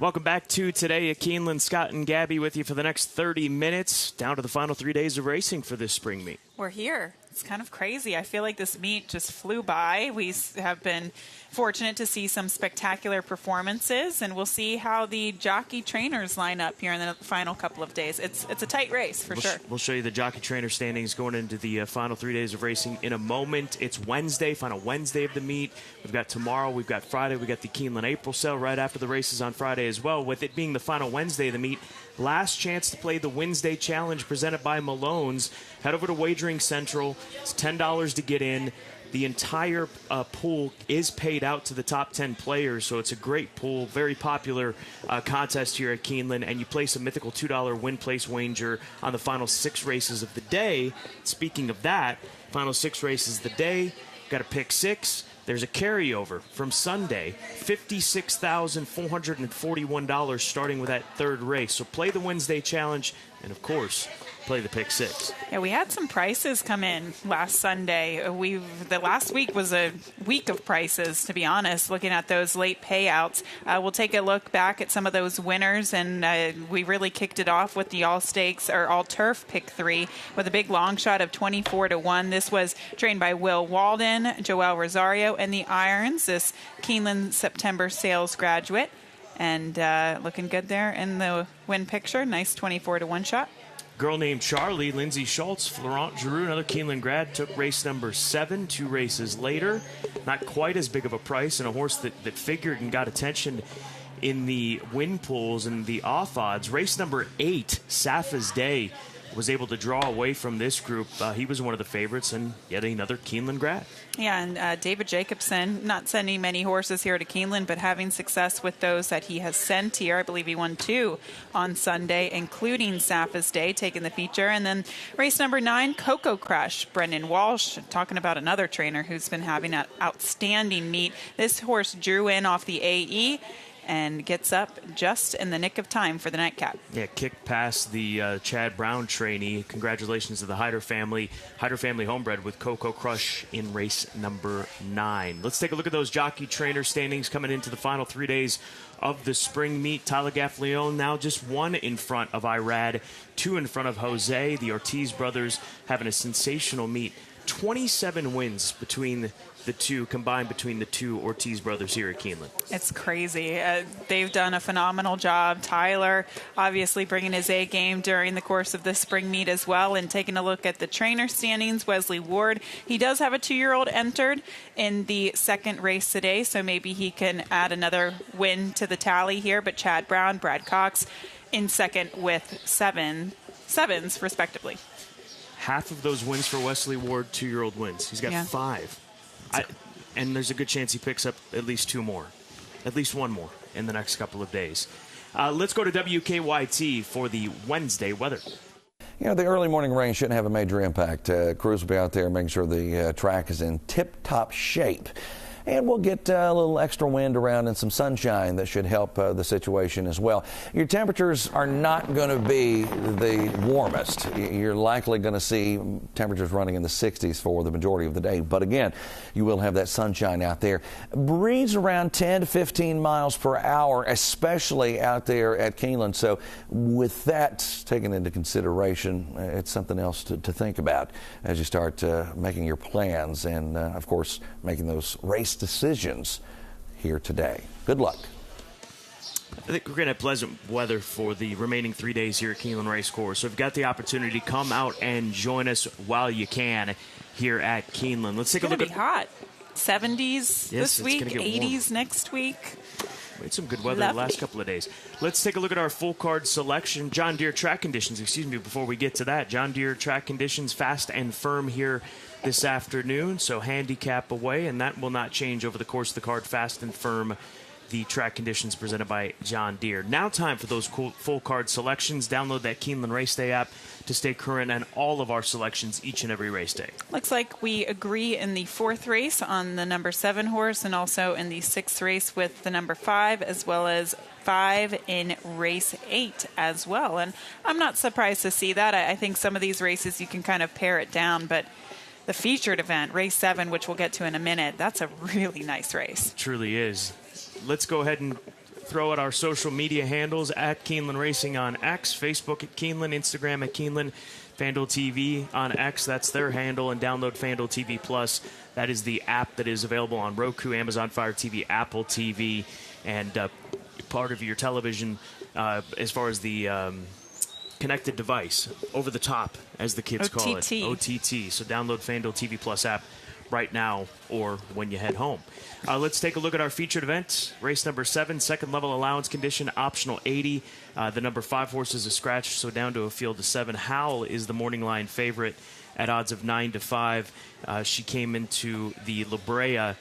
Welcome back to Today at Keeneland. Scott and Gabby with you for the next 30 minutes, down to the final 3 days of racing for this spring meet. We're here. It's kind of crazy. I feel like this meet just flew by. We have been fortunate to see some spectacular performances, and we'll see how the jockey trainers line up here in the final couple of days. It's a tight race for sure. We'll show you the jockey trainer standings going into the final 3 days of racing in a moment. It's Wednesday, final Wednesday of the meet. We've got tomorrow, we've got Friday, we've got the Keeneland April sale right after the races on Friday as well. With it being the final Wednesday of the meet, last chance to play the Wednesday Challenge presented by Malone's. Head over to Wagering Central. It's $10 to get in. The entire pool is paid out to the top 10 players, so it's a great pool, very popular contest here at Keeneland, and you place a mythical $2 win-place wager on the final 6 races of the day. Speaking of that, final 6 races of the day, got to pick 6. There's a carryover from Sunday, $56,441 starting with that 3rd race. So play the Wednesday Challenge, and of course, play the pick 6. Yeah, we had some prices come in last Sunday. The last week was a week of prices, to be honest, looking at those late payouts. We'll take a look back at some of those winners, and we really kicked it off with the All-Stakes or All-Turf pick 3 with a big long shot of 24-1. This was trained by Will Walden, Joel Rosario, and the Irons, this Keeneland September sales graduate. And looking good there in the win picture. Nice 24-1 shot. Girl named Charlie, Lindsay Schultz, Florent Giroux, another Keeneland grad, took race number 7 2 races later. Not quite as big of a price, and a horse that figured and got attention in the win pools and the off odds. Race number 8, Safa's Day, was able to draw away from this group. He was one of the favorites, and yet another Keeneland grad. Yeah, and David Jacobson, not sending many horses here to Keeneland, but having success with those that he has sent here. I believe he won 2 on Sunday, including Safa's Day, taking the feature. And then race number 9, Cocoa Crush, Brendan Walsh, talking about another trainer who's been having an outstanding meet. This horse drew in off the AE and gets up just in the nick of time for the nightcap. Yeah, kicked past the Chad Brown trainee. Congratulations to the Hyder family homebred with Cocoa Crush in race number 9. Let's take a look at those jockey trainer standings coming into the final 3 days of the spring meet. Tyler Gaffleon now just 1 in front of Irad, 2 in front of Jose. The Ortiz brothers having a sensational meet. 27 wins between the two, combined between the 2 Ortiz brothers here at Keeneland. It's crazy. They've done a phenomenal job. Tyler obviously bringing his A game during the course of the spring meet as well. And taking a look at the trainer standings, Wesley Ward, he does have a 2-year-old entered in the 2nd race today, so maybe he can add another win to the tally here. But Chad Brown, Brad Cox in 2nd with 7 sevens respectively. Half of those wins for Wesley Ward, 2-year-old wins. He's got 5. And there's a good chance he picks up at least 2 more, at least 1 more in the next couple of days. Let's go to WKYT for the Wednesday weather. You know, the early morning rain shouldn't have a major impact. Crews will be out there making sure the track is in tip-top shape. And we'll get a little extra wind around and some sunshine that should help the situation as well. Your temperatures are not going to be the warmest. You're likely going to see temperatures running in the 60s for the majority of the day. But again, you will have that sunshine out there. Breeze around 10 to 15 miles per hour, especially out there at Keeneland. So with that taken into consideration, it's something else to think about as you start making your plans and, of course, making those race decisions here today. Good luck. I think we're going to have pleasant weather for the remaining 3 days here at Keeneland Racecourse. So if you've got the opportunity, come out and join us while you can here at Keeneland. Let's take a look at... It's going to be hot. 70s this week, 80s next week. We had some good weather the last couple of days. Let's take a look at our full card selection. John Deere track conditions, before we get to that. John Deere track conditions fast and firm here this afternoon, so handicap away, and that will not change over the course of the card. Fast and firm, the track conditions presented by John Deere. Now time for those cool full card selections. Download that Keeneland Race Day app to stay current on all of our selections each and every race day. Looks like we agree in the 4th race on the number 7 horse, and also in the 6th race with the number 5, as well as 5 in race 8 as well. And I'm not surprised to see that. I think some of these races you can kind of pare it down, but the featured event, race 7, which we'll get to in a minute, that's a really nice race. It truly is. Let's go ahead and throw out our social media handles at Keeneland Racing on X, Facebook at Keeneland, Instagram at Keeneland, FanDuel TV on X. That's their handle. And download FanDuel TV Plus. That is the app that is available on Roku, Amazon Fire TV, Apple TV, and part of your television as far as the connected device, over the top, as the kids call it. OTT. So download FanDuel TV Plus app right now or when you head home. Let's take a look at our featured event. Race number 7, second level allowance condition, optional 80. The number 5 horse is a scratch, so down to a field of 7. Howl is the morning line favorite at odds of 9-5. She came into the La Brea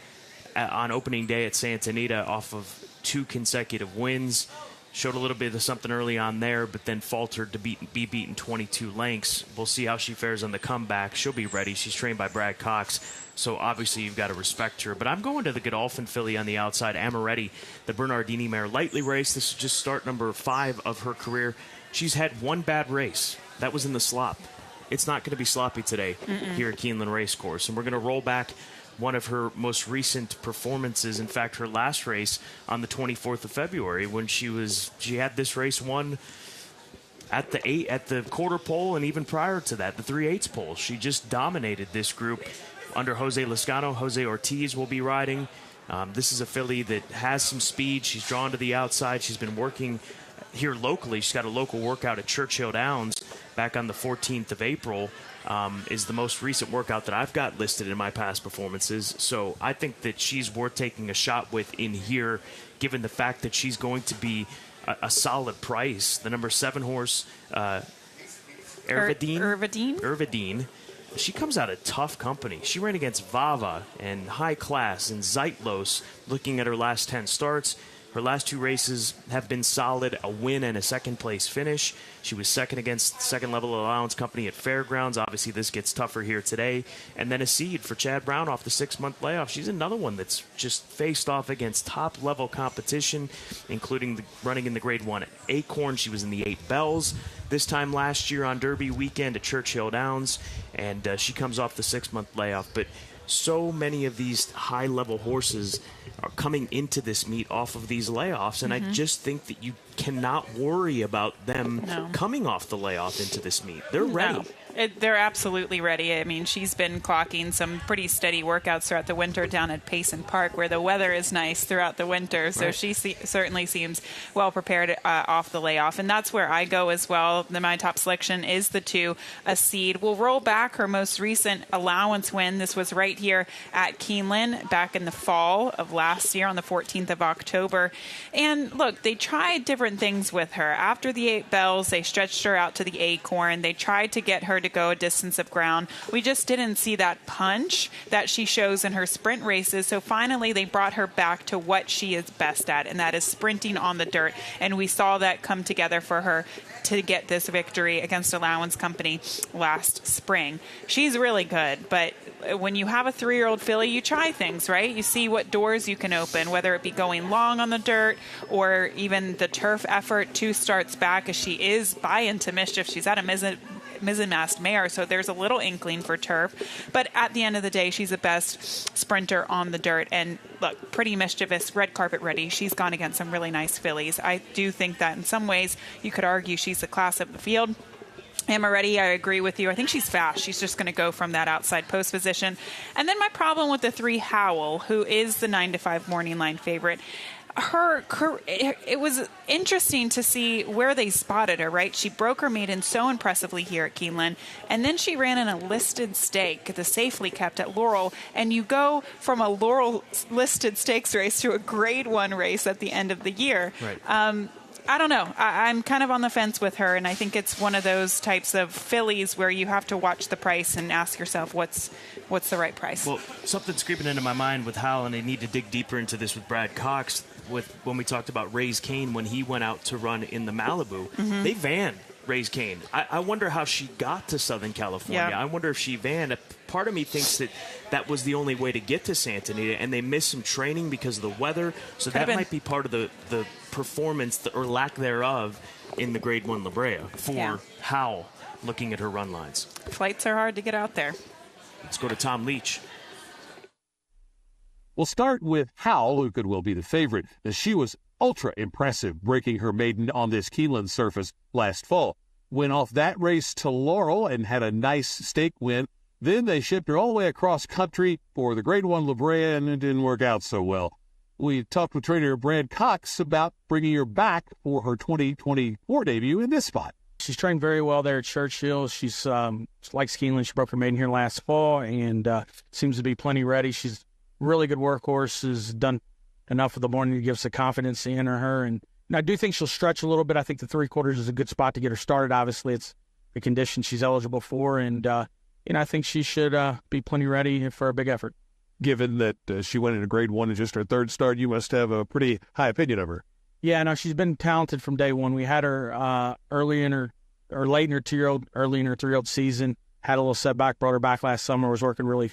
on opening day at Santa Anita off of 2 consecutive wins. Showed a little bit of something early on there, but then faltered to be beaten 22 lengths. We'll see how she fares on the comeback. She'll be ready. She's trained by Brad Cox, so obviously you've got to respect her. But I'm going to the Godolphin filly on the outside, Amaretti, the Bernardini mare. Lightly raced. This is just start number 5 of her career. She's had one bad race. That was in the slop. It's not going to be sloppy today here at Keeneland Racecourse. And we're going to roll back one of her most recent performances. In fact, her last race on the 24th of February when she had this race won at the quarter pole, and even prior to that, the 3/8 pole. She just dominated this group under Jose Lascano. Jose Ortiz will be riding. This is a filly that has some speed. She's drawn to the outside. She's been working here locally. She's got a local workout at Churchill Downs back on the 14th of April. Is the most recent workout that I've got listed in my past performances. So I think that she's worth taking a shot with in here, given the fact that she's going to be a solid price. The number 7 horse, Ervidine. She comes out of tough company. She ran against Vava and High Class and Zeitlos looking at her last 10 starts. Her last 2 races have been solid, a win and a second-place finish. She was second against second-level allowance company at Fairgrounds. Obviously, this gets tougher here today. And then a seed for Chad Brown off the 6-month layoff. She's another one that's just faced off against top-level competition, including running in the Grade 1 at Acorn. She was in the 8 Bells this time last year on Derby weekend at Churchill Downs. And she comes off the 6-month layoff. But so many of these high-level horses are coming into this meet off of these layoffs, and I just think that you cannot worry about them coming off the layoff into this meet. They're ready. They're absolutely ready. I mean, she's been clocking some pretty steady workouts throughout the winter down at Payson Park, where the weather is nice throughout the winter. So she certainly seems well prepared off the layoff. And that's where I go as well. My top selection is the 2, a seed. We'll roll back her most recent allowance win. This was right here at Keeneland back in the fall of last year on the 14th of October. And look, they tried different things with her. After the 8 Bells, they stretched her out to the Acorn. They tried to get her to go a distance of ground. We just didn't see that punch that she shows in her sprint races. So finally, they brought her back to what she is best at, and that is sprinting on the dirt. And we saw that come together for her to get this victory against Allowance Company last spring. She's really good, but when you have a 3-year-old filly, you try things, right? You see what doors you can open, whether it be going long on the dirt or even the turf effort 2 starts back, as she is by into mischief. She's at a mizzen-mast mare, so there's a little inkling for turf. But at the end of the day, she's the best sprinter on the dirt. And look, pretty mischievous, red carpet ready. She's gone against some really nice fillies. I do think that in some ways you could argue she's the class of the field. Amaretti, I agree with you. I think she's fast. She's just going to go from that outside post position. And then my problem with the 3 Howl, who is the 9-5 morning line favorite. It was interesting to see where they spotted her, right? She broke her maiden so impressively here at Keeneland, and then she ran in a listed stake, the safely kept at Laurel, and you go from a Laurel listed stakes race to a Grade 1 race at the end of the year. Right. I don't know. I'm kind of on the fence with her, and I think it's one of those types of fillies where you have to watch the price and ask yourself what's the right price. Well, something's creeping into my mind with Hal, and I need to dig deeper into this with Brad Cox. When we talked about Ray's Kane when he went out to run in the Malibu, they vanned Ray's Kane. I wonder how she got to Southern California. I wonder if she vanned. Part of me thinks that was the only way to get to Santa Anita, and they missed some training because of the weather. So that might be part of the performance or lack thereof in the Grade 1 La Brea for Howell looking at her run lines. Flights are hard to get out there. Let's go to Tom Leach. We'll start with Howl, who could well be the favorite. She was ultra impressive, breaking her maiden on this Keeneland surface last fall. Went off that race to Laurel and had a nice stake win. Then they shipped her all the way across country for the Grade 1 La Brea, and it didn't work out so well. We talked with trainer Brad Cox about bringing her back for her 2024 debut in this spot. She's trained very well there at Churchill. She likes Keeneland. She broke her maiden here last fall and seems to be plenty ready. She's a really good workhorse, has done enough of the morning to give us the confidence in her. And I do think she'll stretch a little bit. I think the 3/4 is a good spot to get her started. Obviously, it's the condition she's eligible for. And I think she should be plenty ready for a big effort. Given that she went into Grade 1 in just her third start, you must have a pretty high opinion of her. Yeah, no, she's been talented from day one. We had her late in her 3-year-old season. Had a little setback, brought her back last summer, was working really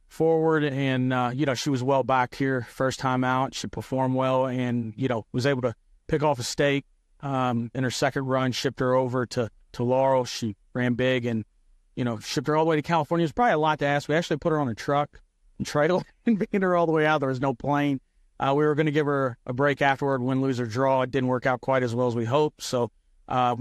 forward, and, she was well back here first time out. She performed well and, was able to pick off a stake in her second run, shipped her over to Laurel. She ran big and, shipped her all the way to California. It was probably a lot to ask. We actually put her on a truck and tried to get her all the way out. There was no plane. We were going to give her a break afterward, win, lose, or draw. It didn't work out quite as well as we hoped. So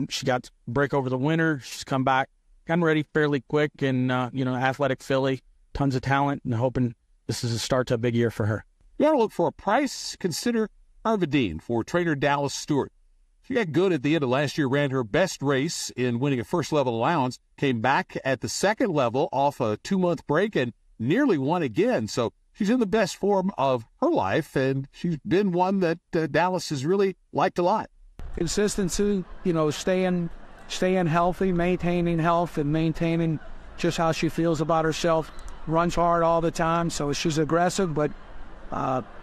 she got to break over the winter. She's come back, gotten ready fairly quick, and, athletic filly, tons of talent, and hoping this is a start to a big year for her. You got to look for a price. Consider Arvidine for trainer Dallas Stewart. She got good at the end of last year, ran her best race in winning a first-level allowance, came back at the second level off a 2-month break, and nearly won again. So she's in the best form of her life, and she's been one that Dallas has really liked a lot. Consistency, staying healthy, maintaining health, and maintaining just how she feels about herself. Runs hard all the time, so she's aggressive, but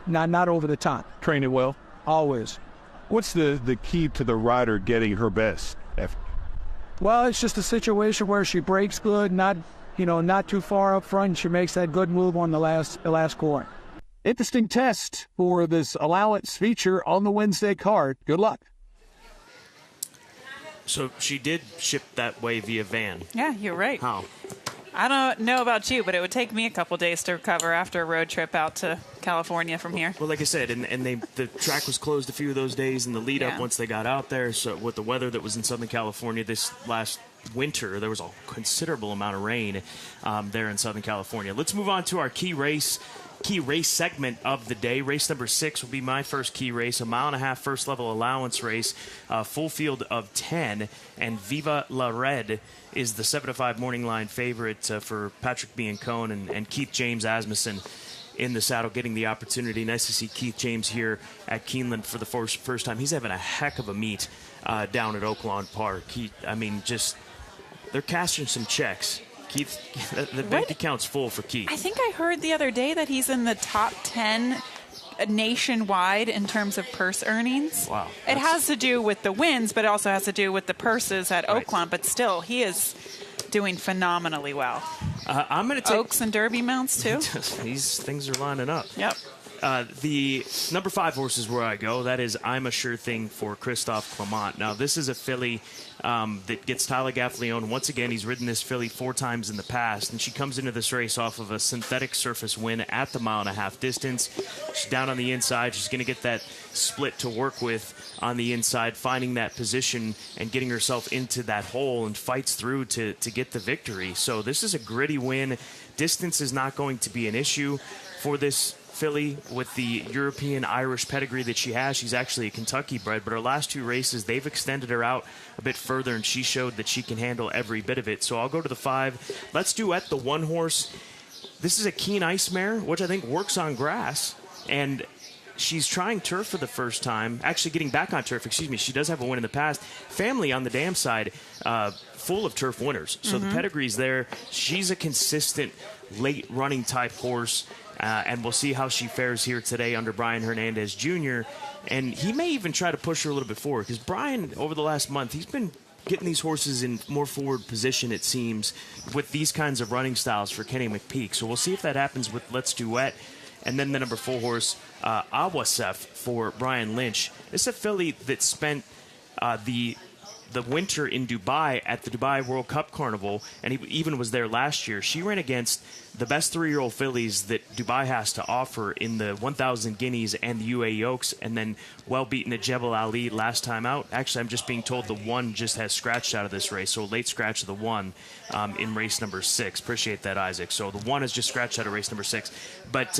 not over the top. Training well? Always. What's the key to the rider getting her best effort? Well, it's just a situation where she breaks good, not too far up front. She makes that good move on the last corner. Interesting test for this allowance feature on the Wednesday card. Good luck. So she did ship that way via van. Yeah, you're right. How? I don't know about you, but it would take me a couple days to recover after a road trip out to California from here. Well, like I said, and the track was closed a few of those days in the lead up once they got out there. So with the weather that was in Southern California this last winter, there was a considerable amount of rain there in Southern California. Let's move on to our key race segment of the day. Race number 6 will be my first key race, a 1.5-mile first level allowance race, full field of 10, and Viva La Red is the 7-5 morning line favorite for Patrick Biancone and Keith James Asmussen in the saddle, getting the opportunity. Nice to see Keith James here at Keeneland for the first time. He's having a heck of a meet down at Oaklawn Park. They're cashing some checks. Keith, the bank account's full for Keith. I think I heard the other day that he's in the top 10 nationwide in terms of purse earnings. Wow. It has to do with the wins, but it also has to do with the purses at Oaklawn. But still, he is doing phenomenally well. I'm going to take Oaks and Derby mounts, too. These things are lining up. Yep. The number 5 horse is where I go. That is I'm a Sure Thing for Christophe Clement. Now, this is a filly that gets Tyler Gaffleone. Once again, he's ridden this filly 4 times in the past, and she comes into this race off of a synthetic surface win at the 1.5-mile distance. She's down on the inside. She's going to get that split to work with on the inside, finding that position and getting herself into that hole, and fights through to get the victory. So this is a gritty win. Distance is not going to be an issue for this filly with the European Irish pedigree that she has. She's actually a Kentucky bred, but her last 2 races, they've extended her out a bit further, and she showed that she can handle every bit of it. So I'll go to the 5. Let's duet the 1 horse. This is a Keen Ice mare, which I think works on grass, and she's trying turf for the first time. Actually getting back on turf, excuse me. She does have a win in the past. Family on the dam side, full of turf winners. So the pedigree's there. She's a consistent late running type horse. And we'll see how she fares here today under Brian Hernandez Jr. And he may even try to push her a little bit forward, because Brian, over the last month, he's been getting these horses in more forward position, it seems, with these kinds of running styles for Kenny McPeak. So we'll see if that happens with Let's Duet. And then the number 4 horse, Awasef for Brian Lynch. This is a filly that spent the the winter in Dubai at the Dubai World Cup Carnival, and he even was there last year. She ran against the best 3-year-old fillies that Dubai has to offer in the 1,000 Guineas and the UAE Oaks, and then well beaten at Jebel Ali last time out. Actually, I'm just being told the 1 just has scratched out of this race, so a late scratch of the 1 in race number 6. Appreciate that, Isaac. So the 1 has just scratched out of race number 6. But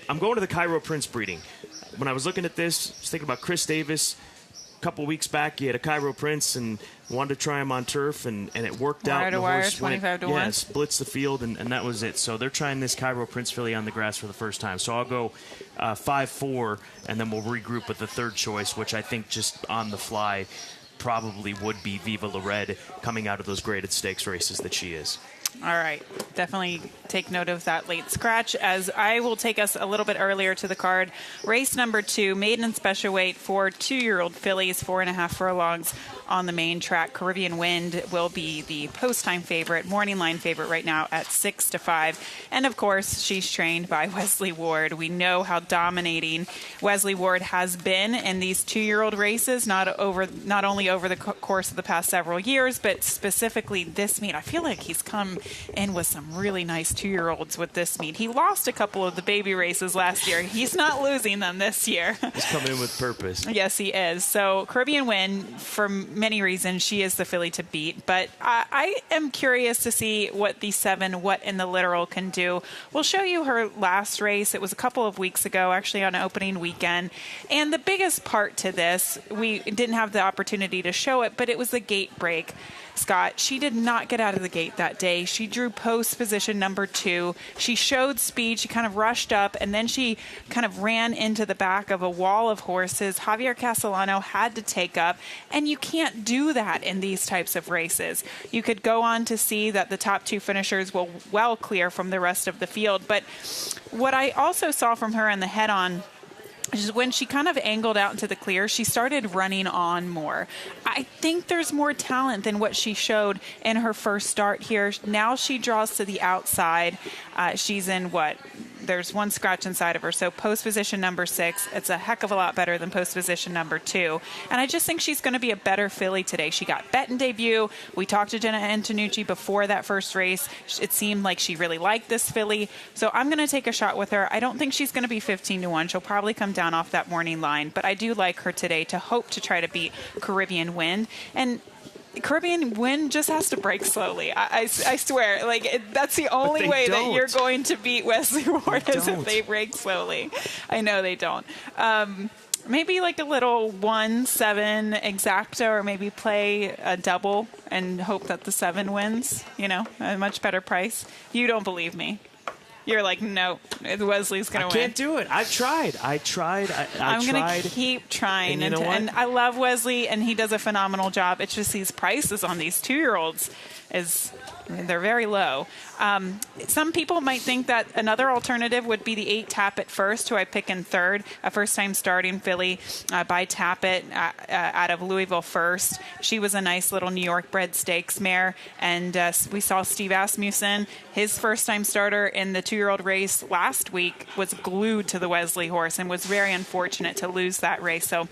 I'm going to the Cairo Prince breeding. When I was looking at this, I was thinking about Chris Davis. A couple weeks back, he had a Cairo Prince and wanted to try him on turf, and it worked out. Wire to wire, 25 to 1. Yeah, splits the field, and that was it. So they're trying this Cairo Prince filly on the grass for the first time. So I'll go 5-4, and then we'll regroup with the third choice, which I think just on the fly probably would be Viva La Red, coming out of those graded stakes races that she is. All right. Definitely take note of that late scratch, as I will take us a little bit earlier to the card. Race number 2, maiden special weight for 2-year-old fillies, 4.5 furlongs on the main track. Caribbean Wind will be the post-time favorite, morning line favorite right now at 6-5. And, of course, she's trained by Wesley Ward. We know how dominating Wesley Ward has been in these 2-year-old races, not only over the course of the past several years, but specifically this meet. I feel like he's come in with some really nice 2-year-olds with this meet. He lost a couple of the baby races last year. He's not losing them this year. He's coming in with purpose. Yes, he is. So Caribbean Wind, for many reasons, she is the filly to beat. But I am curious to see what the 7, What in the Literal, can do. We'll show you her last race. It was a couple of weeks ago, actually on opening weekend. And the biggest part to this, we didn't have the opportunity to show it, but it was the gate break. Scott, she did not get out of the gate that day. She drew post position number 2. She showed speed. She kind of rushed up, and then she kind of ran into the back of a wall of horses. Javier Castellano had to take up, and you can't do that in these types of races. You could go on to see that the top 2 finishers will well clear from the rest of the field. But what I also saw from her in the head-on, when she kind of angled out into the clear, she started running on more. I think there's more talent than what she showed in her first start here. Now she draws to the outside. She's in there's 1 scratch inside of her. So post position number 6, it's a heck of a lot better than post position number 2. And I just think she's going to be a better filly today. She got bet in debut. We talked to Jenna Antonucci before that first race. It seemed like she really liked this filly. So I'm going to take a shot with her. I don't think she's going to be 15-1. She'll probably come down off that morning line. But I do like her today to hope to try to beat Caribbean Wind. And Caribbean Wind just has to break slowly. I swear, that's the only way that you're going to beat Wesley Ward is if they break slowly. I know they don't. Maybe like a little 1-7 exacta, or maybe play a double and hope that the 7 wins. A much better price. You don't believe me. You're like, no, Wesley's going to win. I can't do it. I've tried. I'm going to keep trying. And, and I love Wesley, and he does a phenomenal job. It's just these prices on these 2-year-olds they're very low. Some people might think that another alternative would be the 8 Tappet First, who I pick in third, a first-time starting filly by Tappet out of Louisville First. She was a nice little New York-bred stakes mare, and we saw Steve Asmussen, his first-time starter in the 2-year-old race last week, was glued to the Wesley horse and was very unfortunate to lose that race. So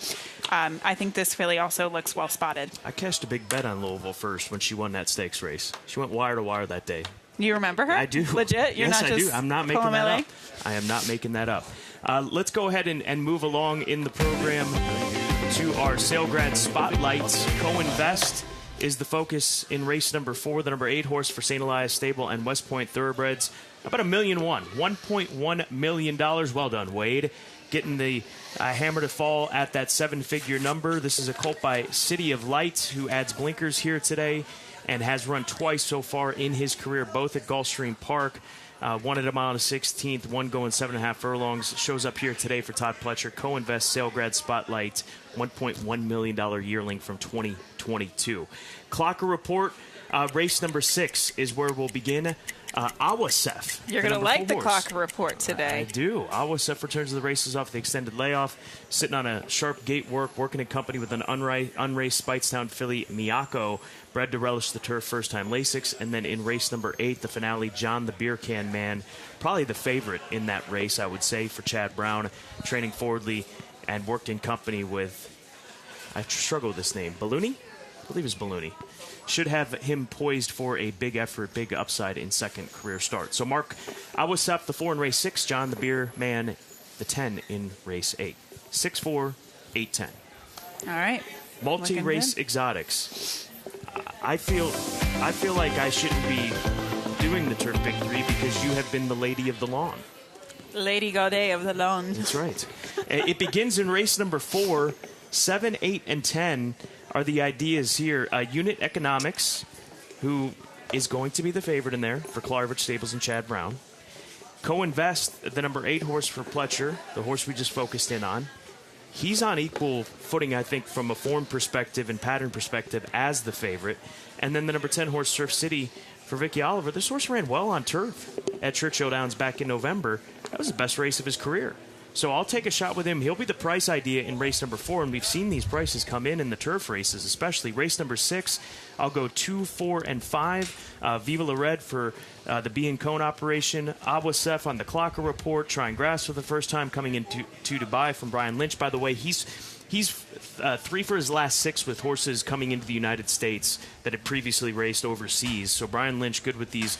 I think this filly also looks well spotted. I cashed a big bet on Louisville First when she won that stakes race. She went wire to wire that day. You remember her? I do. Legit? You're yes, not I just do. I'm not making that up. I am not making that up. Let's go ahead and move along in the program to our Sailgrad Spotlights. Co-Invest is the focus in race number 4, the number 8 horse for St. Elias Stable and West Point Thoroughbreds. About $1.1 million. $1.1 million. Well done, Wade. Getting the hammer to fall at that 7-figure number. This is a colt by City of Light, who adds blinkers here today and has run twice so far in his career, both at Gulfstream Park. One at a mile and a 16th, one going 7.5 furlongs. Shows up here today for Todd Pletcher. Co-Invest Sailgrad Spotlight, $1.1 million yearling from 2022. Clocker Report, race number 6 is where we'll begin. Awasef. You're going to like the Clocker Report today. I do. Awasef returns to the races off the extended layoff, sitting on a sharp gate working in company with an unraced Speightstown filly, Miyako, bred to relish the turf, first-time Lasix. And then in race number 8, the finale, John the Beer Can Man, probably the favorite in that race, I would say, for Chad Brown, training forwardly and worked in company with, I struggle with this name, Ballooney? believe it's Ballooney, should have him poised for a big effort, big upside in second career start. So Mark Awasep, the 4 in race 6, John the Beer Man, the 10 in race 8. 6-4, 8-10. All right. Multi-race exotics. I feel like I shouldn't be doing the Turf Pick 3 because you have been the lady of the lawn. Lady Gaudet of the lawn. That's right. It begins in race number 4. 7, 8, and 10 are the ideas here. Unit Economics, who is going to be the favorite in there for Clarvich Stables and Chad Brown. Co-Invest, the number 8 horse for Pletcher, the horse we just focused in on. He's on equal footing, I think, from a form perspective and pattern perspective as the favorite. And then the number 10 horse, Surf City, for Vicky Oliver. This horse ran well on turf at Churchill Downs back in November. That was the best race of his career. So I'll take a shot with him. He'll be the price idea in race number 4, and we've seen these prices come in the turf races, especially. Race number 6, I'll go 2, 4, and 5. Viva La Red for the B and Cone operation. Awasef on the Clocker Report, trying grass for the first time, coming into Dubai from Brian Lynch. By the way, he's 3 for his last 6 with horses coming into the United States that had previously raced overseas. So Brian Lynch good with these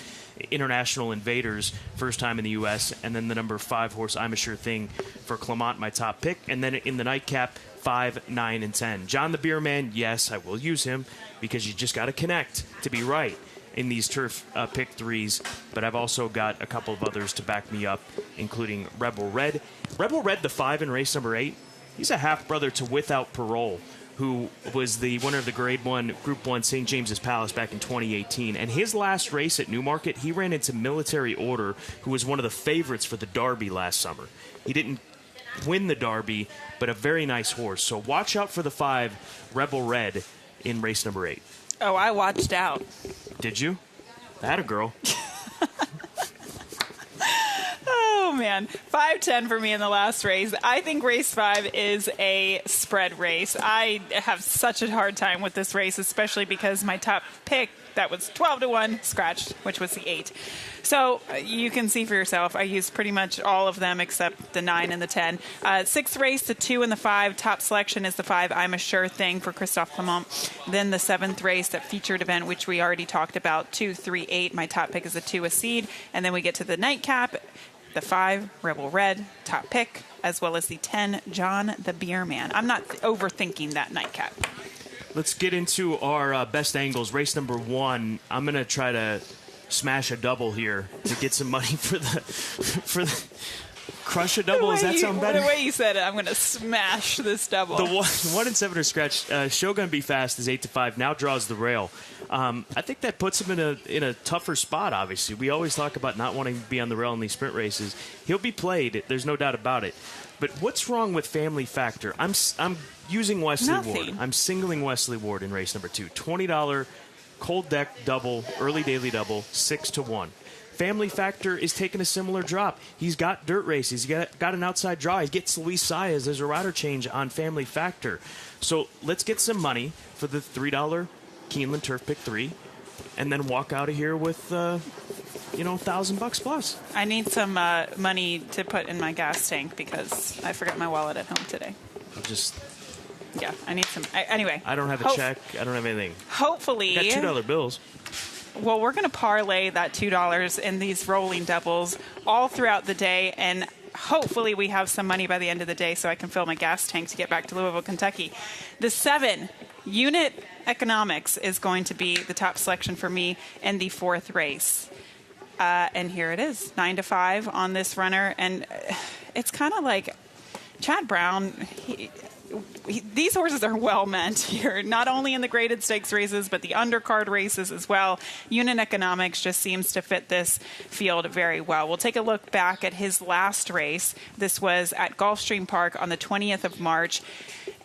international invaders, first time in the U.S. And then the number 5 horse, I'm a Sure Thing, for Clement, my top pick. And then in the nightcap, 5, 9, and 10. John the Beer Man, yes, I will use him because you just got to connect to be right in these turf pick 3s. But I've also got a couple of others to back me up, including Rebel Red. Rebel Red, the 5 in race number 8. He's a half-brother to Without Parole, who was the winner of the Grade 1, Group 1 St. James's Palace back in 2018. And his last race at Newmarket, he ran into Military Order, who was one of the favorites for the Derby last summer. He didn't win the Derby, but a very nice horse. So watch out for the 5, Rebel Red, in race number 8. Oh, I watched out. Did you? That a girl. Oh, man. 5-10 for me in the last race. I think race 5 is a spread race. I have such a hard time with this race, especially because my top pick, that was 12-1, scratched, which was the 8. So you can see for yourself, I used pretty much all of them except the 9 and the 10. 6th race, the 2 and the 5. Top selection is the 5, I'm a Sure Thing, for Christophe Clement. Then the 7th race, that featured event, which we already talked about, 2, 3, 8. My top pick is a 2, a Seed. And then we get to the nightcap. The 5, Rebel Red, top pick, as well as the 10, John the Beer Man. I'm not overthinking that nightcap. Let's get into our best angles. Race number 1. I'm going to try to smash a double here to get some money for the crush a double. Does that sound better? The way you said it, I'm going to smash this double. The 1 and 7 are scratched. Shogun Be Fast is 8-5. Now draws the rail. I think that puts him in a tougher spot. Obviously, we always talk about not wanting to be on the rail in these sprint races. He'll be played. There's no doubt about it. But what's wrong with Family Factor? I'm using Wesley Ward. I'm singling Wesley Ward in race number 2. $20 cold deck double, early daily double, 6-1. Family Factor is taking a similar drop. He's got dirt races. He's got an outside draw. He gets Luis Saez as a rider change on Family Factor. So let's get some money for the $3 Keeneland Turf Pick 3 and then walk out of here with, $1,000 plus. I need some money to put in my gas tank because I forgot my wallet at home today. Yeah, I need some. Anyway. I don't have a check. I don't have anything. Hopefully. I got $2 bills. Well, we're going to parlay that $2 in these rolling doubles all throughout the day, and hopefully we have some money by the end of the day so I can fill my gas tank to get back to Louisville, Kentucky. The 7, Unit Economics, is going to be the top selection for me in the 4th race. And here it is, 9-5 on this runner. And it's kind of like Chad Brown, these horses are well meant here, not only in the graded stakes races, but the undercard races as well. Unit Economics just seems to fit this field very well. We'll take a look back at his last race. This was at Gulfstream Park on the 20th of March.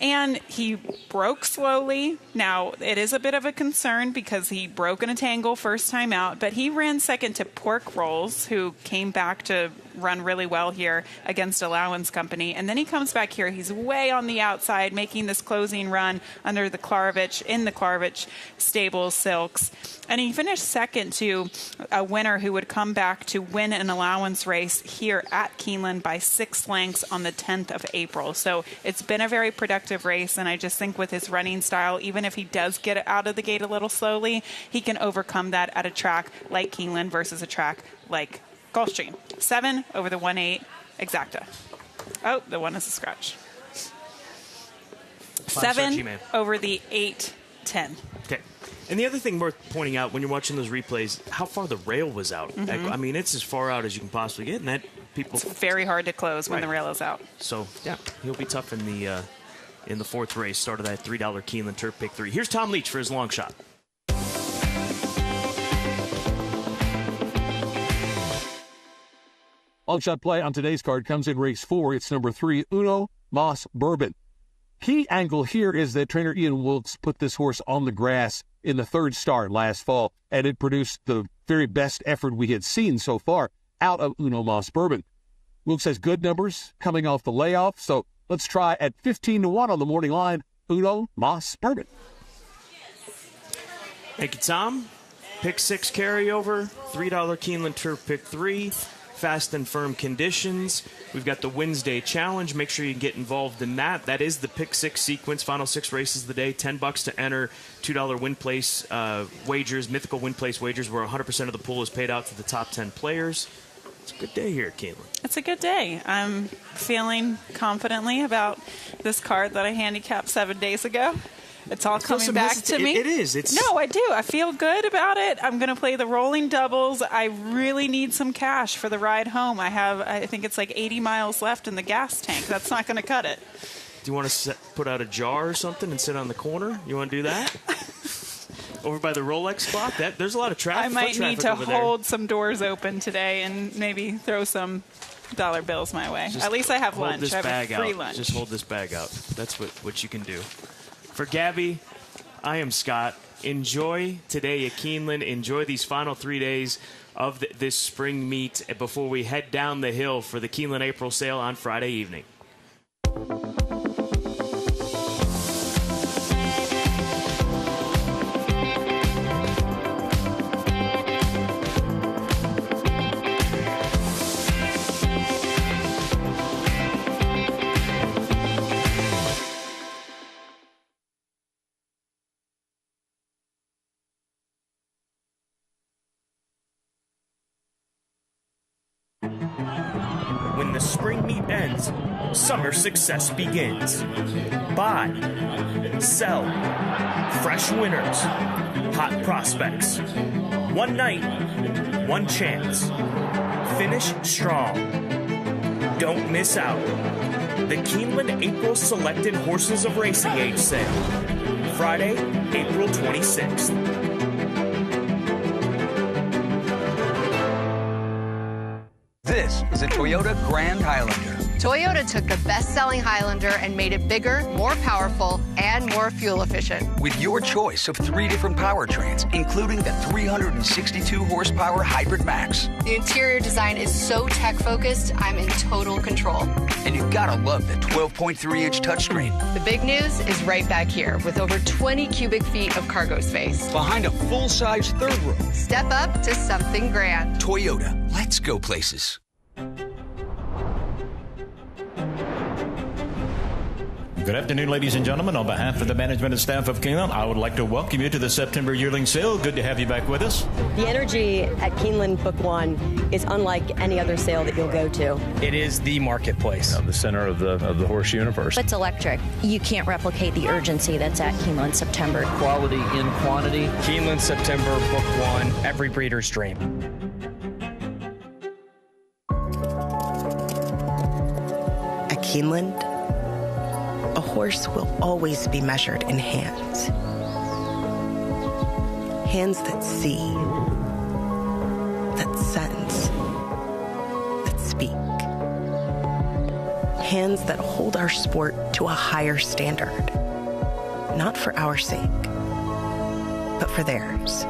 And he broke slowly. Now, it is a bit of a concern because he broke in a tangle first time out, but he ran second to Pork Rolls, who came back to run really well here against Allowance Company. And then he comes back here. He's way on the outside, making this closing run under the Klarovich Stables Silks. And he finished second to a winner who would come back to win an allowance race here at Keeneland by 6 lengths on the 10th of April. So it's been a very productive race, and I just think with his running style, even if he does get out of the gate a little slowly, he can overcome that at a track like Keeneland versus a track like Gulfstream. 7 over the 1-8 exacta. Oh, the one is a scratch. 7 over the 8-10. Okay. And the other thing worth pointing out when you're watching those replays, how far the rail was out. I mean, it's as far out as you can possibly get, and that it's very hard to close when the rail is out. So, yeah, he'll be tough in the fourth race, start of that $3 Keeneland Turf Pick 3. Here's Tom Leach for his long shot. Long shot play on today's card comes in race 4. It's number 3, Uno Moss Bourbon. Key angle here is that trainer Ian Wilkes put this horse on the grass in the third start last fall, and it produced the very best effort we had seen so far out of Uno Moss Bourbon. Wilkes has good numbers coming off the layoff, so let's try at 15-1 on the morning line, Uno Moss Bourbon. Thank you, Tom. Pick 6 carryover, $3 Keeneland Turf Pick 3. Fast and firm conditions. We've got the Wednesday challenge. Make sure you get involved in that. That is the pick 6 sequence. Final 6 races of the day. $10 to enter. $2 win place wagers, mythical win place wagers, where 100% of the pool is paid out to the top 10 players. It's a good day here at Keeneland. It's a good day. I'm feeling confidently about this card that I handicapped 7 days ago. It's all coming back to me. It is. No, I do. I feel good about it. I'm going to play the rolling doubles. I really need some cash for the ride home. I think it's like 80 miles left in the gas tank. That's not going to cut it. Do you want to put out a jar or something and sit on the corner? You want to do that? Over by the Rolex clock? There's a lot of traffic. I might need to hold some doors open today and maybe throw some dollar bills my way. At least I have lunch. I have a free lunch. Just hold this bag out. That's what you can do. For Gabby, I am Scott. Enjoy today at Keeneland. Enjoy these final 3 days of this spring meet before we head down the hill for the Keeneland April sale on Friday evening. When the spring meet ends, summer success begins. Buy, sell, fresh winners, hot prospects. One night, one chance. Finish strong. Don't miss out. The Keeneland April Selected Horses of Racing Age Sale. Friday, April 26th. This is a Toyota Grand Highlander. Toyota took the best-selling Highlander and made it bigger, more powerful, and more fuel efficient. With your choice of 3 different powertrains, including the 362-horsepower Hybrid Max. The interior design is so tech-focused, I'm in total control. And you've got to love the 12.3-inch touchscreen. The big news is right back here, with over 20 cubic feet of cargo space. Behind a full-size third row. Step up to something grand. Toyota, let's go places. Good afternoon, ladies and gentlemen. On behalf of the management and staff of Keeneland, I would like to welcome you to the September yearling sale. Good to have you back with us. The energy at Keeneland Book 1 is unlike any other sale that you'll go to. It is the marketplace. The center of the horse universe. It's electric. You can't replicate the urgency that's at Keeneland September. Quality in quantity. Keeneland September Book 1, every breeder's dream. At Keeneland, a horse will always be measured in hands. Hands that see, that sense, that speak. Hands that hold our sport to a higher standard. Not for our sake, but for theirs.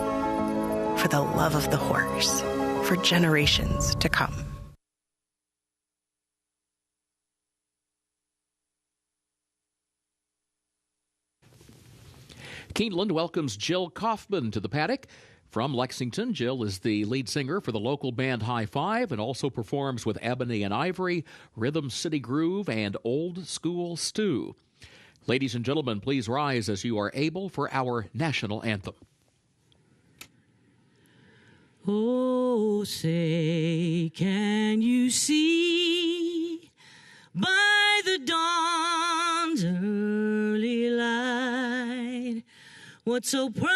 For the love of the horse, for generations to come. Keeneland welcomes Jill Kaufman to the paddock. From Lexington, Jill is the lead singer for the local band High Five and also performs with Ebony and Ivory, Rhythm City Groove, and Old School Stew. Ladies and gentlemen, please rise as you are able for our national anthem. Oh, say, can you see by the dawn's early light what so proudly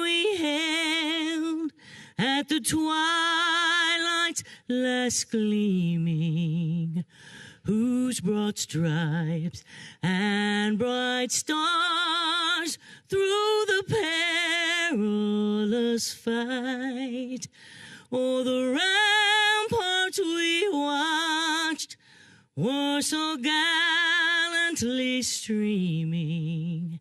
we hailed at the twilight's last gleaming, whose broad stripes and bright stars through the perilous fight o'er the ramparts we watched were so gallantly streaming,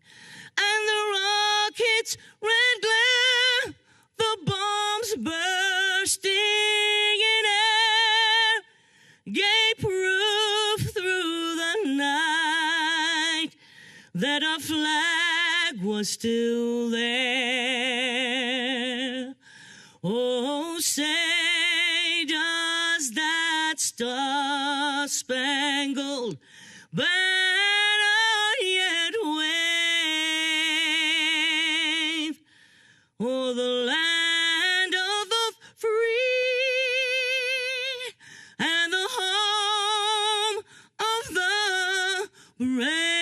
and the rocket's red glare, the bombs bursting in air, gave proof through the night that our flag was still there. Oh, say, does that star-spangled banner yet wave o'er the land of the free and the home of the brave?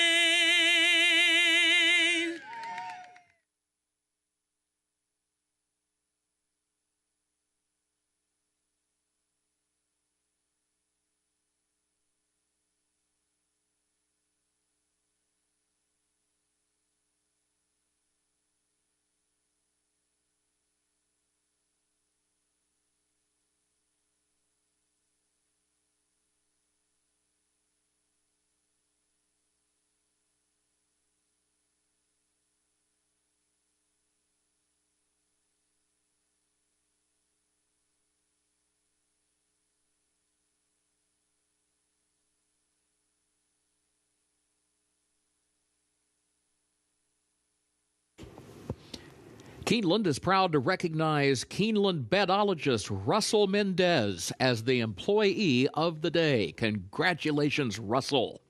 Keeneland is proud to recognize Keeneland bedologist Russell Mendez as the employee of the day. Congratulations, Russell.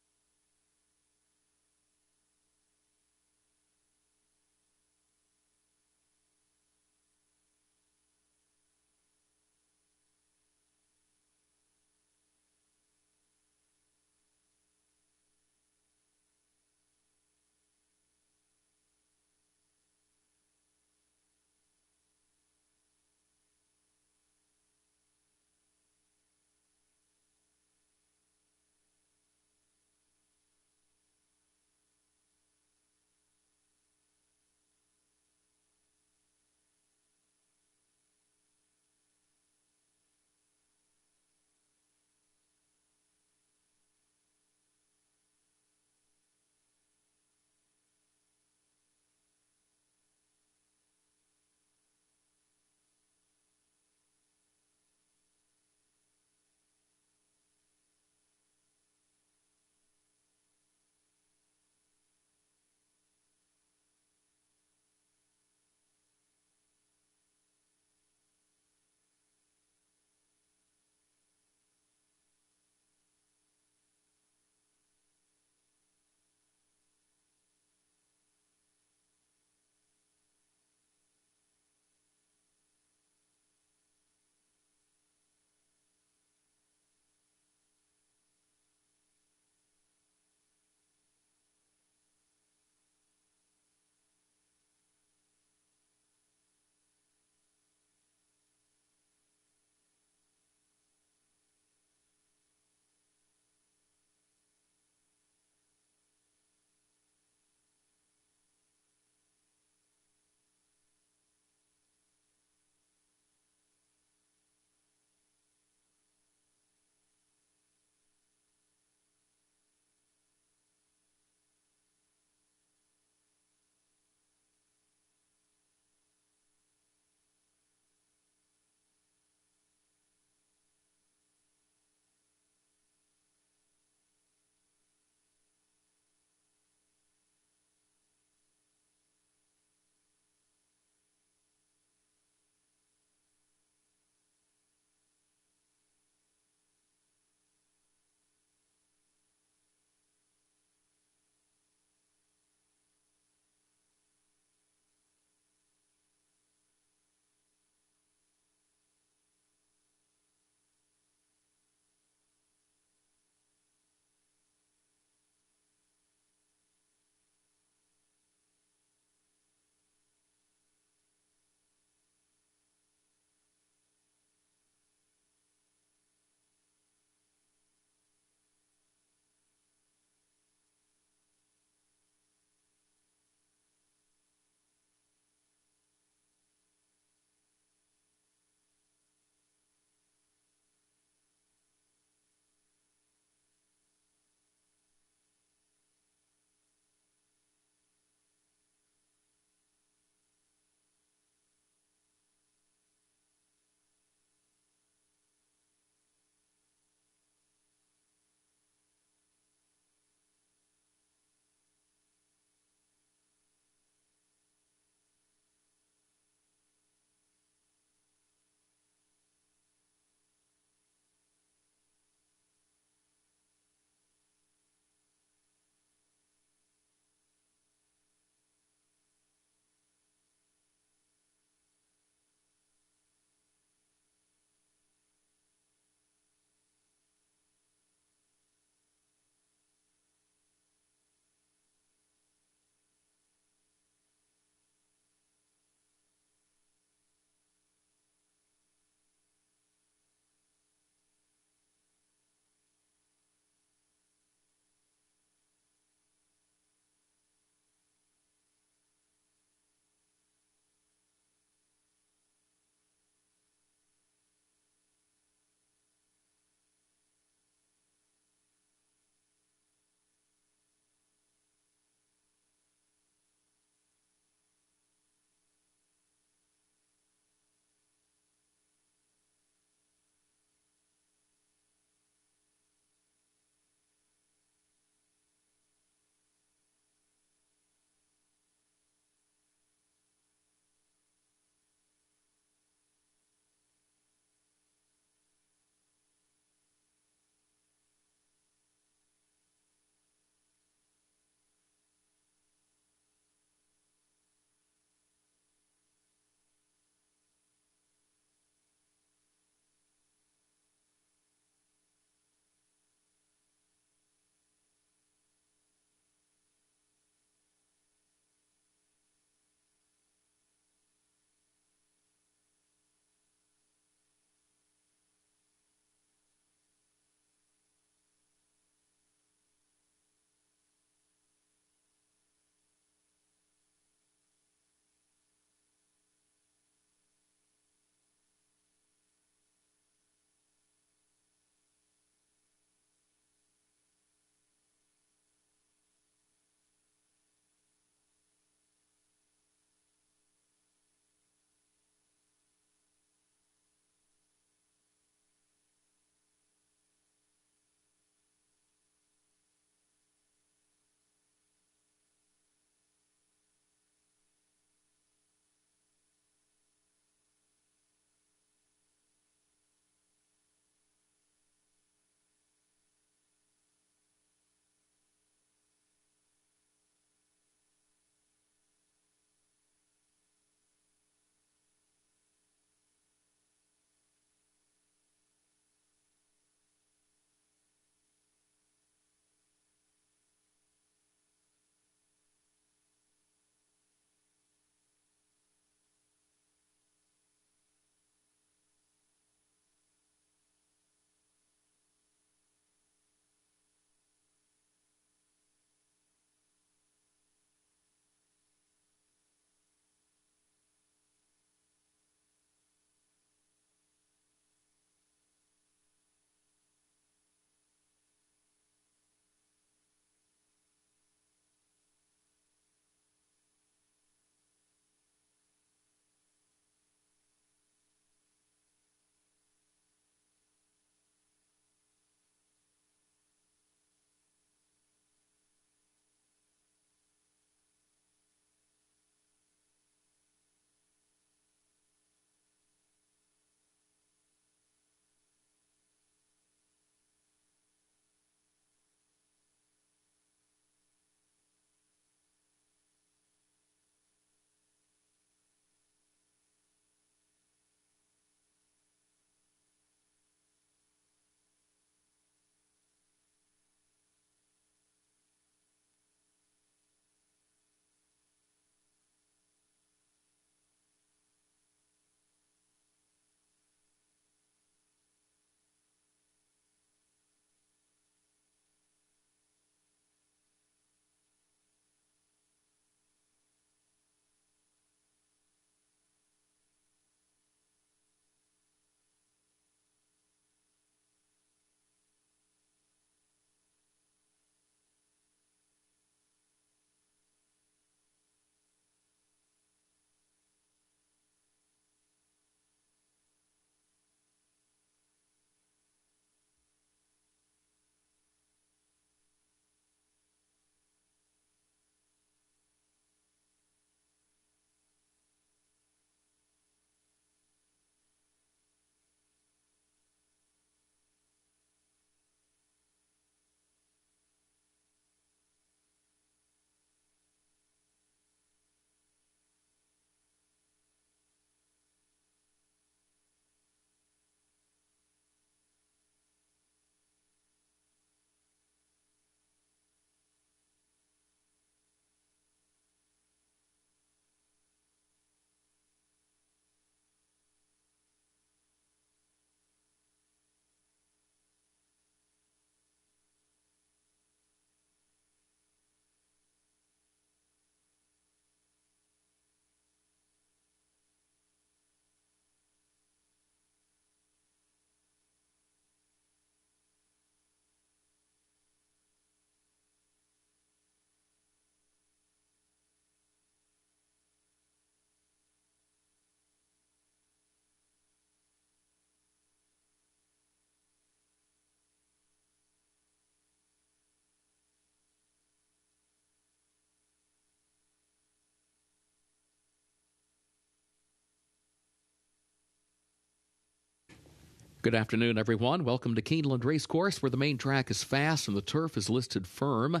Good afternoon, everyone. Welcome to Keeneland Racecourse, where the main track is fast and the turf is listed firm.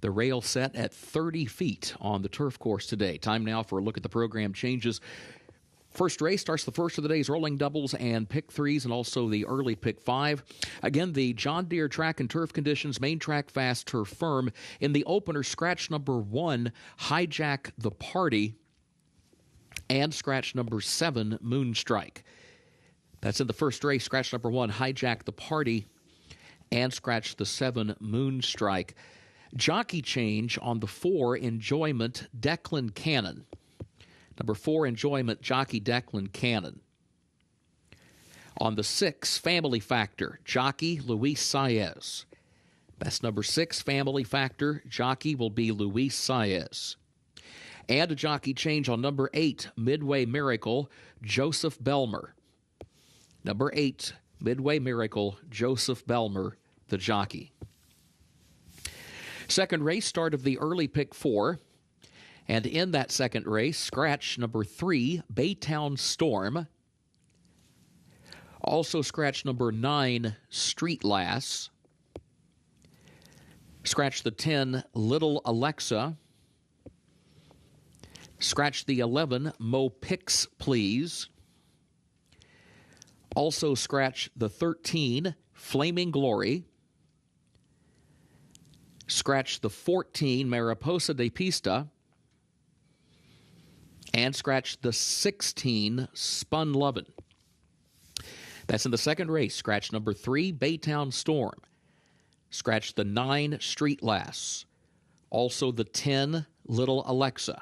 The rail set at 30 feet on the turf course today. Time now for a look at the program changes. First race starts the first of the day's rolling doubles and pick threes, and also the early pick five. Again, the John Deere track and turf conditions, main track fast, turf firm. In the opener, scratch number 1, Hijack the Party, and scratch number 7, Moonstrike. That's in the first race. Scratch number 1, Hijack the Party, and scratch the 7, Moonstrike. Jockey change on the 4, Enjoyment, Declan Cannon. Number 4, Enjoyment, jockey Declan Cannon. On the 6, Family Factor, jockey Luis Saez. That's number 6, Family Factor, jockey will be Luis Saez. And a jockey change on number 8, Midway Miracle, Joseph Belmer. Number 8, Midway Miracle, Joseph Belmer, the jockey. Second race, start of the early pick 4. And in that second race, scratch number 3, Baytown Storm. Also scratch number 9, Street Lass. Scratch the 10, Little Alexa. Scratch the 11, Mo Picks, Please. Also scratch the 13, Flaming Glory. Scratch the 14, Mariposa de Pista. And scratch the 16, Spun Lovin'. That's in the second race. Scratch number 3, Baytown Storm. Scratch the 9, Street Lass. Also the 10, Little Alexa.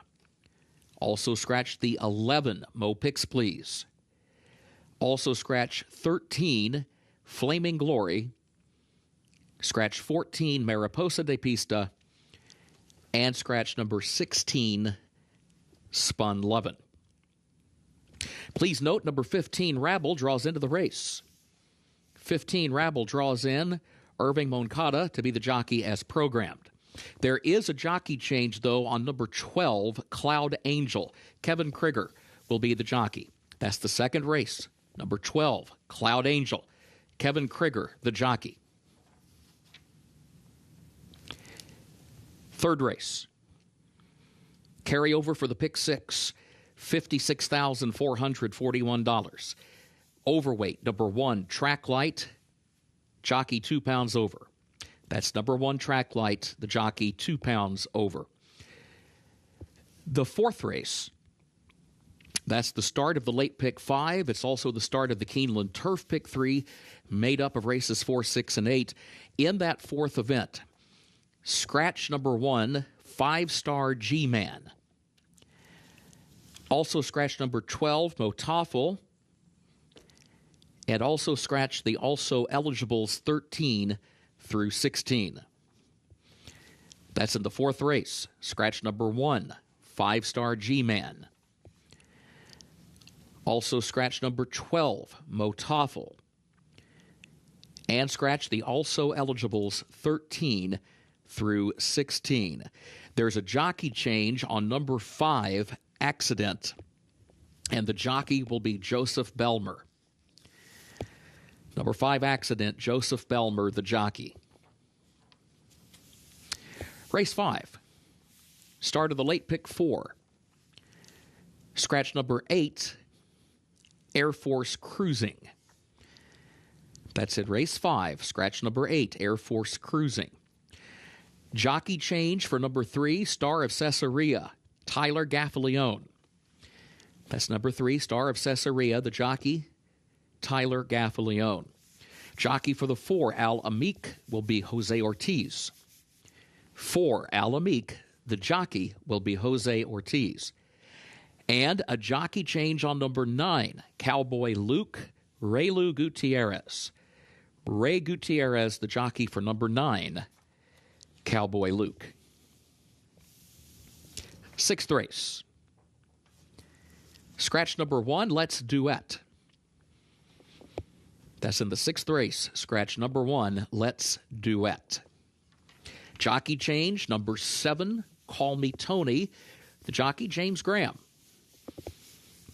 Also scratch the 11, Mo Picks, Please. Also scratch 13, Flaming Glory. Scratch 14, Mariposa de Pista. And scratch number 16, Spun Lovin'. Please note number 15, Rabble, draws into the race. 15, Rabble draws in Irving Moncada to be the jockey as programmed. There is a jockey change, though, on number 12, Cloud Angel. Kevin Krieger will be the jockey. That's the second race. Number 12, Cloud Angel. Kevin Krieger, the jockey. Third race. Carryover for the pick 6, $56,441. Overweight, number 1, Track Light, jockey 2 pounds over. That's number 1, Track Light, the jockey 2 pounds over. The fourth race, that's the start of the late pick 5. It's also the start of the Keeneland Turf pick 3, made up of races 4, 6, and 8. In that fourth event, scratch number 1, 5-star G-Man. Also scratch number 12, Motafel. And also scratch the also eligibles 13 through 16. That's in the fourth race. Scratch number 1, 5-star G-Man. Also scratch number 12, Motafel. And scratch the also eligibles 13 through 16. There's a jockey change on number 5, Accident, and the jockey will be Joseph Belmer. Number 5, Accident, Joseph Belmer, the jockey. Race 5, start of the late pick 4. Scratch number 8, Air Force Cruising. That's it, race 5, scratch number 8, Air Force Cruising. Jockey change for number 3, Star of Caesarea, Tyler Gaffalione. That's number 3, Star of Caesarea, the jockey, Tyler Gaffalione. Jockey for the 4, Al Amique, will be Jose Ortiz. 4, Al Amique, the jockey, will be Jose Ortiz. And a jockey change on number 9, Cowboy Luke, Raylu Gutierrez. Ray Gutierrez, the jockey for number 9, Cowboy Luke. Sixth race. Scratch number 1, Let's Duet. That's in the sixth race. Scratch number 1, Let's Duet. Jockey change, number 7, Call Me Tony. The jockey, James Graham.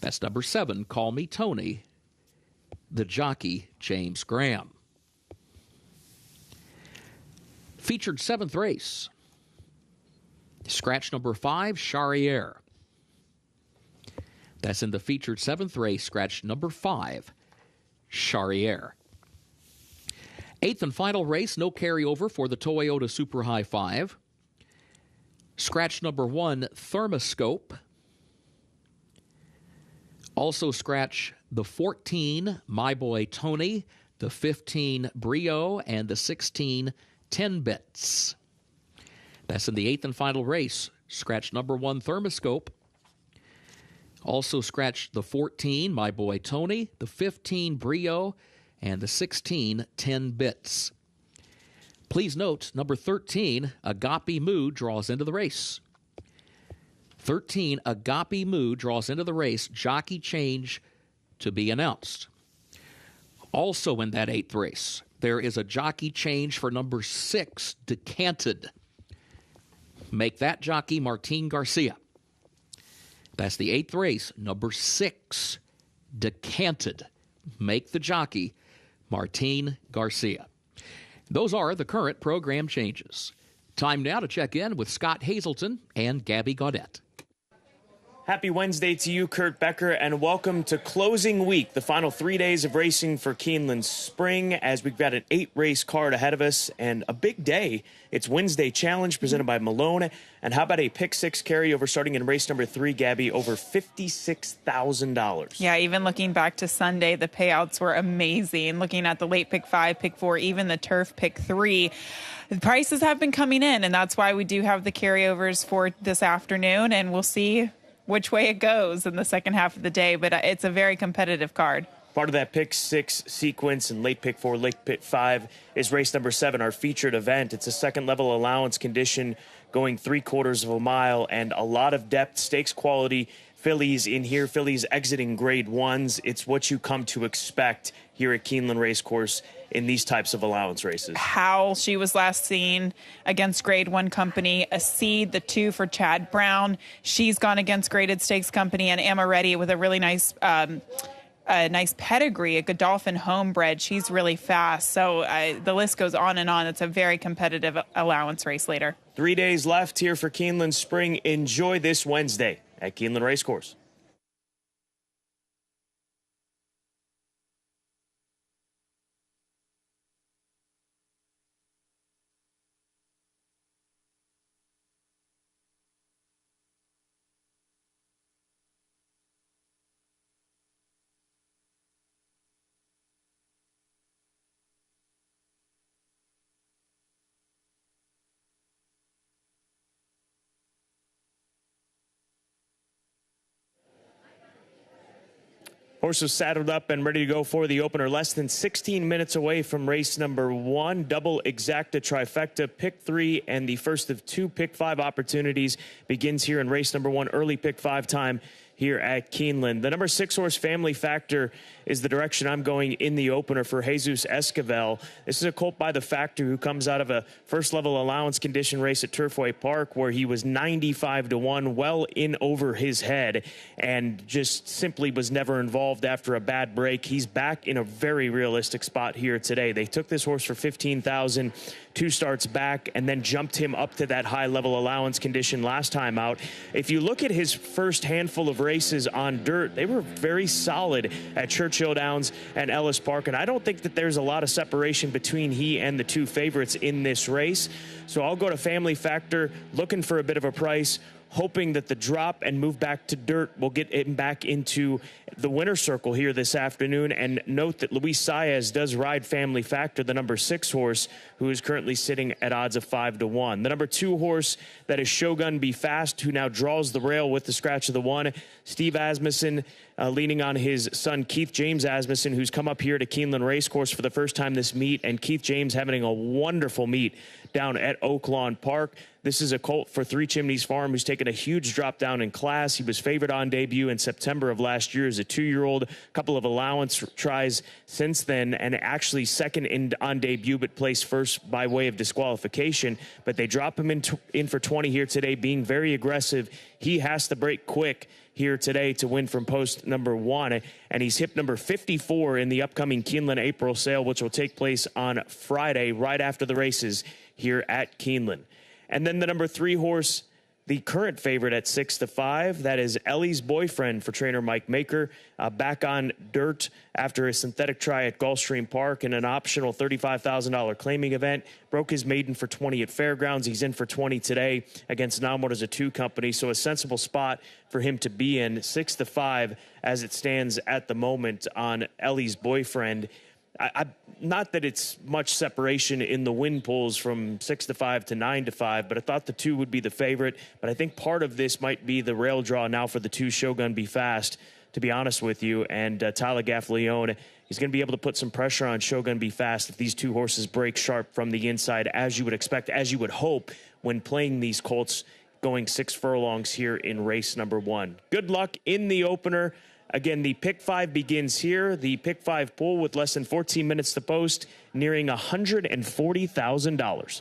That's number 7, Call Me Tony, the jockey, James Graham. Featured 7th race. Scratch number 5, Charriere. That's in the featured 7th race, scratch number 5, Charriere. 8th and final race, no carryover for the Toyota Super High 5. Scratch number 1, Thermoscope. Also scratch the 14, My Boy Tony, the 15, Brio, and the 16, 10 Bits. That's in the 8th and final race. Scratch number 1, Thermoscope. Also scratch the 14, My Boy Tony, the 15, Brio, and the 16, 10 Bits. Please note, number 13, Agape Moo, draws into the race. 13, Agape Moo, draws into the race. Jockey change to be announced. Also in that 8th race, there is a jockey change for number 6, Decanted. Make that jockey Martin Garcia. That's the 8th race, number 6, Decanted. Make the jockey Martin Garcia. Those are the current program changes. Time now to check in with Scott Hazelton and Gabby Gaudette. Happy Wednesday to you, Kurt Becker, and welcome to closing week, the final 3 days of racing for Keeneland Spring, as we've got an 8-race card ahead of us and a big day. It's Wednesday Challenge presented by Malone. And how about a pick 6 carryover starting in race number 3, Gabby, over $56,000. Yeah, even looking back to Sunday, the payouts were amazing. Looking at the late pick 5, pick 4, even the turf pick 3. The prices have been coming in, and that's why we do have the carryovers for this afternoon, and we'll see which way it goes in the second half of the day, but it's a very competitive card. Part of that pick 6 sequence and late pick 4, late pick 5 is race number 7, our featured event. It's a second level allowance condition going 3/4 of a mile and a lot of depth, stakes quality. Fillies in here, fillies exiting grade 1s. It's what you come to expect here at Keeneland Racecourse in these types of allowance races. How she was last seen against grade 1 company, a seed, the 2 for Chad Brown. She's gone against graded stakes company, and Amaretti with a really nice pedigree, a Godolphin homebred. She's really fast. So the list goes on and on. It's a very competitive allowance race later. 3 days left here for Keeneland Spring. Enjoy this Wednesday at Keeneland Racecourse. Horses saddled up and ready to go for the opener. Less than 16 minutes away from race number 1. Double exacta trifecta, pick 3, and the first of 2 pick 5 opportunities begins here in race number 1. Early pick 5 time here at Keeneland. The number 6 horse Family Factor is the direction I'm going in the opener for Jesus Esquivel. This is a colt by the Factor who comes out of a first level allowance condition race at Turfway Park where he was 95-1, well in over his head, and just simply was never involved after a bad break. He's back in a very realistic spot here today. They took this horse for $15,000 2 starts back and then jumped him up to that high level allowance condition last time out. If you look at his first handful of races on dirt, they were very solid at Churchill Downs and Ellis Park, and I don't think that there's a lot of separation between he and the 2 favorites in this race. So I'll go to Family Factor, looking for a bit of a price, hoping that the drop and move back to dirt will get him back into the winner's circle here this afternoon. And note that Luis Saez does ride Family Factor, the number 6 horse, who is currently sitting at odds of 5-1. The number 2 horse, that is Shogun Be Fast, who now draws the rail with the scratch of the 1. Steve Asmussen leaning on his son Keith James Asmussen, who's come up here to Keeneland Racecourse for the first time this meet, and Keith James having a wonderful meet down at Oaklawn Park. This is a colt for Three Chimneys Farm who's taken a huge drop down in class. He was favored on debut in September of last year as a 2-year-old. A couple of allowance tries since then, and actually second on debut, but placed first by way of disqualification. But they drop him in for 20 here today, being very aggressive. He has to break quick here today to win from post number 1, and he's hip number 54 in the upcoming Keeneland April sale, which will take place on Friday right after the races here at Keeneland. And then the number 3 horse, the current favorite at 6-5, that is Ellie's Boyfriend for trainer Mike Maker, back on dirt after a synthetic try at Gulfstream Park in an optional $35,000 claiming event. Broke his maiden for 20 at Fairgrounds. He's in for 20 today against Now Motors, a 2 company, so a sensible spot for him to be in. 6-5 as it stands at the moment on Ellie's Boyfriend. Not that it's much separation in the win pools from 6-5 to 9-5, but I thought the 2 would be the favorite. But I think part of this might be the rail draw now for the 2 Shogun Be Fast, to be honest with you. And Tyler Gaffalione, he's going to be able to put some pressure on Shogun Be Fast if these 2 horses break sharp from the inside, as you would expect, as you would hope when playing these colts going 6 furlongs here in race number 1. Good luck in the opener. Again, the Pick 5 begins here. The Pick 5 pool with less than 14 minutes to post, nearing $140,000.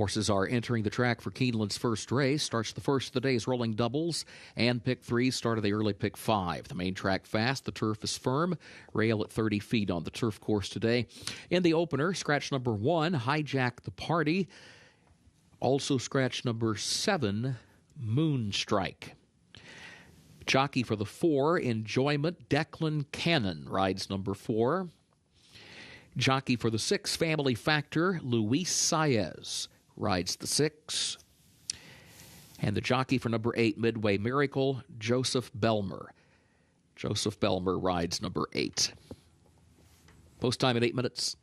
Horses are entering the track for Keeneland's first race. Starts the first of the day's rolling doubles and pick 3. Started the early pick 5. The main track fast. The turf is firm. Rail at 30 feet on the turf course today. In the opener, scratch number 1, Hijack the Party. Also scratch number 7, Moonstrike. Jockey for the 4, Enjoyment, Declan Cannon rides number 4. Jockey for the 6, Family Factor, Luis Saez rides the 6. And the jockey for number 8, Midway Miracle, Joseph Belmer. Joseph Belmer rides number 8. Post time in 8 minutes.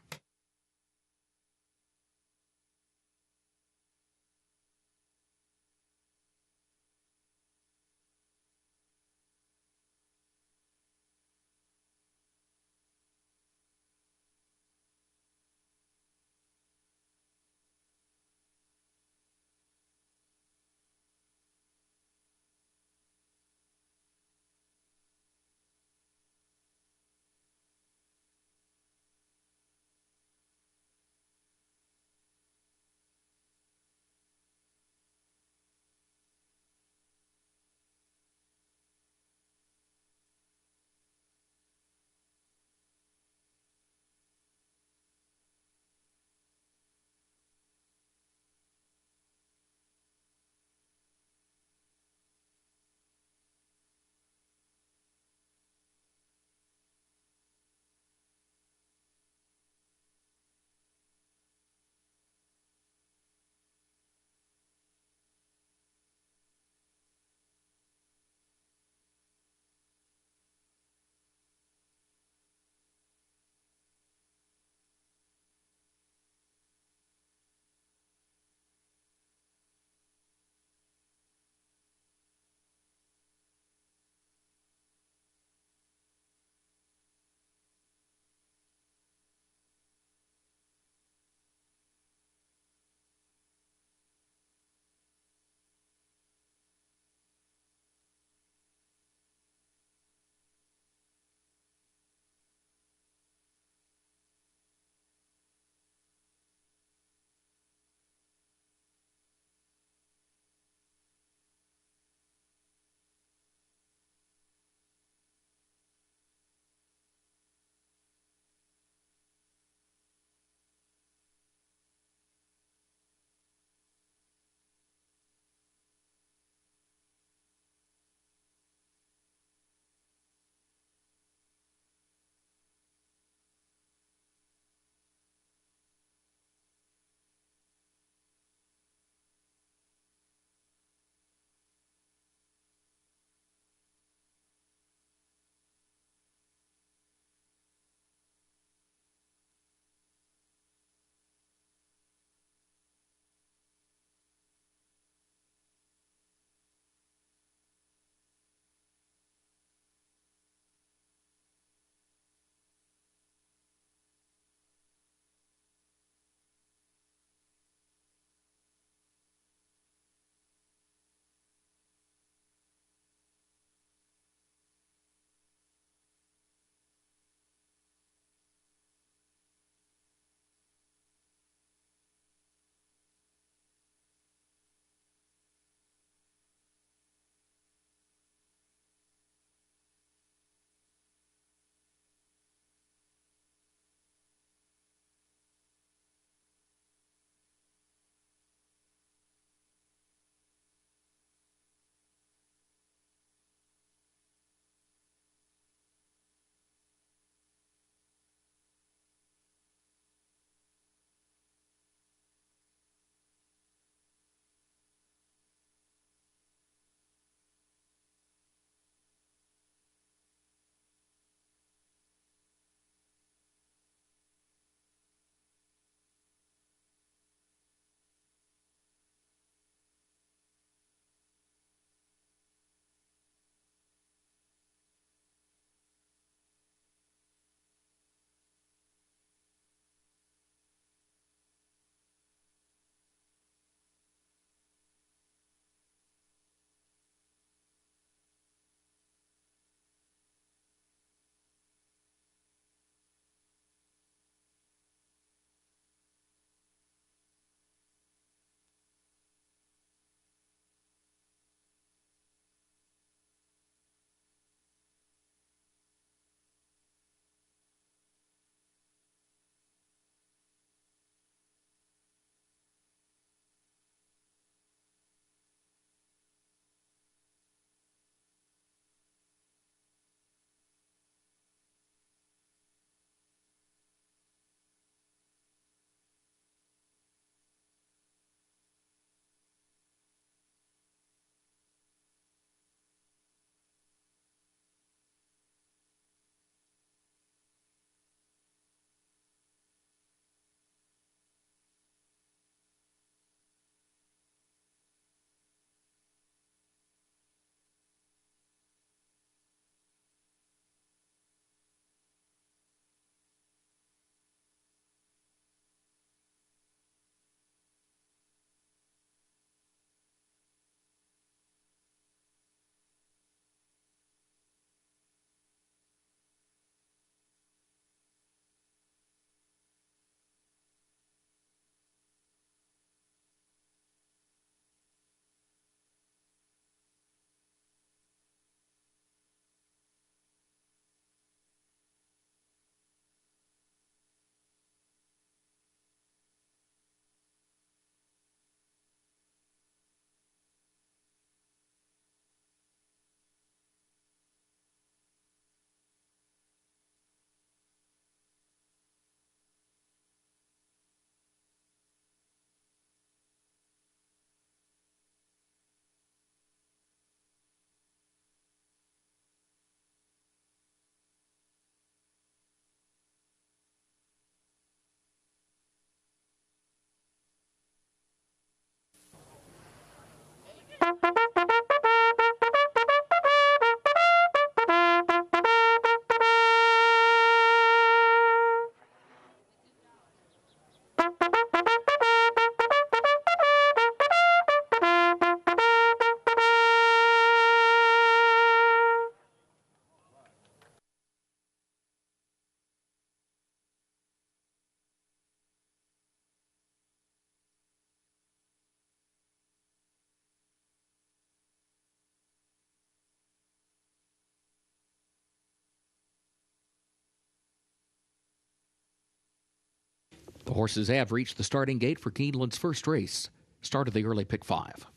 The horses have reached the starting gate for Keeneland's first race. Start of the early pick 5.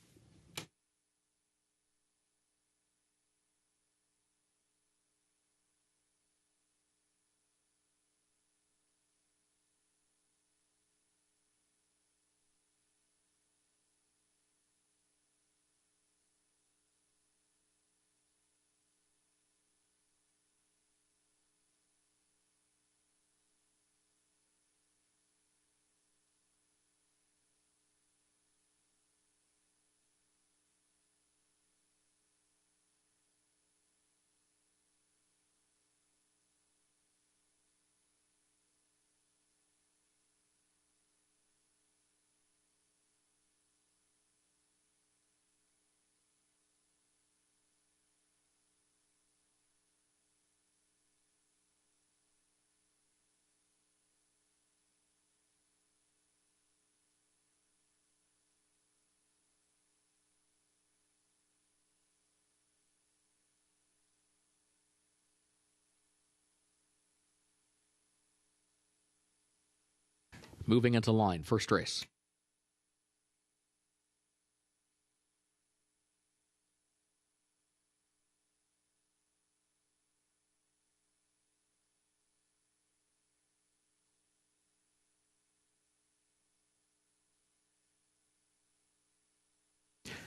Moving into line, first race.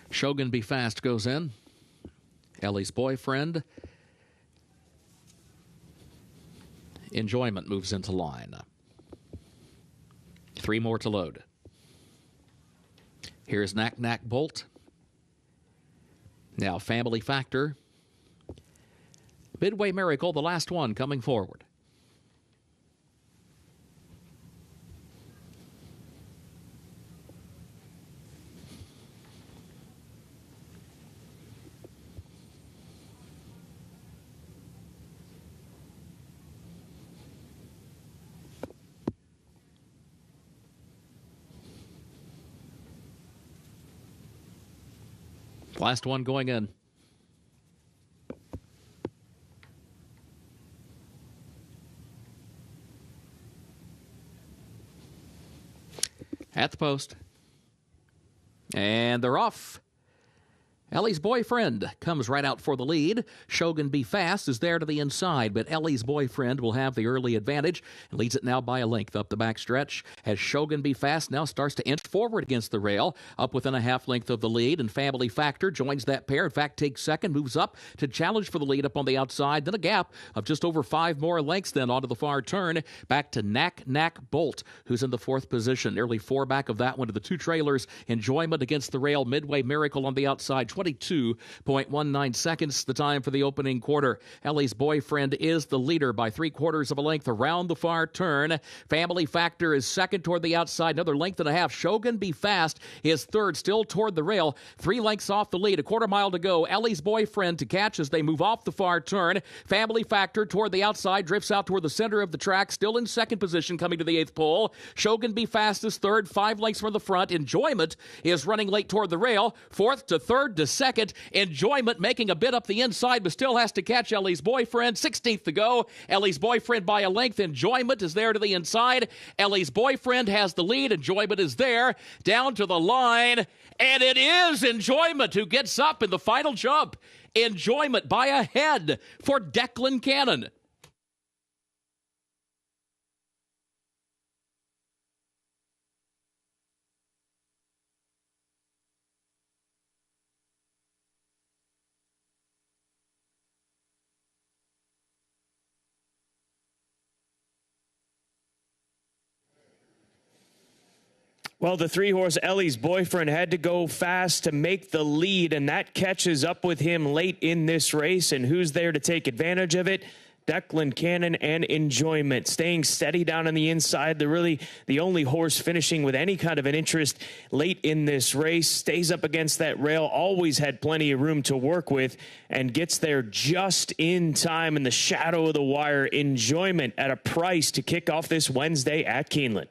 Shogun Be Fast goes in. Ellie's Boyfriend. Enjoyment moves into line. 3 more to load. Here's Knack Knack Bolt. Now Family Factor. Midway Miracle, the last one coming forward. Last one going in. At the post. And they're off. Ellie's Boyfriend comes right out for the lead. Shogun Be Fast is there to the inside, but Ellie's Boyfriend will have the early advantage and leads it now by a length up the backstretch as Shogun Be Fast now starts to inch forward against the rail, up within a half length of the lead, and Family Factor joins that pair. In fact, takes second, moves up to challenge for the lead up on the outside, then a gap of just over 5 more lengths then onto the far turn, back to Knack Knack Bolt, who's in the 4th position. Nearly 4 back of that one to the 2 trailers. Enjoyment against the rail, Midway Miracle on the outside, 22.19 seconds, the time for the opening quarter. Ellie's Boyfriend is the leader by 3/4 of a length around the far turn. Family Factor is second toward the outside, another length and a half. Shogun Be Fast is third, still toward the rail. 3 lengths off the lead, a 1/4 mile to go. Ellie's Boyfriend to catch as they move off the far turn. Family Factor toward the outside, drifts out toward the center of the track, still in second position coming to the 8th pole. Shogun Be Fast is third, 5 lengths from the front. Enjoyment is running late toward the rail, 4th to 3rd to 2nd. Enjoyment making a bit up the inside, but still has to catch Ellie's Boyfriend. 16th to go. Ellie's Boyfriend by a length. Enjoyment is there to the inside. Ellie's Boyfriend has the lead. Enjoyment is there. Down to the line. And it is Enjoyment who gets up in the final jump. Enjoyment by a head for Declan Cannon. Well, the 3-horse Ellie's Boyfriend had to go fast to make the lead, and that catches up with him late in this race. And who's there to take advantage of it? Declan Cannon and Enjoyment staying steady down on the inside. They're the only horse finishing with any kind of an interest late in this race. Stays up against that rail, always had plenty of room to work with, and gets there just in time in the shadow of the wire. Enjoyment at a price to kick off this Wednesday at Keeneland.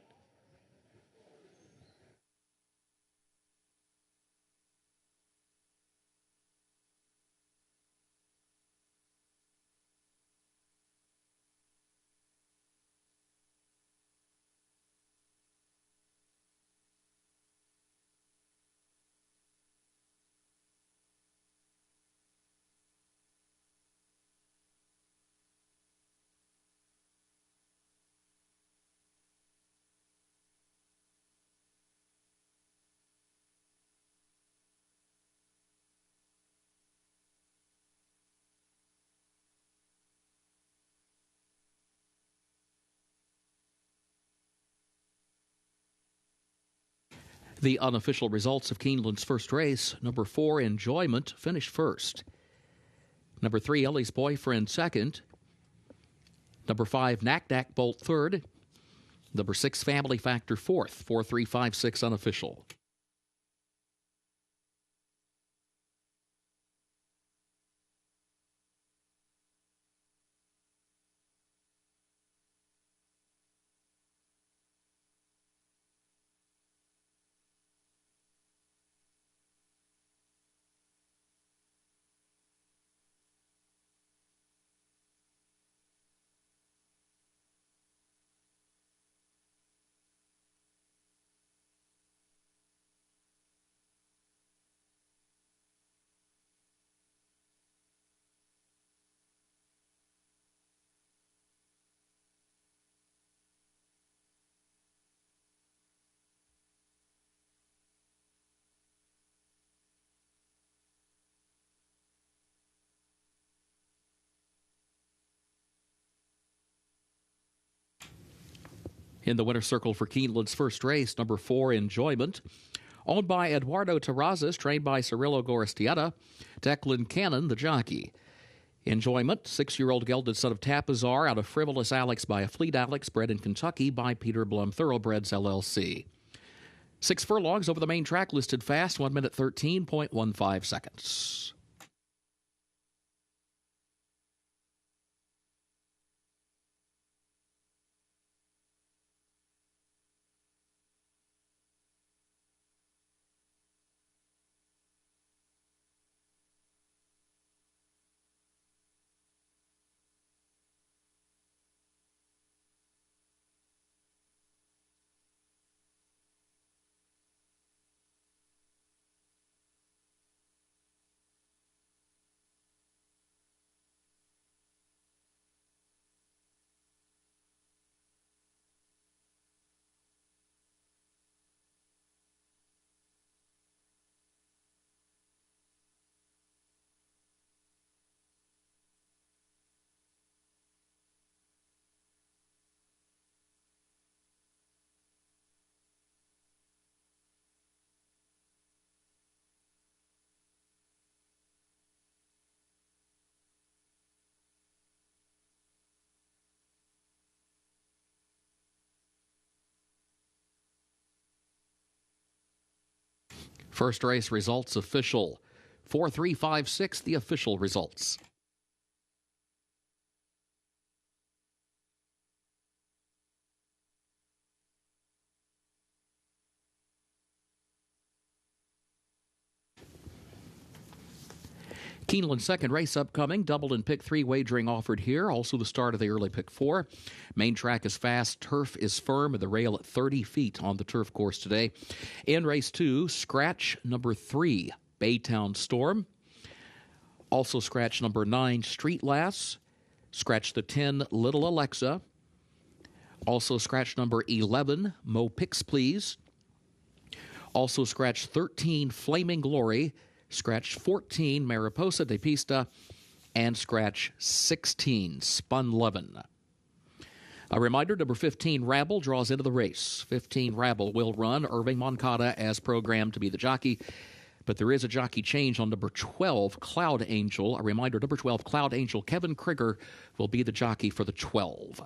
The unofficial results of Keeneland's first race: number 4, Enjoyment, finished first. Number 3, Ellie's Boyfriend, second. Number 5, Knack Knack Bolt, third. Number 6, Family Factor, fourth. 4, 3, 5, 6 unofficial. In the winner's circle for Keeneland's first race, number 4, Enjoyment, owned by Eduardo Terrazas, trained by Cirillo Goristieta, Declan Cannon, the jockey. Enjoyment, 6-year-old gelded son of Tapazar, out of Frivolous Alex by a Fleet Alex, bred in Kentucky by Peter Blum Thoroughbreds, LLC. 6 furlongs over the main track, listed fast, 1 minute 13.15 seconds. First race results official. 4, 3, 5, 6, the official results. Keeneland's second race upcoming. Double and pick 3 wagering offered here. Also the start of the early pick 4. Main track is fast. Turf is firm, and the rail at 30 feet on the turf course today. In race 2, scratch number 3, Baytown Storm. Also scratch number 9, Street Lass. Scratch the 10, Little Alexa. Also scratch number 11, Mo Picks Please. Also scratch 13, Flaming Glory. Scratch 14, Mariposa de Pista, and scratch 16, Spun Levin. A reminder, number 15, Rabble, draws into the race. 15, Rabble will run. Irving Moncada as programmed to be the jockey, but there is a jockey change on number 12, Cloud Angel. A reminder, number 12, Cloud Angel, Kevin Krieger will be the jockey for the 12.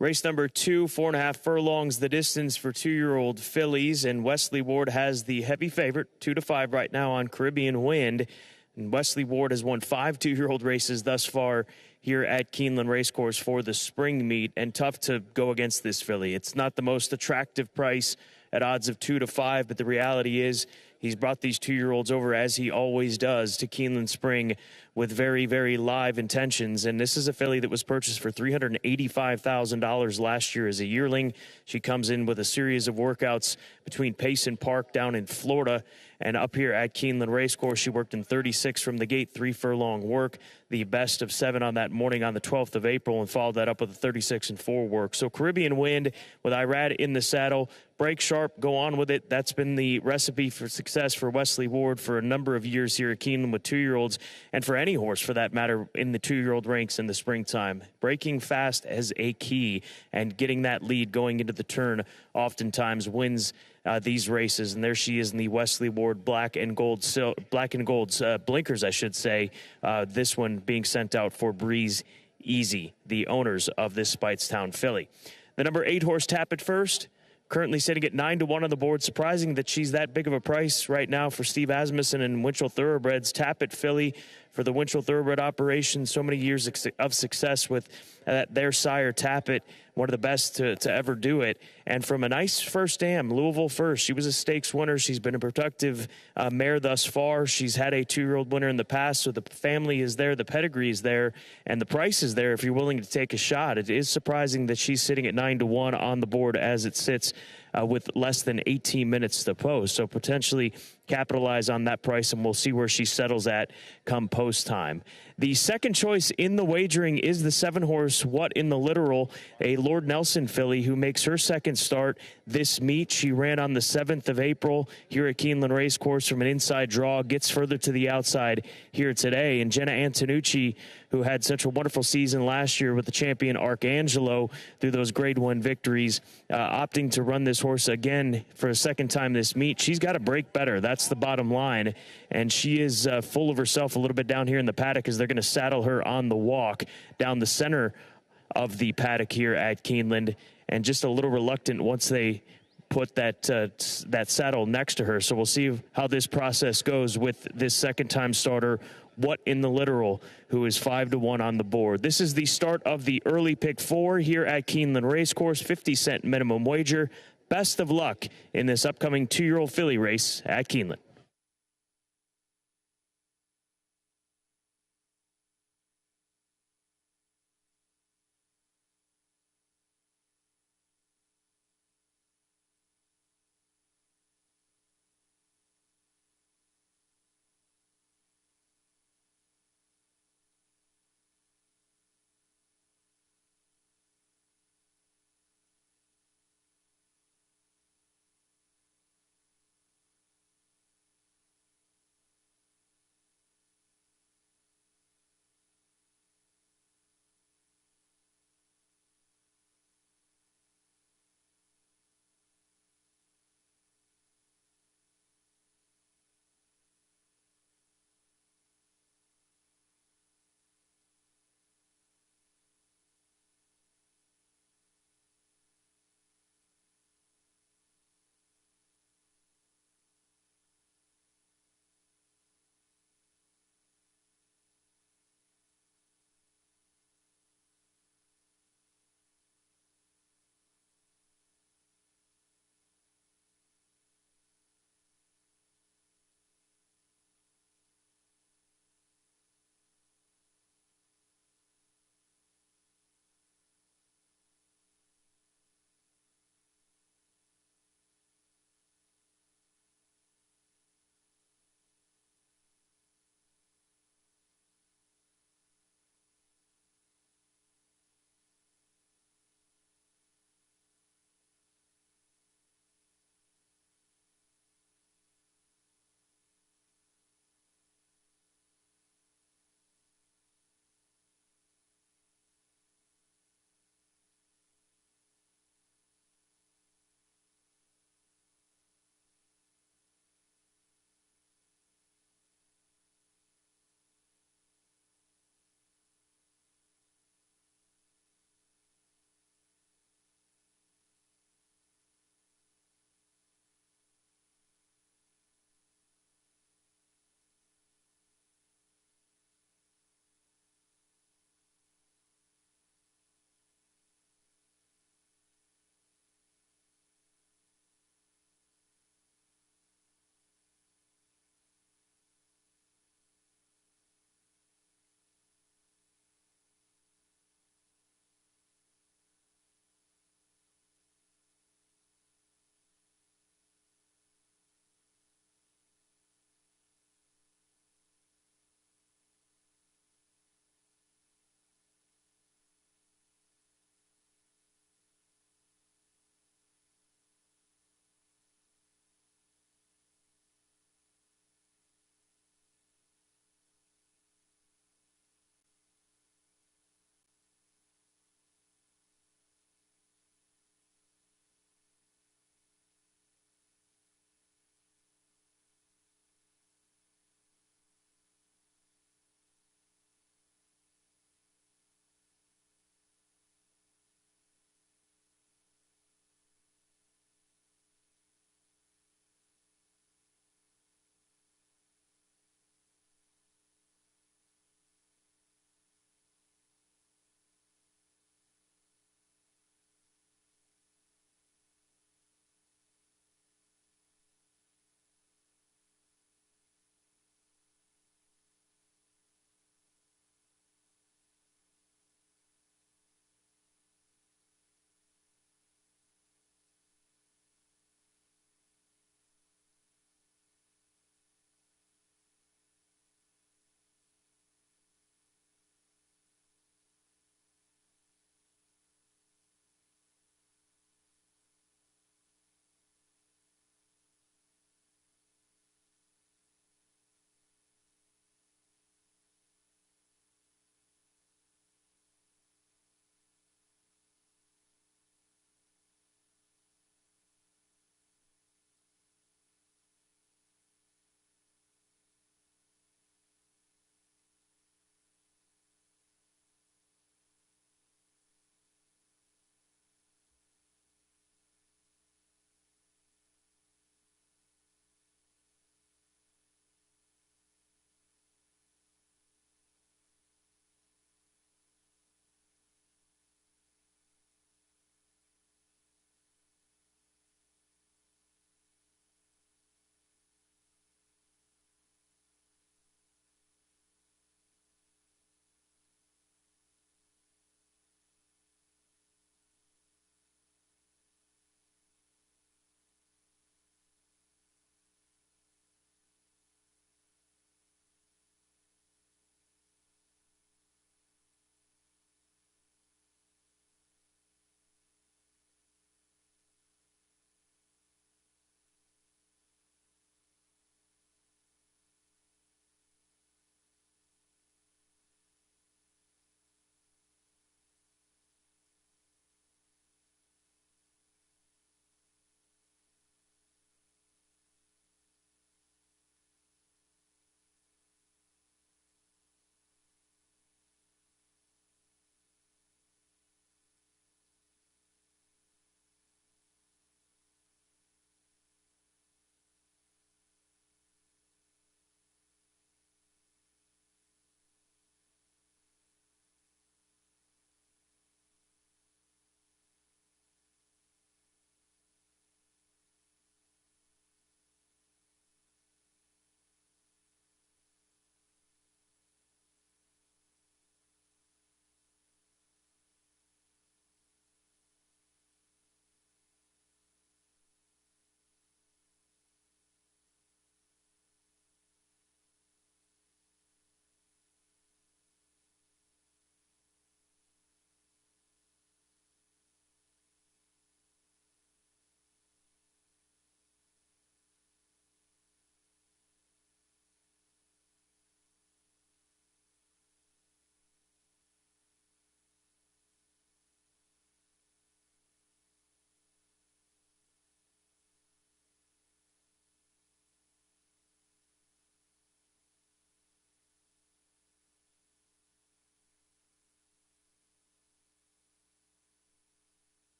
Race number 2, 4.5 furlongs the distance for 2-year-old fillies, and Wesley Ward has the heavy favorite, 2-5 right now on Caribbean Wind. And Wesley Ward has won 5 2-year-old races thus far here at Keeneland Racecourse for the spring meet, and tough to go against this filly. It's not the most attractive price at odds of 2-5, but the reality is he's brought these 2-year-olds over, as he always does, to Keeneland Spring with very, very live intentions. And this is a filly that was purchased for $385,000 last year as a yearling. She comes in with a series of workouts between Payson Park down in Florida and up here at Keeneland Racecourse. She worked in 36 from the gate, 3 furlong work, the best of 7 on that morning on the 12th of April, and followed that up with a 36 and 4 work. So Caribbean Wind with Irad in the saddle. Break sharp, go on with it. That's been the recipe for success for Wesley Ward for a number of years here at Keeneland with 2-year-olds, and for any horse for that matter in the 2-year-old ranks in the springtime. Breaking fast as a key, and getting that lead going into the turn oftentimes wins these races. And there she is in the Wesley Ward black and gold's blinkers, I should say. This one being sent out for Breeze Easy, the owners of this Speightstown filly. The number 8 horse, Tap It First, currently sitting at 9-1 on the board. Surprising that she's that big of a price right now for Steve Asmussen and Winchell Thoroughbreds. Tap It filly for the Winchell Thoroughbred operation. So many years of success with their sire, Tap It, one of the best to ever do it. And from a nice first dam, Louisville First, she was a stakes winner. She's been a productive mare thus far. She's had a 2-year-old winner in the past, so the family is there, the pedigree is there, and the price is there if you're willing to take a shot. It is surprising that she's sitting at 9-1 on the board as it sits with less than 18 minutes to post. So potentially capitalize on that price, and we'll see where she settles at come post time. The second choice in the wagering is the 7-horse What in the Literal, a Lord Nelson filly who makes her second start this meet. She ran on the 7th of April here at Keeneland Racecourse from an inside draw, gets further to the outside here today. And Jenna Antonucci, who had such a wonderful season last year with the champion Arcangelo through those Grade 1 victories, opting to run this horse again for a second time this meet. She's got to break better. That's the bottom line. And she is full of herself a little bit down here in the paddock, as they're going to saddle her on the walk down the center of the paddock here at Keeneland, and just a little reluctant once they put that saddle next to her. So we'll see how this process goes with this second-time starter, What in the Literal, who is 5-1 on the board. This is the start of the early pick 4 here at Keeneland Racecourse, 50-cent minimum wager. Best of luck in this upcoming 2-year-old filly race at Keeneland.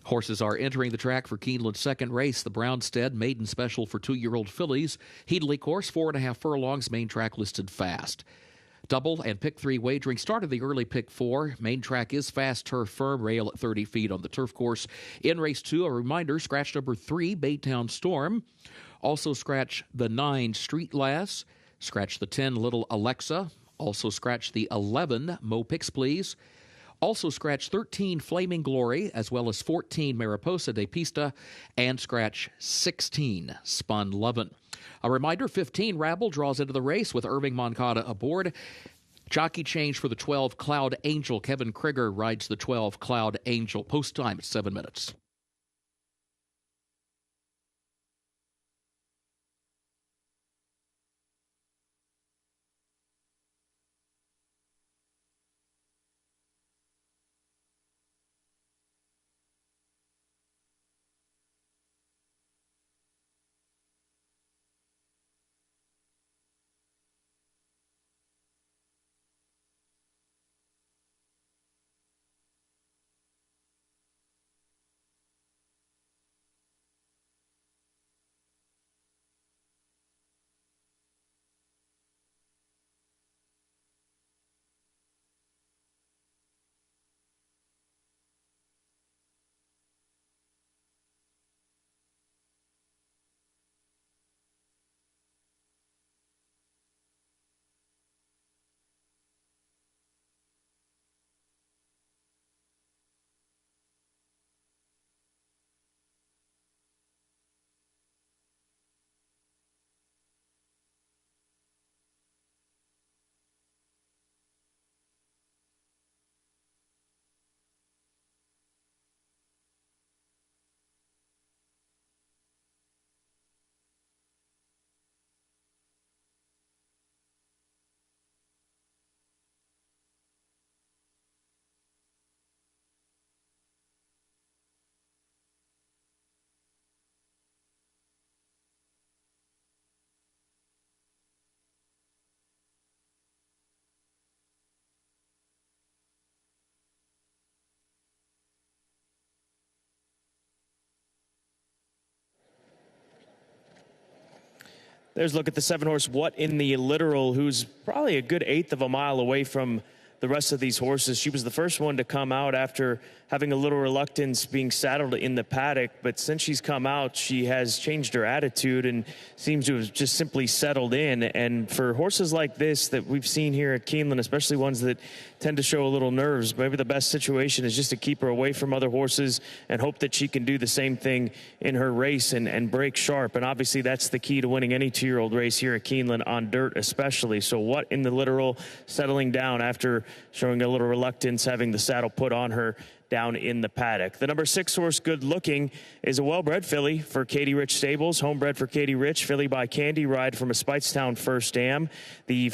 Horses are entering the track for Keeneland's second race, the Brownstead Maiden Special for 2-year-old fillies. Headley course, 4.5 furlongs, main track listed fast. Double and pick 3 wagering started the early pick 4. Main track is fast, turf firm, rail at 30 feet on the turf course. In race 2, a reminder, scratch number 3, Baytown Storm. Also scratch the 9, Street Lass. Scratch the 10, Little Alexa. Also scratch the 11, Mo Picks Please. Also scratch 13, Flaming Glory, as well as 14, Mariposa de Pista, and scratch 16, Spun Lovin'. A reminder, 15, Rabble draws into the race with Irving Moncada aboard. Jockey change for the 12, Cloud Angel. Kevin Krieger rides the 12, Cloud Angel. Post time at 7 minutes. There's a look at the 7-horse What in the Literal, who's probably a good 1/8 of a mile away from the rest of these horses. She was the first one to come out after having a little reluctance being saddled in the paddock, but since she's come out, she has changed her attitude and seems to have just simply settled in. And for horses like this that we've seen here at Keeneland, especially ones that tend to show a little nerves, maybe the best situation is just to keep her away from other horses and hope that she can do the same thing in her race and break sharp. And obviously that's the key to winning any 2-year-old race here at Keeneland, on dirt especially. So What in the Literal, settling down after showing a little reluctance, having the saddle put on her down in the paddock. The number 6 horse, Good Looking, is a well-bred filly for Katie Rich Stables, homebred for Katie Rich, filly by Candy Ride from a Speightstown First Dam. The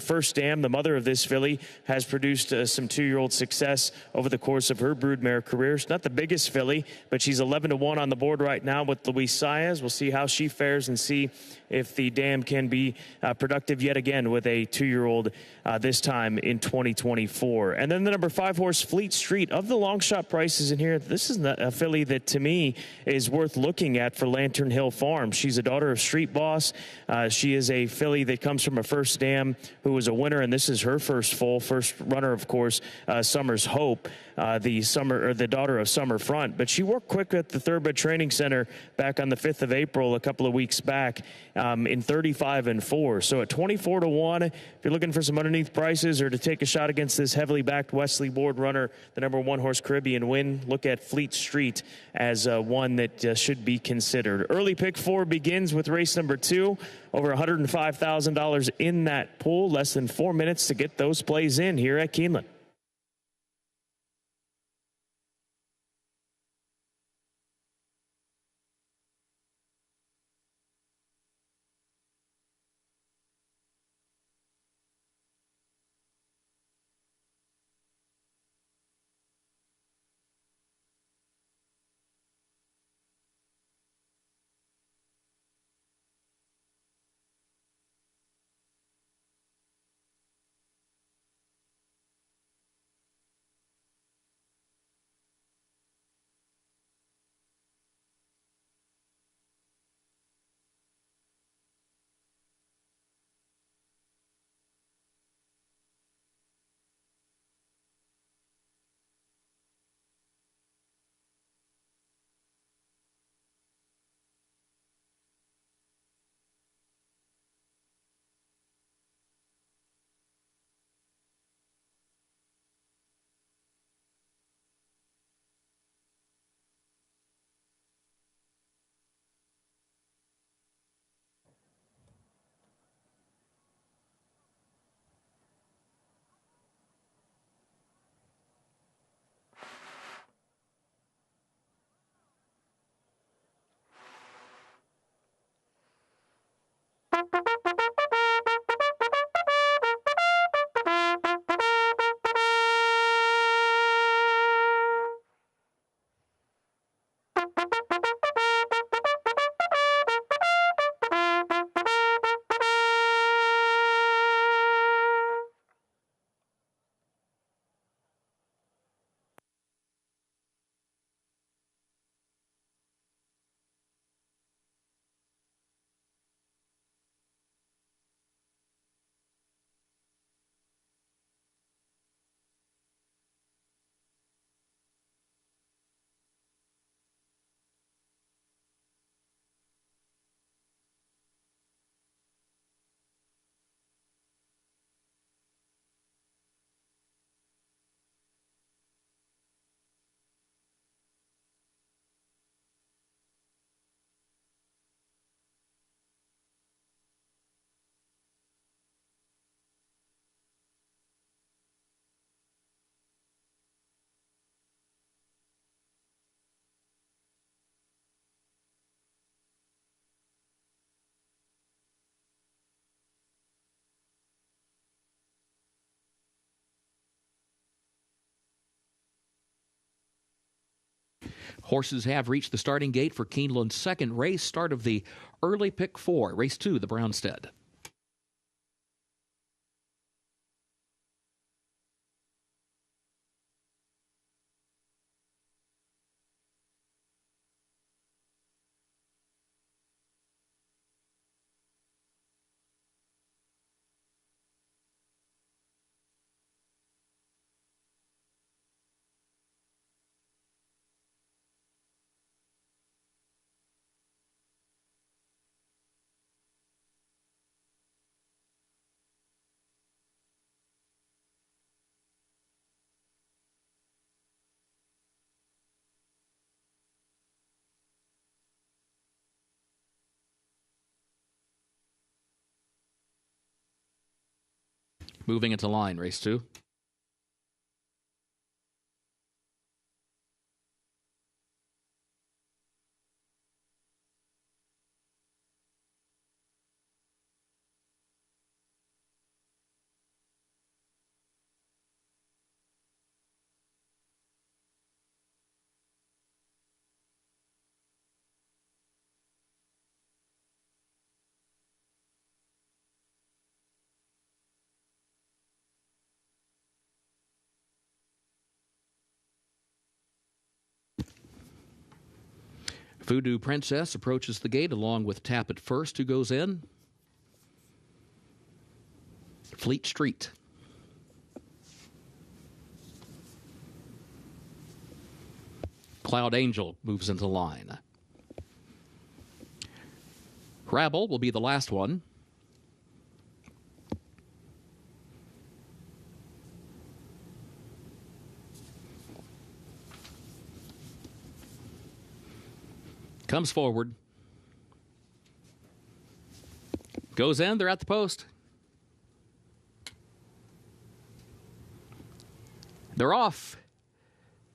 First Dam, the mother of this filly, has produced some 2-year-old success over the course of her broodmare career. She's not the biggest filly, but she's 11-1 on the board right now with Luis Saez. We'll see how she fares and see if the dam can be productive yet again with a 2-year-old this time in 2024. And then the number 5 horse, Fleet Street, of the long shot prices in here. This is not a filly that, to me, is worth looking at for Lantern Hill Farm. She's a daughter of Street Boss. She is a filly that comes from a first dam who was a winner, and this is her first runner, of course, Summer's Hope, the daughter of Summer Front. But she worked quick at the Thoroughbred Training Center back on the 5th of April, a couple of weeks back, in 35-4. So at 24-1, if you're looking for some underneath prices or to take a shot against this heavily backed Wesley Ward runner, the number 1 horse Caribbean Win, look at Fleet Street as one that should be considered. Early pick 4 begins with race number 2. Over $105,000 in that pool. Less than 4 minutes to get those plays in here at Keeneland. Horses have reached the starting gate for Keeneland's second race, start of the early pick 4, race 2, the Brownstead. Moving into line, race 2. Voodoo Princess approaches the gate along with Tap It First, who goes in. Fleet Street. Cloud Angel moves into line. Rabble will be the last one. Comes forward. Goes in. They're at the post. They're off.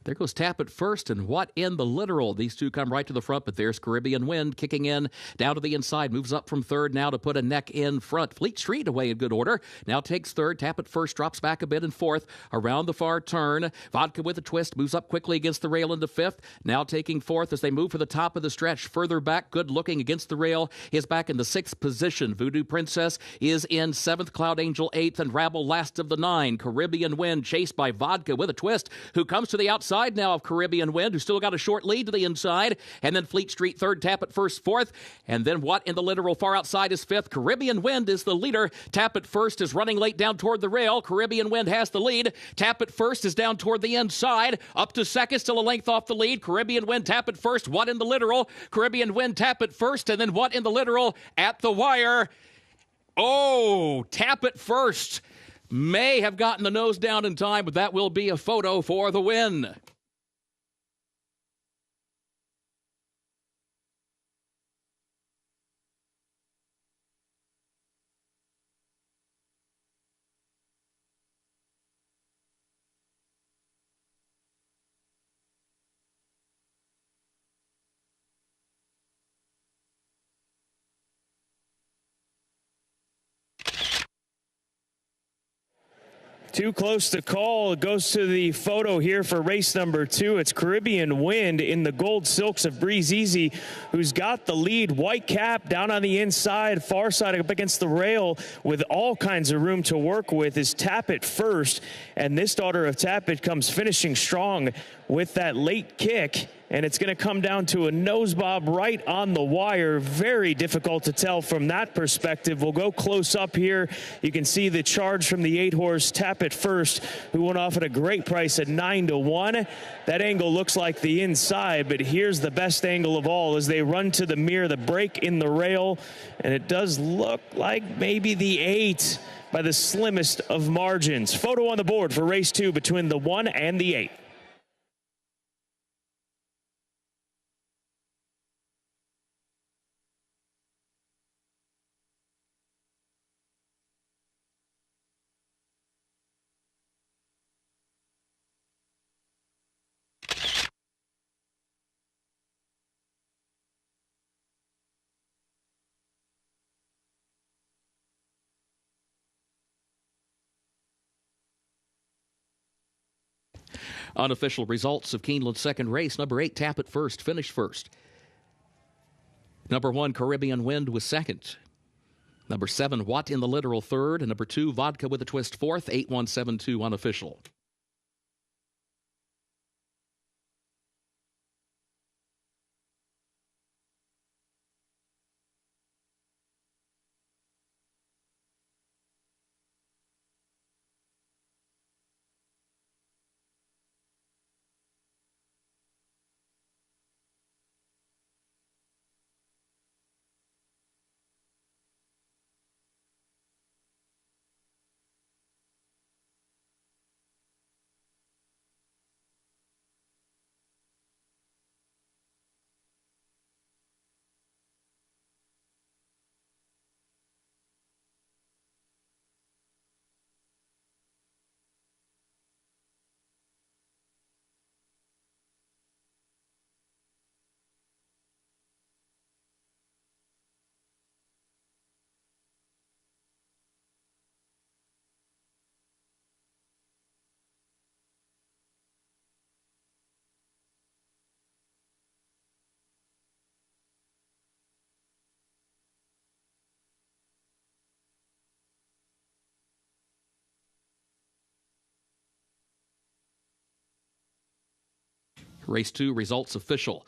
There goes Tap It First, and What in the Literal. These two come right to the front, but there's Caribbean Wind kicking in down to the inside. Moves up from third now to put a neck in front. Fleet Street away in good order. Now takes third. Tap It First drops back a bit in fourth. Around the far turn. Vodka with a twist. Moves up quickly against the rail into fifth. Now taking fourth as they move for the top of the stretch. Further back, good looking against the rail. Is back in the sixth position. Voodoo Princess is in seventh. Cloud Angel eighth. And Rabble last of the nine. Caribbean Wind chased by Vodka with a twist, who comes to the outside now of Caribbean Wind, who's still got a short lead to the inside. And then Fleet Street third, Tap It First fourth. And then What in the Literal far outside is fifth. Caribbean Wind is the leader. Tap It First is running late down toward the rail. Caribbean Wind has the lead. Tap It First is down toward the inside. Up to second, still a length off the lead. Caribbean Wind, Tap It First. What in the Literal? Caribbean Wind, Tap It First. And then What in the Literal at the wire. Oh, Tap It First may have gotten the nose down in time, but that will be a photo for the win. Too close to call. It goes to the photo here for race number 2. It's Caribbean Wind in the gold silks of Breeze Easy, who's got the lead. White cap down on the inside, far side up against the rail with all kinds of room to work with is Tap It First. And this daughter of Tap It comes finishing strong with that late kick. And it's going to come down to a nose bob right on the wire. Very difficult to tell from that perspective. We'll go close up here. You can see the charge from the 8-horse Tap It First, who went off at a great price at 9-1. That angle looks like the inside, but here's the best angle of all as they run to the mirror, the break in the rail, and it does look like maybe the 8 by the slimmest of margins. Photo on the board for race 2 between the 1 and the 8. Unofficial results of Keeneland's second race. Number 8, Tap It First, finished first. Number 1, Caribbean Wind was second. Number 7, What in the Literal third. And number 2, Vodka with a Twist fourth. 8-1-7-2 unofficial. Race 2 results official.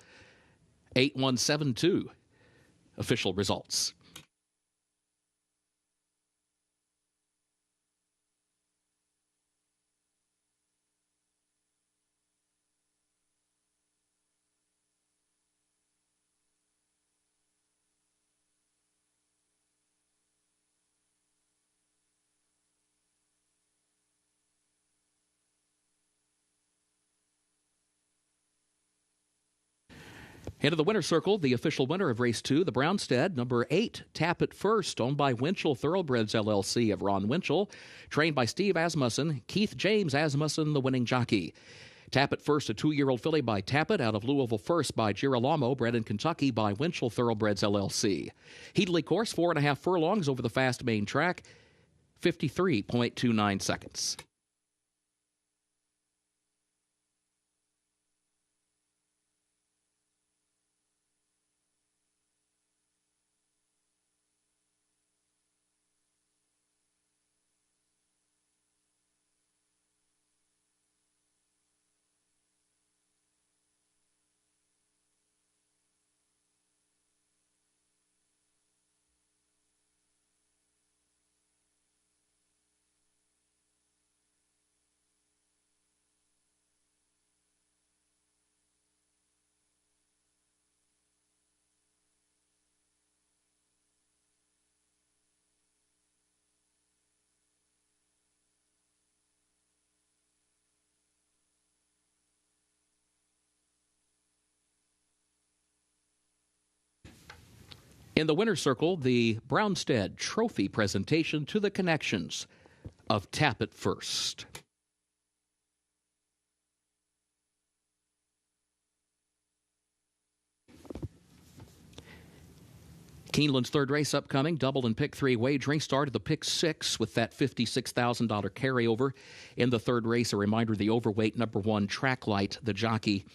8-1-7-2 official results. Into the winner's circle, the official winner of race 2, the Brownstead, number 8, Tap It First, owned by Winchell Thoroughbreds LLC of Ron Winchell, trained by Steve Asmussen, Keith James Asmussen, the winning jockey. Tap It First, a 2-year-old filly by Tappet out of Louisville First by Girolamo, bred in Kentucky by Winchell Thoroughbreds LLC. Heatley course, 4.5 furlongs over the fast main track, 53.29 seconds. In the winner's circle, the Brownstead Trophy presentation to the connections of Tap It First. Keeneland's third race upcoming, double and pick 3 wagering, started the pick 6 with that $56,000 carryover. In the third race, a reminder, the overweight number 1 Track Light, the jockey,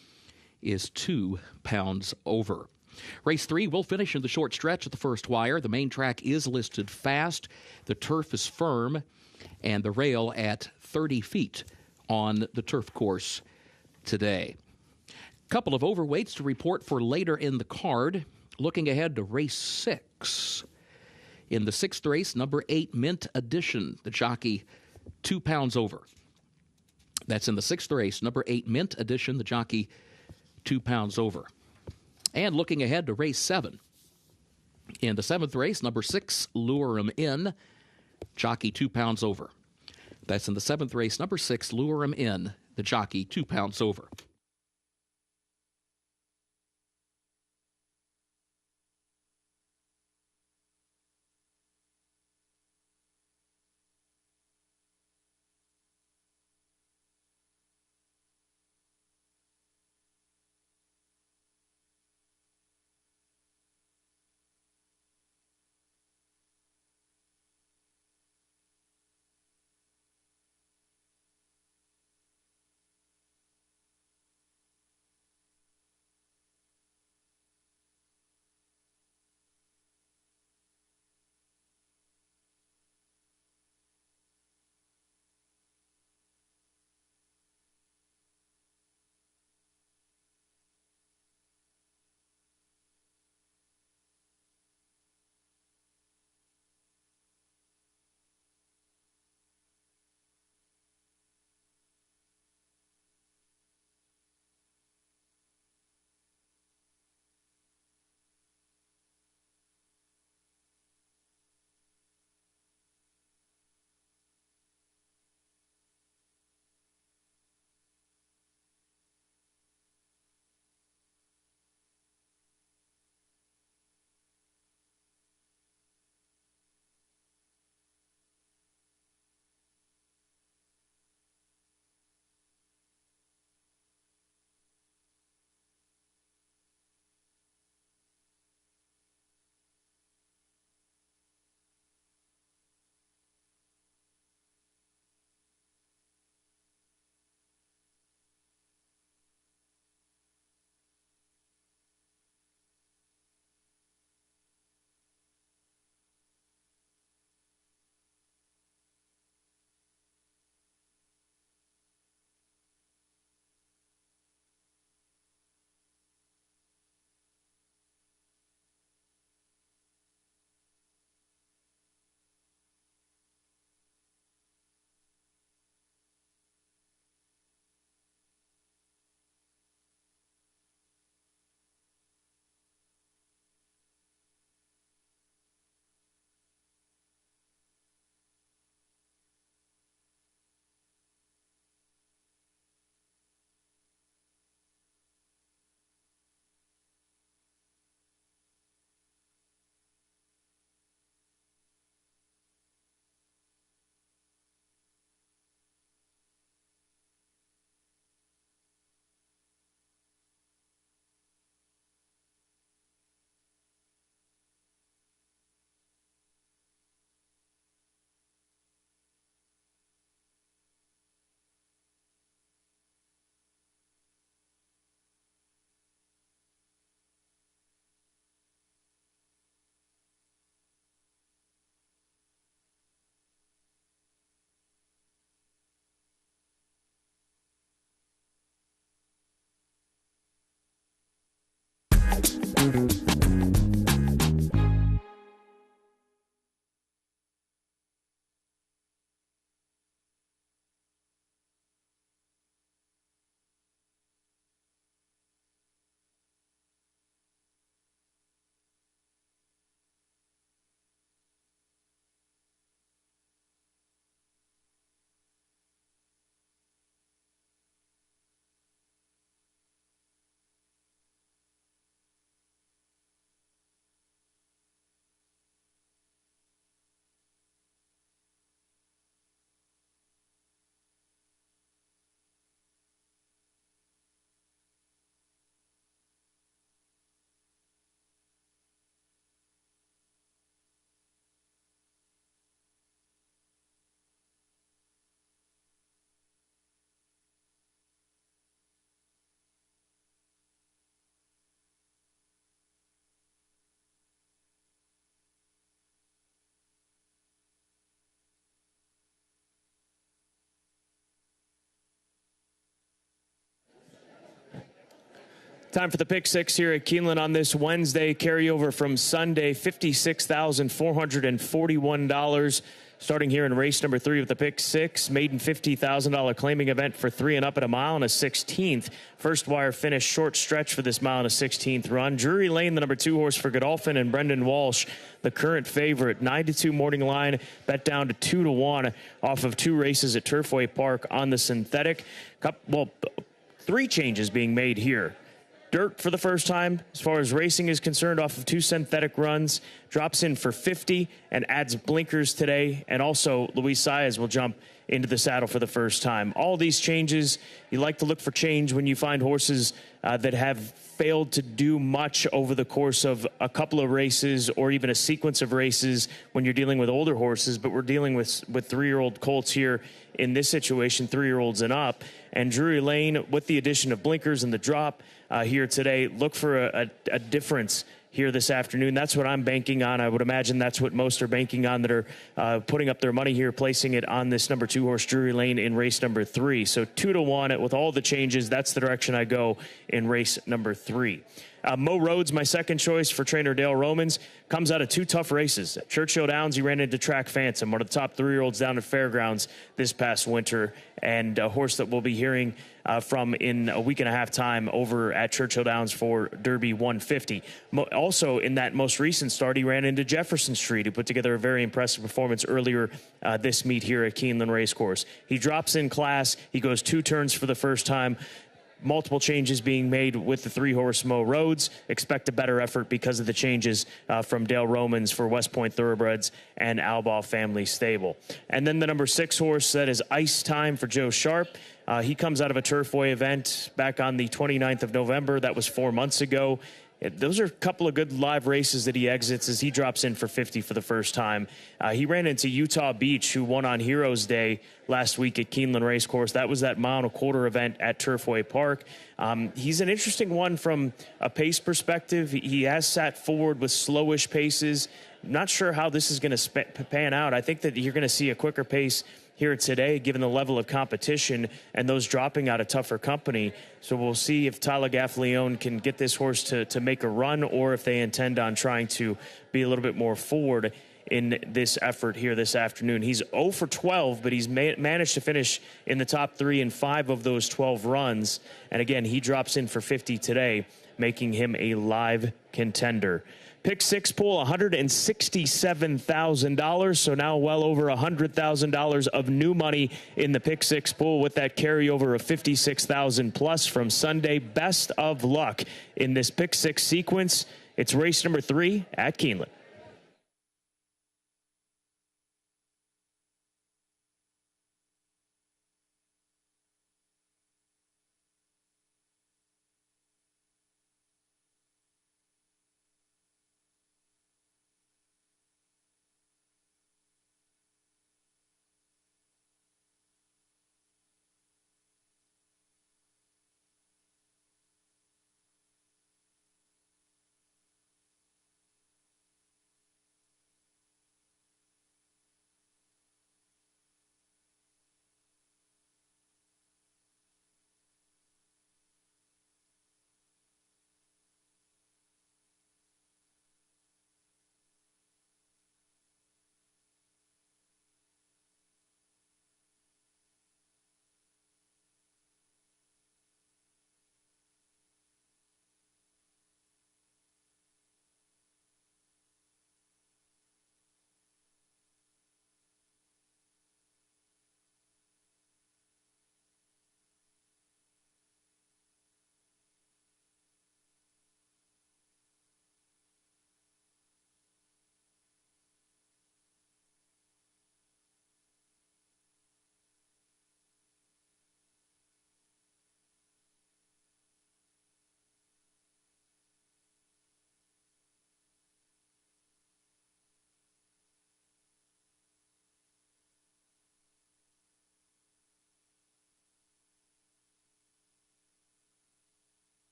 is 2 pounds over. Race 3 will finish in the short stretch at the first wire. The main track is listed fast. The turf is firm, and the rail at 30 feet on the turf course today. Couple of overweights to report for later in the card. Looking ahead to race 6. In the 6th race, number 8 Mint Edition, the jockey 2 pounds over. That's in the 6th race, number 8 Mint Edition, the jockey 2 pounds over. And looking ahead to race 7. In the 7th race, number 6, Lure 'Em In, jockey 2 pounds over. That's in the 7th race, number 6, Lure 'Em In, the jockey 2 pounds over. Time for the pick six here at Keeneland on this Wednesday. Carryover from Sunday, $56,441. Starting here in race number 3 with the pick six, maiden $50,000 claiming event for 3 and up at a mile and a 16th. First wire finish, short stretch for this mile and a 16th run. Drury Lane, the number 2 horse for Godolphin, and Brendan Walsh, the current favorite. 9-2 morning line, bet down to 2-1 off of 2 races at Turfway Park on the synthetic. 3 changes being made here. Dirt for the first time, as far as racing is concerned, off of 2 synthetic runs, drops in for 50 and adds blinkers today. And also, Luis Saez will jump into the saddle for the first time. All these changes, you like to look for change when you find horses that have failed to do much over the course of a couple of races or even a sequence of races when you're dealing with older horses. But we're dealing with 3-year-old colts here in this situation, 3-year-olds and up. And Drury Lane, with the addition of blinkers and the drop here today, look for a difference here this afternoon. That's what I'm banking on. I would imagine that's what most are banking on that are putting up their money here, placing it on this number 2 horse Drury Lane in race number 3. So 2-1 with all the changes. That's the direction I go in race number 3. Mo Rhodes, my second choice for trainer Dale Romans, comes out of 2 tough races. At Churchill Downs, he ran into Track Phantom, one of the top 3-year-olds down at Fairgrounds this past winter, and a horse that we'll be hearing from in a week and a half time over at Churchill Downs for Derby 150. Also, in that most recent start, he ran into Jefferson Street, who put together a very impressive performance earlier this meet here at Keeneland Racecourse. He drops in class. He goes 2 turns for the first time. Multiple changes being made with the 3-horse Mo Rhodes. Expect a better effort because of the changes from Dale Romans for West Point Thoroughbreds and Albaugh Family Stable. And then the number 6 horse, that is Ice Time for Joe Sharp. He comes out of a Turfway event back on the 29th of November. That was 4 months ago. Those are a couple of good live races that he exits as he drops in for 50 for the first time. He ran into Utah Beach, who won on Heroes Day last week at Keeneland Racecourse. That was that 1.25 mile event at Turfway Park. He's an interesting one from a pace perspective. He has sat forward with slowish paces. Not sure how this is going to pan out. I think that you're going to see a quicker pace here today, given the level of competition and those dropping out of tougher company. So we'll see if Tyler Gaffalione can get this horse to make a run, or if they intend on trying to be a little bit more forward in this effort here this afternoon. He's 0 for 12, but he's managed to finish in the top 3 in 5 of those 12 runs. And again, he drops in for 50 today, making him a live contender. Pick 6 pool, $167,000, so now well over $100,000 of new money in the Pick 6 pool with that carryover of $56,000 plus from Sunday. Best of luck in this Pick 6 sequence. It's race number 3 at Keeneland.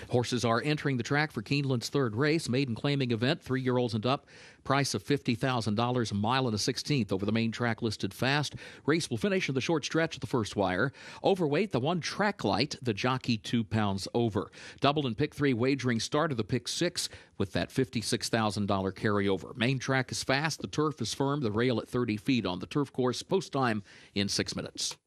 Horses are entering the track for Keeneland's third race, maiden claiming event, 3-year-olds and up. Price of $50,000, a mile and a 16th over the main track listed fast. Race will finish in the short stretch of the first wire. Overweight, the one track light, the jockey 2 pounds over. Double and pick 3 wagering started the pick 6 with that $56,000 carryover. Main track is fast, the turf is firm, the rail at 30 feet on the turf course. Post time in 6 minutes.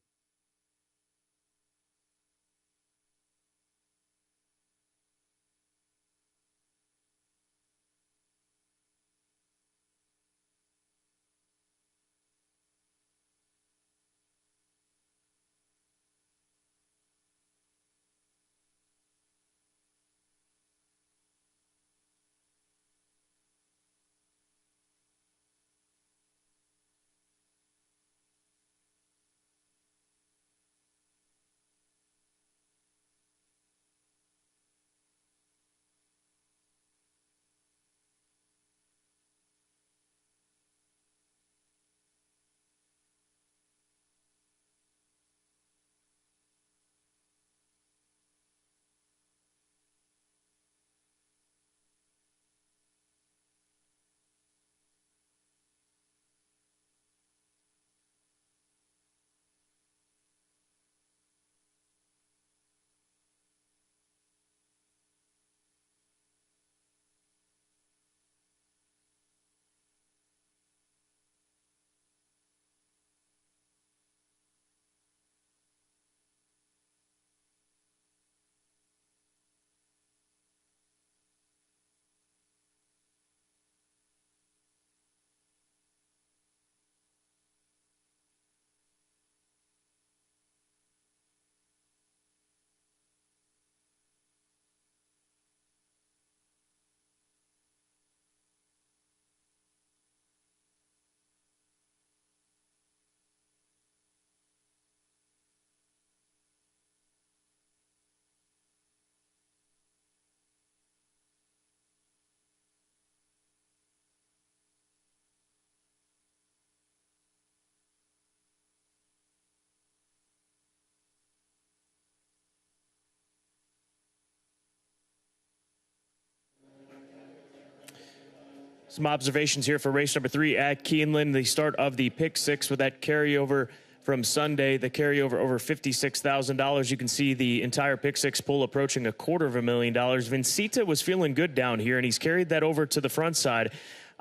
Some observations here for race number 3 at Keeneland. The start of the pick 6 with that carryover from Sunday, the carryover over $56,000. You can see the entire pick 6 pull approaching $250,000. Vincita was feeling good down here, and he's carried that over to the front side.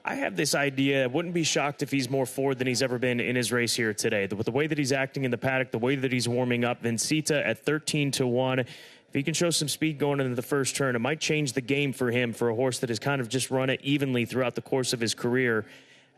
I have this idea. I wouldn't be shocked if he's more forward than he's ever been in his race here today. With the way that he's acting in the paddock, the way that he's warming up, Vincita at 13-1. If he can show some speed going into the first turn, it might change the game for him, for a horse that has kind of just run it evenly throughout the course of his career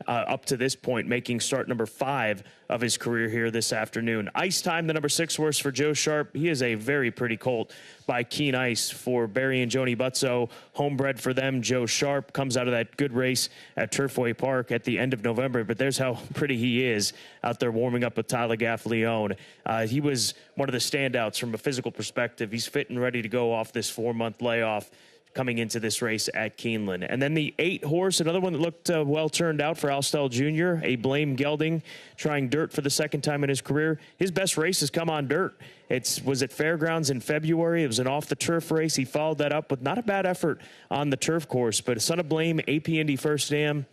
up to this point, making start number 5 of his career here this afternoon. Ice Time, the number 6 horse for Joe Sharp. He is a very pretty colt by Keen Ice for Barry and Joni Butzo. Homebred for them. Joe Sharp comes out of that good race at Turfway Park at the end of November, but there's how pretty he is out there warming up with Tyler Gaffleone. He was one of the standouts from a physical perspective. He's fit and ready to go off this 4-month layoff coming into this race at Keeneland. And then the 8 horse, another one that looked well turned out for Alstel Jr., a Blame Gelding, trying dirt for the second time in his career. His best race has come on dirt. It was at Fairgrounds in February. It was an off-the-turf race. He followed that up with not a bad effort on the turf course, but Son of Blame, AP Indy First Dam,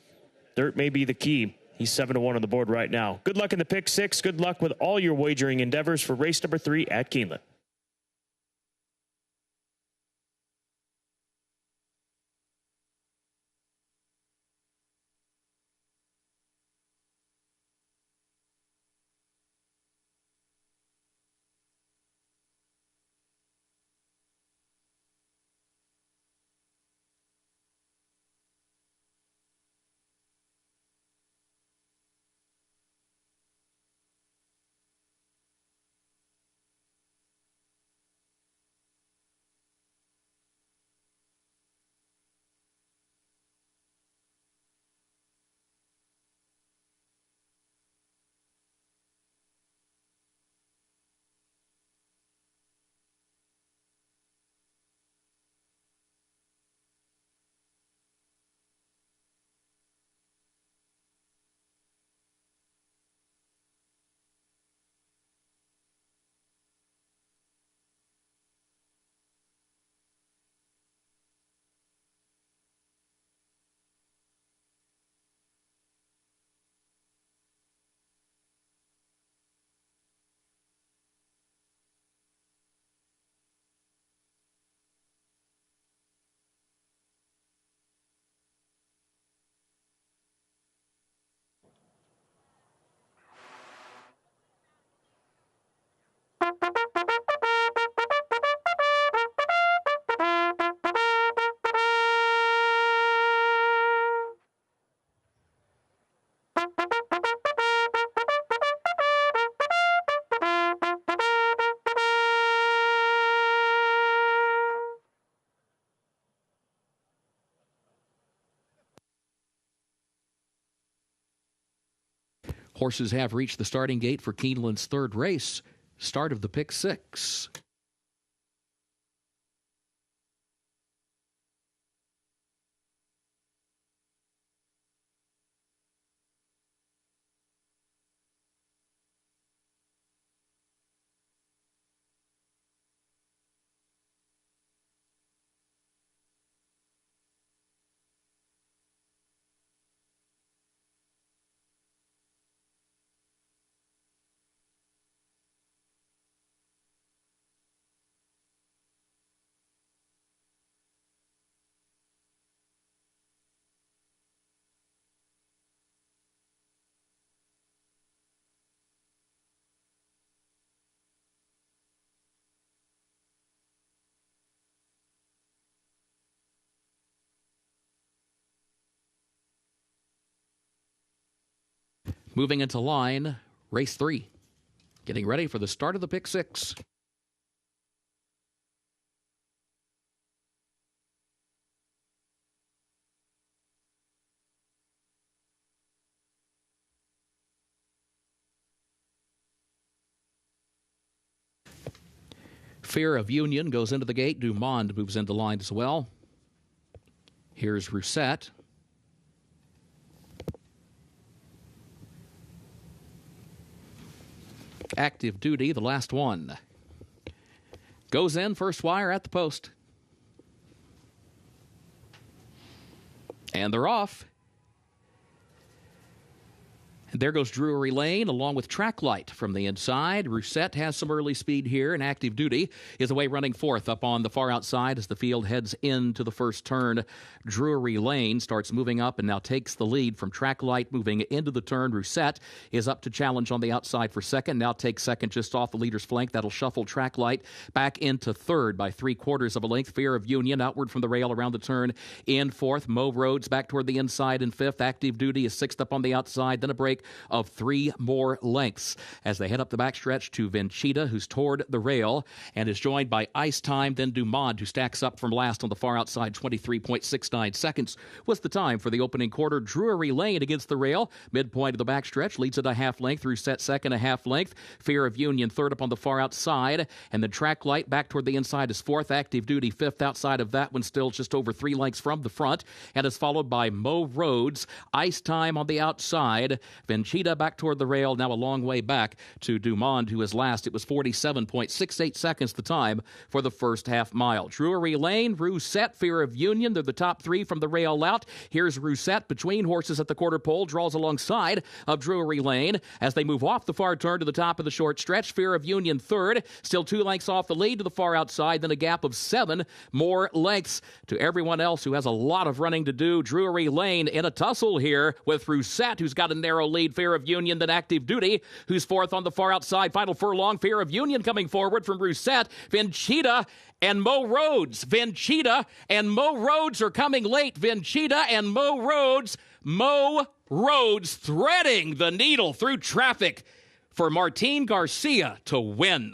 dirt may be the key. He's 7-1 on the board right now. Good luck in the pick 6. Good luck with all your wagering endeavors for race number 3 at Keeneland. Horses have reached the starting gate for Keeneland's third race. Start of the pick six. Moving into line, race 3. Getting ready for the start of the pick six. Fear of Union goes into the gate. Dumond moves into line as well. Here's Rousset. Active Duty, the last one. Goes in, first wire at the post. And they're off. And there goes Drury Lane along with Track Light from the inside. Rousset has some early speed here, and Active Duty is away running fourth up on the far outside as the field heads into the first turn. Drury Lane starts moving up and now takes the lead from Track Light moving into the turn. Rousset is up to challenge on the outside for second. Now takes second just off the leader's flank. That'll shuffle Track Light back into third by 3/4 of a length. Fear of Union outward from the rail around the turn in fourth. Mo Rhodes back toward the inside in fifth. Active Duty is sixth up on the outside. Then a break of 3 more lengths as they head up the backstretch to Venchita, who's toward the rail and is joined by Ice Time, then Dumond, who stacks up from last on the far outside. 23.69 seconds was the time for the opening quarter. Drury Lane against the rail, midpoint of the backstretch, leads at a half length. Rousset second, a half length. Fear of Union third up on the far outside, and then Track Light back toward the inside is fourth. Active Duty fifth outside of that one, still just over 3 lengths from the front, and is followed by Mo Rhodes. Ice Time on the outside. Venchita back toward the rail, now a long way back to Dumond, who is last. It was 47.68 seconds the time for the first half mile. Drury Lane, Rousset, Fear of Union, they're the top 3 from the rail out. Here's Rousset between horses at the quarter pole, draws alongside of Drury Lane as they move off the far turn to the top of the short stretch. Fear of Union third, still 2 lengths off the lead to the far outside, then a gap of 7 more lengths to everyone else who has a lot of running to do. Drury Lane in a tussle here with Rousset, who's got a narrow lead. Fear of Union, then Active Duty, who's fourth on the far outside. Final furlong, Fear of Union coming forward from Rousset. Venchita and Mo Rhodes. Venchita and Mo Rhodes are coming late. Venchita and Mo Rhodes. Mo Rhodes threading the needle through traffic for Martin Garcia to win.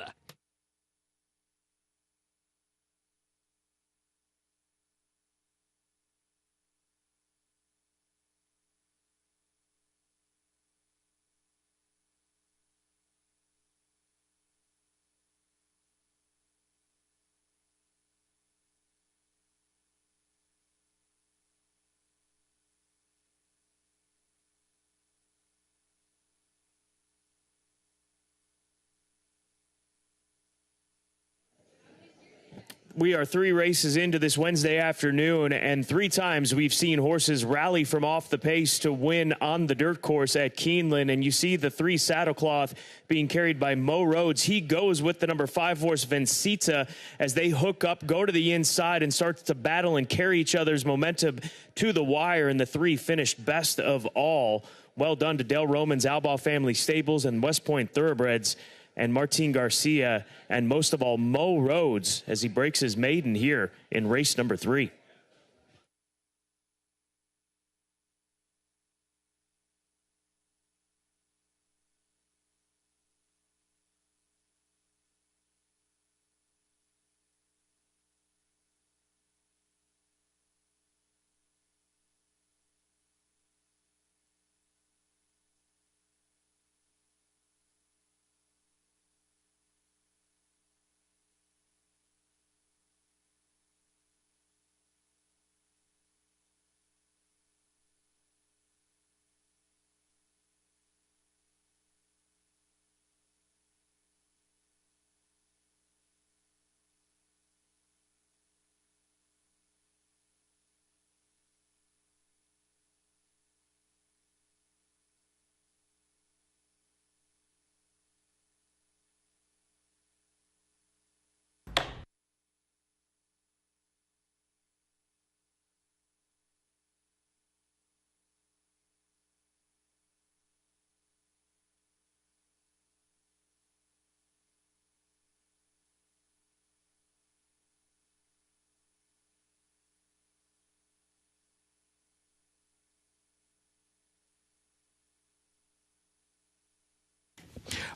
We are 3 races into this Wednesday afternoon, and 3 times we've seen horses rally from off the pace to win on the dirt course at Keeneland. And you see the 3 saddlecloth being carried by Mo Rhodes. He goes with the number 5 horse Vencita as they hook up, go to the inside, and start to battle and carry each other's momentum to the wire. And the 3 finished best of all. Well done to Dale Roman's Albaugh Family Stables and West Point Thoroughbreds, and Martin Garcia, and most of all, Mo Rhodes, as he breaks his maiden here in race number 3.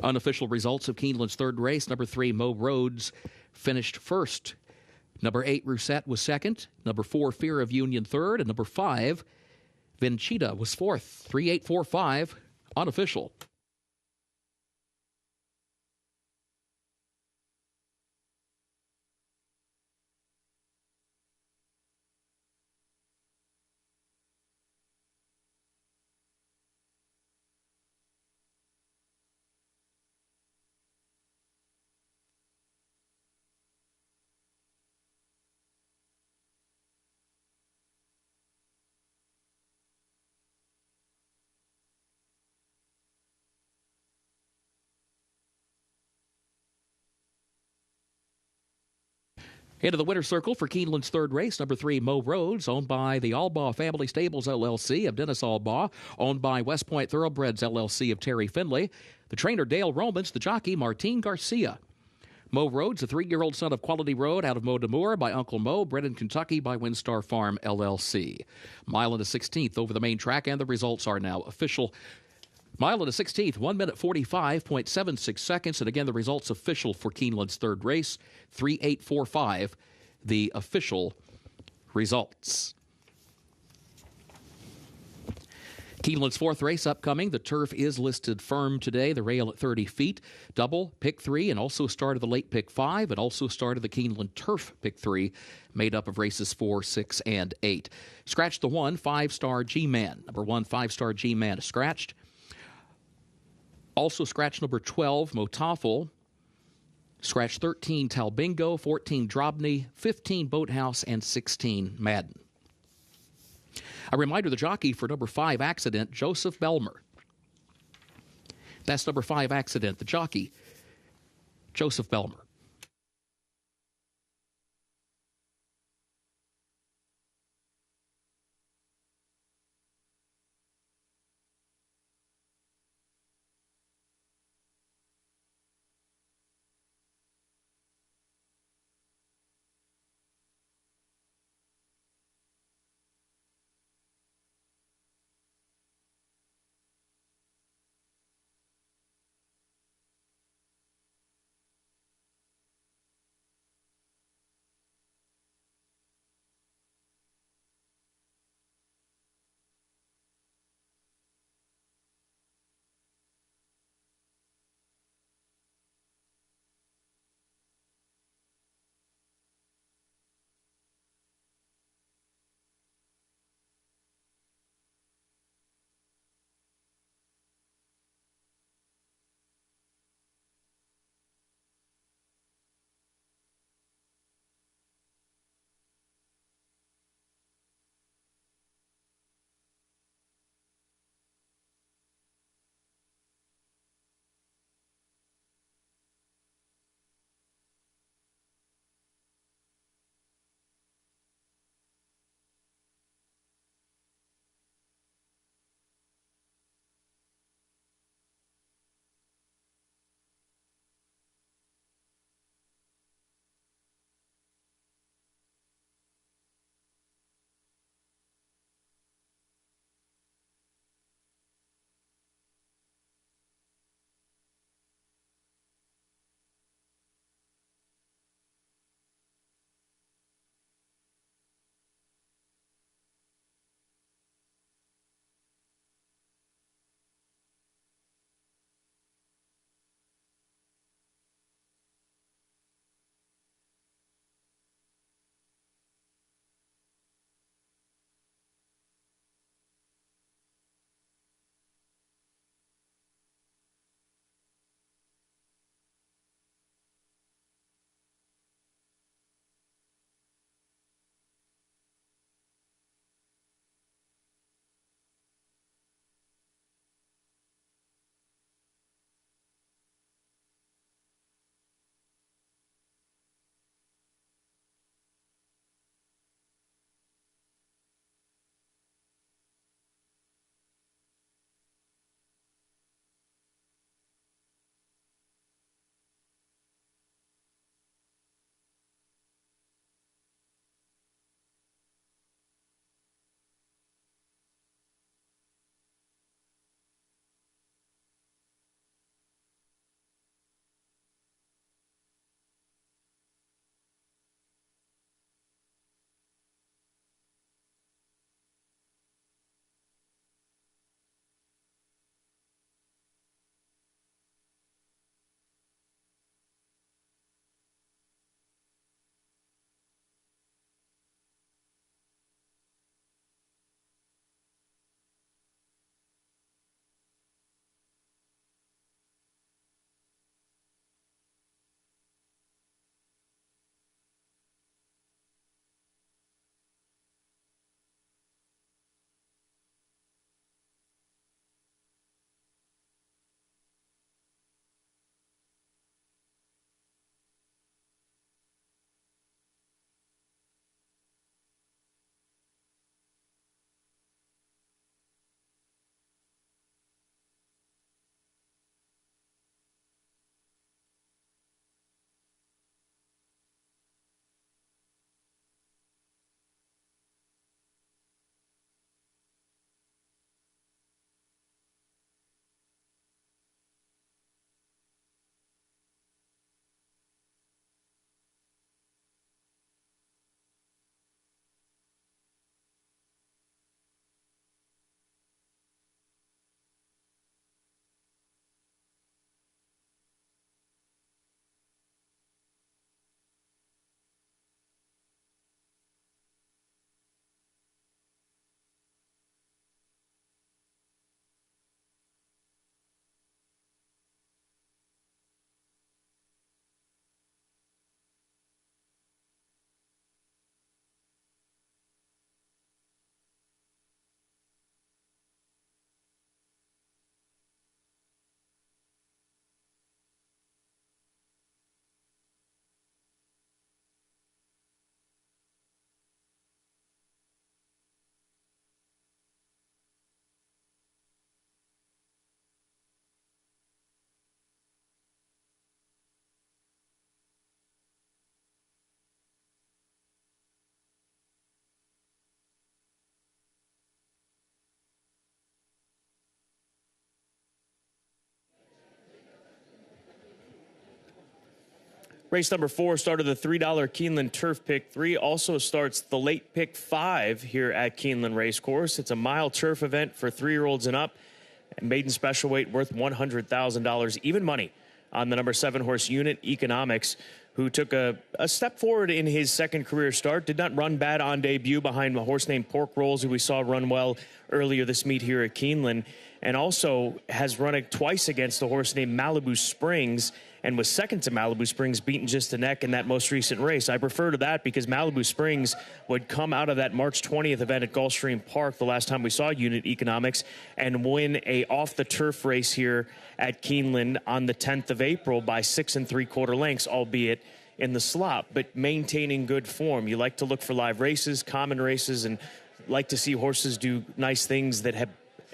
Unofficial results of Keeneland's third race. Number 3, Mo Rhodes, finished first. Number 8, Rousette, was second. Number 4, Fear of Union, third. And number 5, Vincita, was fourth. 3-8-4-5, unofficial. Into the winner's circle for Keeneland's third race, number 3, Mo Rhodes, owned by the Albaugh Family Stables, LLC, of Dennis Albaugh, owned by West Point Thoroughbreds, LLC, of Terry Finley. The trainer, Dale Romans, the jockey, Martine Garcia. Mo Rhodes, a 3-year-old son of Quality Road out of Mo D'Amour by Uncle Mo, bred in Kentucky by Windstar Farm, LLC. Mile and a 16th over the main track, and the results are now official. Mile and a 16th, 1 minute 45.76 seconds. And again, the results official for Keeneland's third race, 3-8-4-5, the official results. Keeneland's fourth race upcoming. The turf is listed firm today. The rail at 30 feet. Double, pick 3, and also started the late pick 5, and also started the Keeneland turf pick 3, made up of races 4, 6, and 8. Scratch the 1, 5-star G-Man. Number 1, 5-star G-Man is scratched. Also scratch number 12, Motafel. Scratch 13, Talbingo, 14, Drobny, 15, Boathouse, and 16, Madden. A reminder, the jockey for number 5, Accident, Joseph Belmer. That's number 5, Accident, the jockey, Joseph Belmer. Race number 4 started the $3 Keeneland Turf Pick 3. Also starts the late pick 5 here at Keeneland Racecourse. It's a mile turf event for 3-year-olds and up. Maiden special weight worth $100,000. Even money on the number 7 horse Unit Economics, who took a step forward in his second career start. Did not run bad on debut behind a horse named Pork Rolls, who we saw run well earlier this meet here at Keeneland. And also has run it twice against a horse named Malibu Springs, and was second to Malibu Springs, beaten just a neck in that most recent race. I prefer to that because Malibu Springs would come out of that March 20th event at Gulfstream Park, the last time we saw Unit Economics, and win a off-the-turf race here at Keeneland on the 10th of April by 6 3/4 lengths, albeit in the slop, but maintaining good form. You like to look for live races, common races, and like to see horses do nice things that have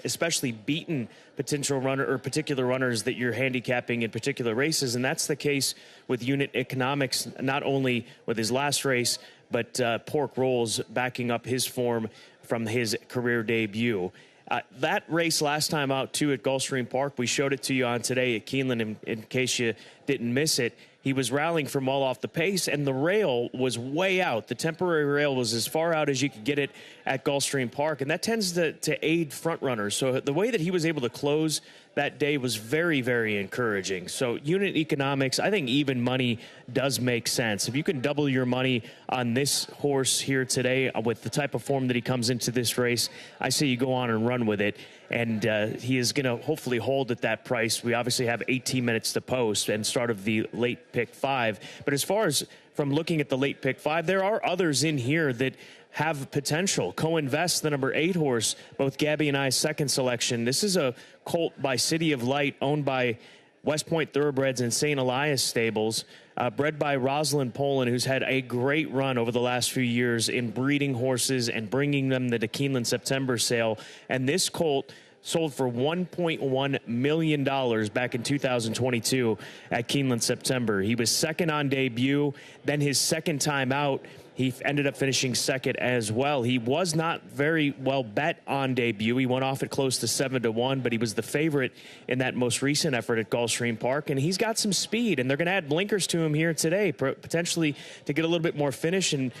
especially beaten potential runner or particular runners that you're handicapping in particular races. And that's the case with Unit Economics, not only with his last race, but Pork Rolls backing up his form from his career debut. That race last time out, too, at Gulfstream Park, we showed it to you on today at Keeneland in case you didn't miss it. He was rallying from well off the pace, and the rail was way out. The temporary rail was as far out as you could get it at Gulfstream Park, and that tends to aid front runners. So the way that he was able to close that day was very, very encouraging. So Unit Economics, I think even money does make sense. If you can double your money on this horse here today with the type of form that he comes into this race, I say you go on and run with it. And he is going to hopefully hold at that price. We obviously have 18 minutes to post and start of the late pick 5. But as far as from looking at the late pick 5, there are others in here that have potential. Co-Invest, the number 8 horse, both Gabby and I's second selection. This is a colt by City of Light, owned by West Point Thoroughbreds and St. Elias Stables, bred by Rosalind Poland, who's had a great run over the last few years in breeding horses and bringing them to the Keeneland September sale. And this colt sold for $1.1 million back in 2022 at Keeneland September. He was second on debut. Then his second time out, he ended up finishing second as well. He was not very well bet on debut. He went off at close to 7-1, but he was the favorite in that most recent effort at Gulfstream Park. And he's got some speed, and they're going to add blinkers to him here today, potentially to get a little bit more finish and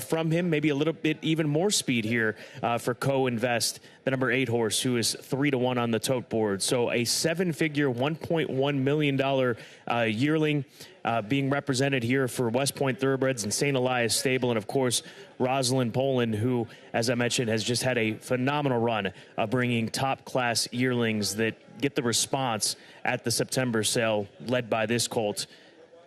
from him, maybe a little bit even more speed here for Co-Invest, the number 8 horse, who is 3-1 on the tote board. So a 7-figure, $1.1 million yearling being represented here for West Point Thoroughbreds and St. Elias Stable. And, of course, Rosalind Poland, who, as I mentioned, has just had a phenomenal run of bringing top-class yearlings that get the response at the September sale, led by this colt,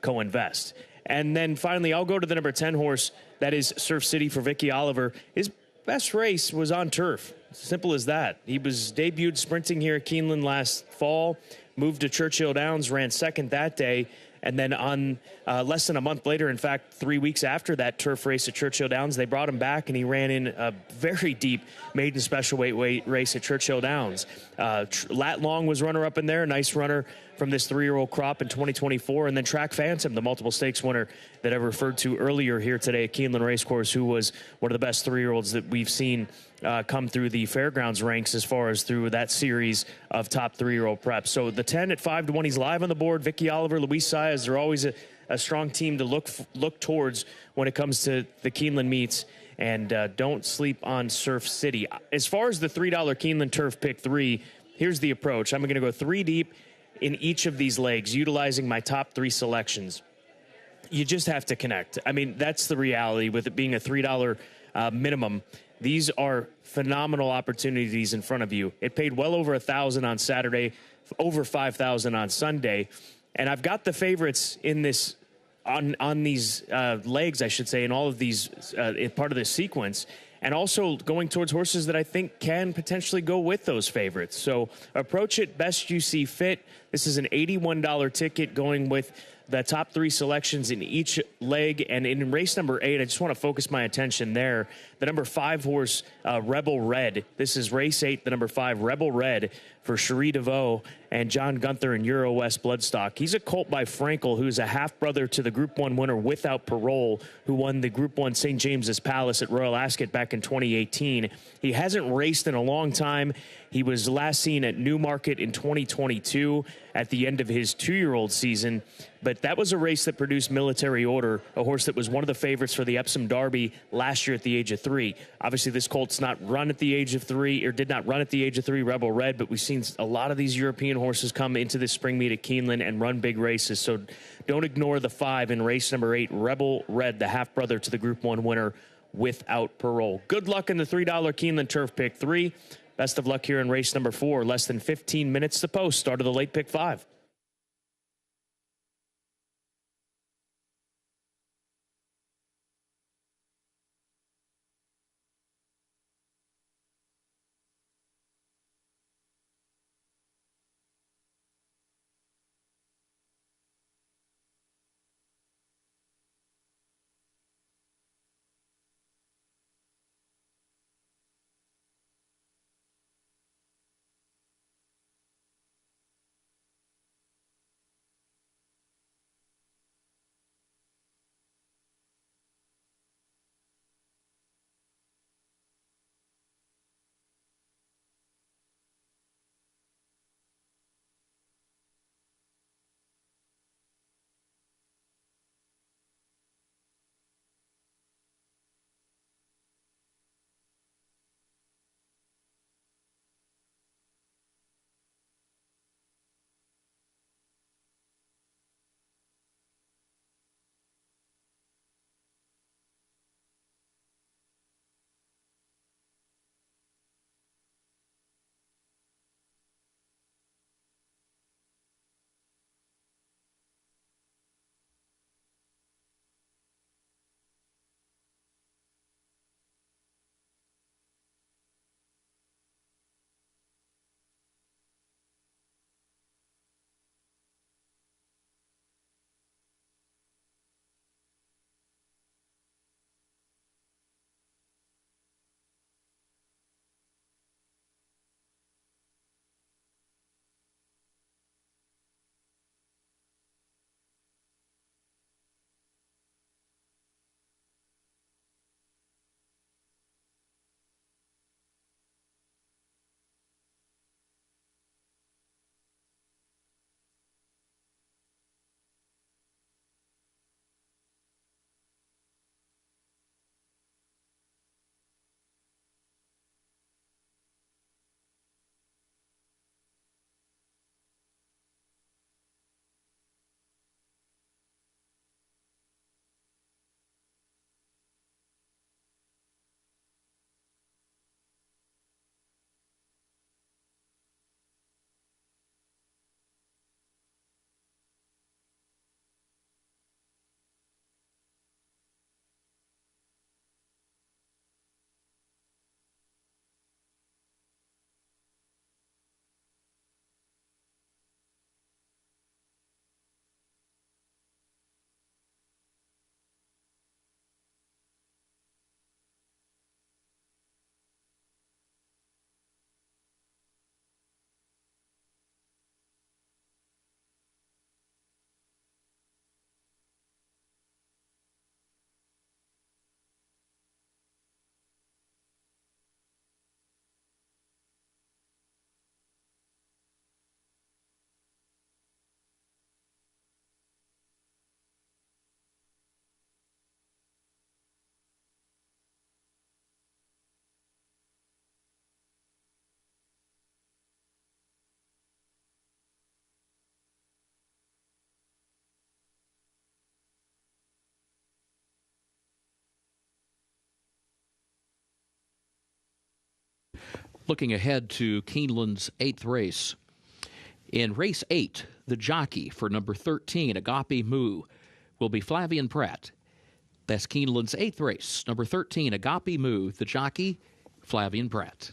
Co-Invest. And then, finally, I'll go to the number 10 horse. That is Surf City for Vicky Oliver. His best race was on turf. Simple as that. He was debuted sprinting here at Keeneland last fall, moved to Churchill Downs, ran second that day. And then on less than a month later, in fact, 3 weeks after that turf race at Churchill Downs, they brought him back, and he ran in a very deep maiden special weight race at Churchill Downs. Lat Long was runner-up in there, a nice runner from this 3-year-old crop in 2024. And then Track Phantom, the multiple stakes winner that I referred to earlier here today at Keeneland Racecourse, who was one of the best 3-year-olds that we've seen come through the fairgrounds ranks as far as through that series of top 3-year-old preps. So the 10 at 5-1, he's live on the board. Vicky Oliver, Luis Saez, they're always a strong team to look towards when it comes to the Keeneland meets. And don't sleep on Surf City. As far as the $3 Keeneland Turf Pick 3, here's the approach. I'm going to go 3 deep in each of these legs, utilizing my top 3 selections. You just have to connect. I mean, that's the reality with it being a $3 minimum. These are phenomenal opportunities in front of you. It paid well over $1,000 on Saturday, over $5,000 on Sunday. And I've got the favorites in this on these legs, I should say, in all of these part of this sequence. And also going towards horses that I think can potentially go with those favorites. So approach it best you see fit. This is an $81 ticket going with the top 3 selections in each leg. And in race number 8, I just want to focus my attention there. The number 5 horse, Rebel Red. This is race 8, the number 5, Rebel Red, for Cherie DeVoe and John Gunther and Euro West Bloodstock. He's a colt by Frankel, who's a half-brother to the Group 1 winner Without Parole, who won the Group 1 St. James's Palace at Royal Ascot back in 2018. He hasn't raced in a long time. He was last seen at Newmarket in 2022 at the end of his 2-year-old season, but but that was a race that produced Military Order, a horse that was one of the favorites for the Epsom Derby last year at the age of 3. Obviously, this colt's not run at the age of 3, or did not run at the age of 3, Rebel Red, but we've seen a lot of these European horses come into this spring meet at Keeneland and run big races. So don't ignore the 5 in race number 8, Rebel Red, the half-brother to the Group 1 winner without parole. Good luck in the $3 Keeneland Turf Pick 3. Best of luck here in race number 4. Less than 15 minutes to post. Start of the late pick 5. Looking ahead to Keeneland's 8th race. In race 8, the jockey for number 13, Agape Moo, will be Flavian Pratt. That's Keeneland's 8th race. Number 13, Agape Moo, the jockey, Flavian Pratt.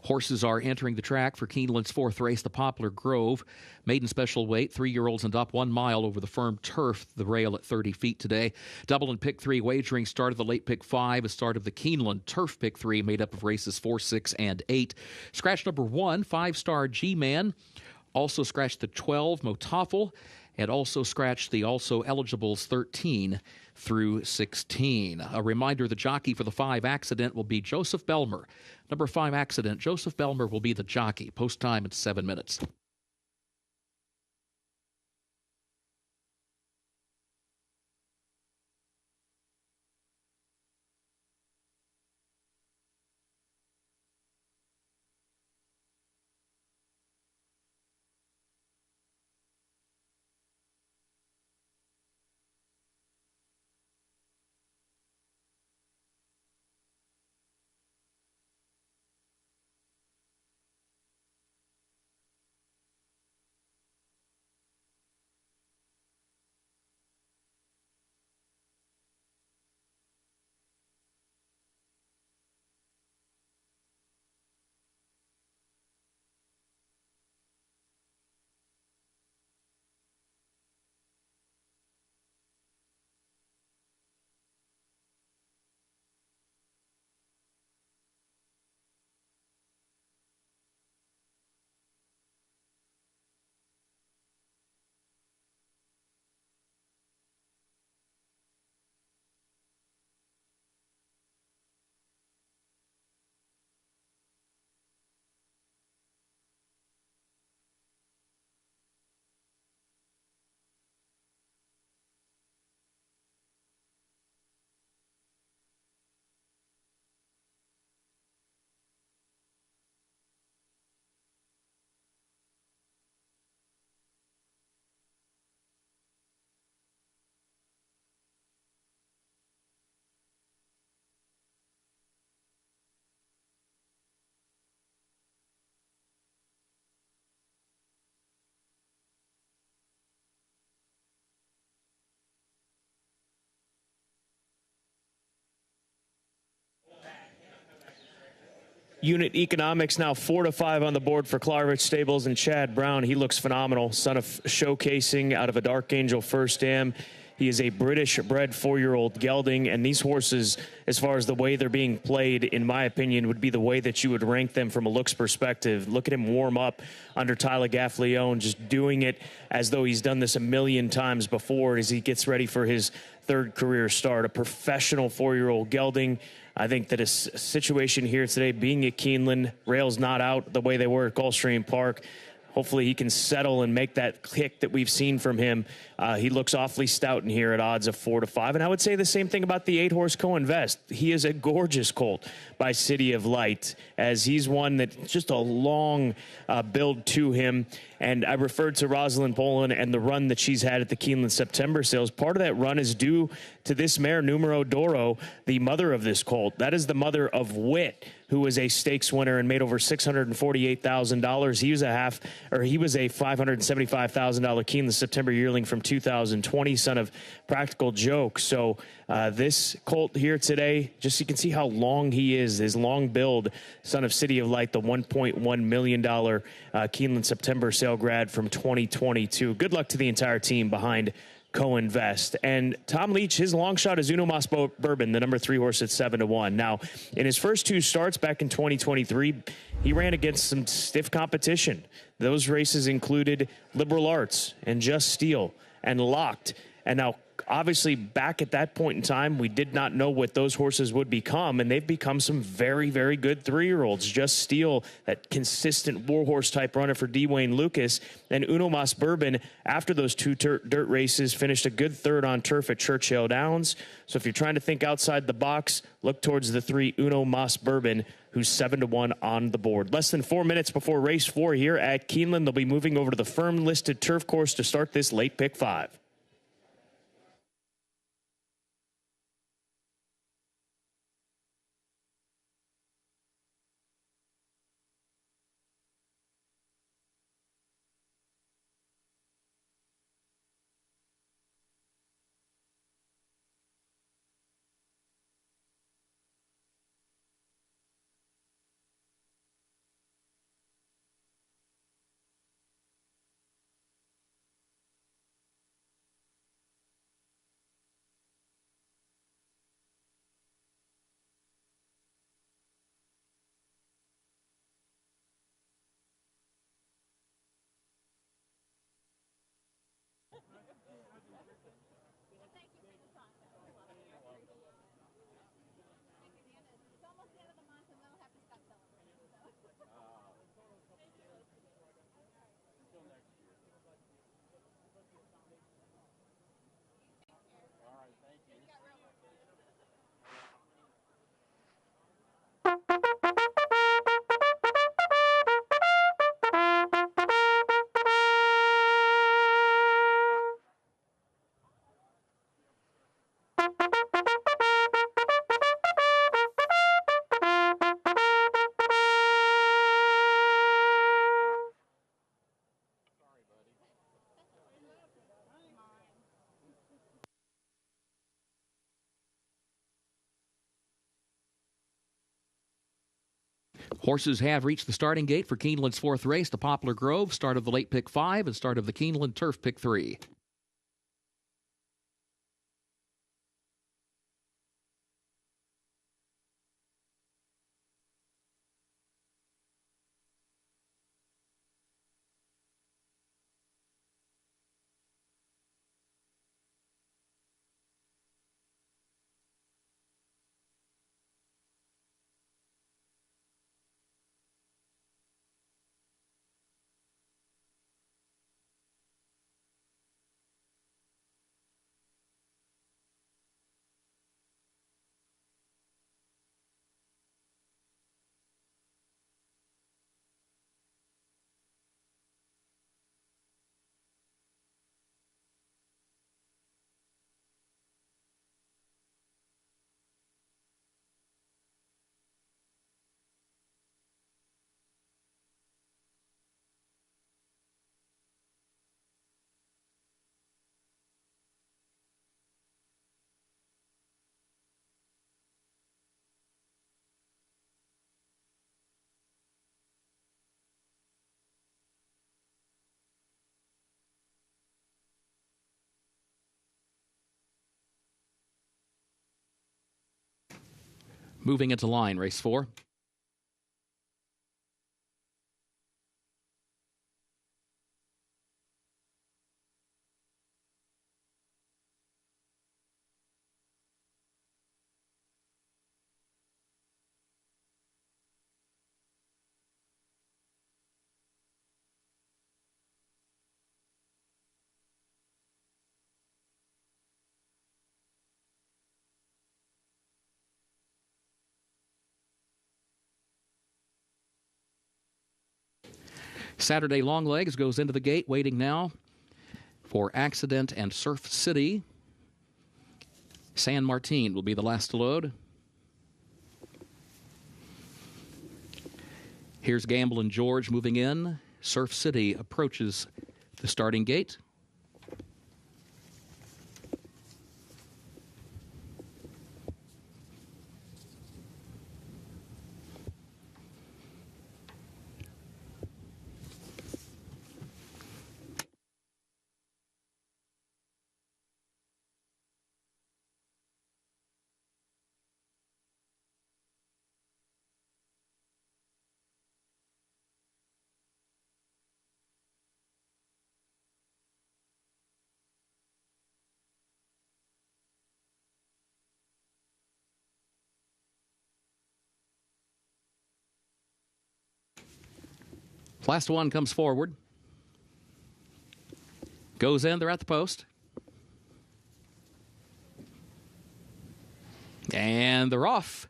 Horses are entering the track for Keeneland's fourth race, the Poplar Grove. Maiden special weight, 3-year-olds and up, 1 mile over the firm turf, the rail at 30 feet today. Double and pick 3 wagering start of the late pick 5, a start of the Keeneland turf pick 3, made up of races 4, 6, and 8. Scratch number 1, 5-star G-Man. Also scratched the 12, Motafel, and also scratched the also eligibles 13 through 16. A reminder, the jockey for the 5 accident will be Joseph Belmer. Number 5 accident, Joseph Belmer will be the jockey. Post time at 7 minutes. Unit economics now 4-5 on the board for Clarvich Stables and Chad Brown. He looks phenomenal. Son of Showcasing out of a Dark Angel First Dam. He is a British-bred 4-year-old gelding, and these horses, as far as the way they're being played, in my opinion, would be the way that you would rank them from a looks perspective. Look at him warm up under Tyler Gaffleone, just doing it as though he's done this a million times before as he gets ready for his third career start. A professional 4-year-old gelding. I think that a situation here today, being at Keeneland, rails not out the way they were at Gulfstream Park. Hopefully he can settle and make that kick that we've seen from him. He looks awfully stout in here at odds of 4-5. And I would say the same thing about the 8-horse Co-Invest. He is a gorgeous colt by City of Light, as he's one that just a long build to him. And I referred to Rosalind Poland and the run that she's had at the Keeneland September sales. Part of that run is due to this mare, Numero Doro, the mother of this colt. That is the mother of Wit, who was a stakes winner and made over $648,000. He was a $575,000 Keeneland September yearling from 2020, son of Practical Joke. So this colt here today, just so you can see how long he is, his long build, son of City of Light, the $1.1 million Keeneland September sale grad from 2022. Good luck to the entire team behind Co-Invest. And Tom Leach, his long shot is Uno Mas Bourbon, the number 3 horse at 7-1. Now, in his first 2 starts back in 2023, he ran against some stiff competition. Those races included Liberal Arts and Just Steel and Locked. And now, obviously, back at that point in time, we did not know what those horses would become, and they've become some very, very good 3-year-olds. Just Steel, that consistent warhorse-type runner for Dwayne Lucas, and Uno Mas Bourbon, after those 2 dirt races, finished a good 3rd on turf at Churchill Downs. So if you're trying to think outside the box, look towards the 3 Uno Mas Bourbon, who's 7-1 on the board. Less than 4 minutes before race 4 here at Keeneland, they'll be moving over to the firm-listed turf course to start this late pick 5. Horses have reached the starting gate for Keeneland's fourth race, the Poplar Grove, start of the late pick 5 and start of the Keeneland Turf pick 3. Moving into line, race 4. Saturday Long Legs goes into the gate, waiting now for Accident and Surf City. San Martin will be the last to load. Here's Gamblin' George moving in. Surf City approaches the starting gate. Last one comes forward. Goes in, they're at the post. And they're off.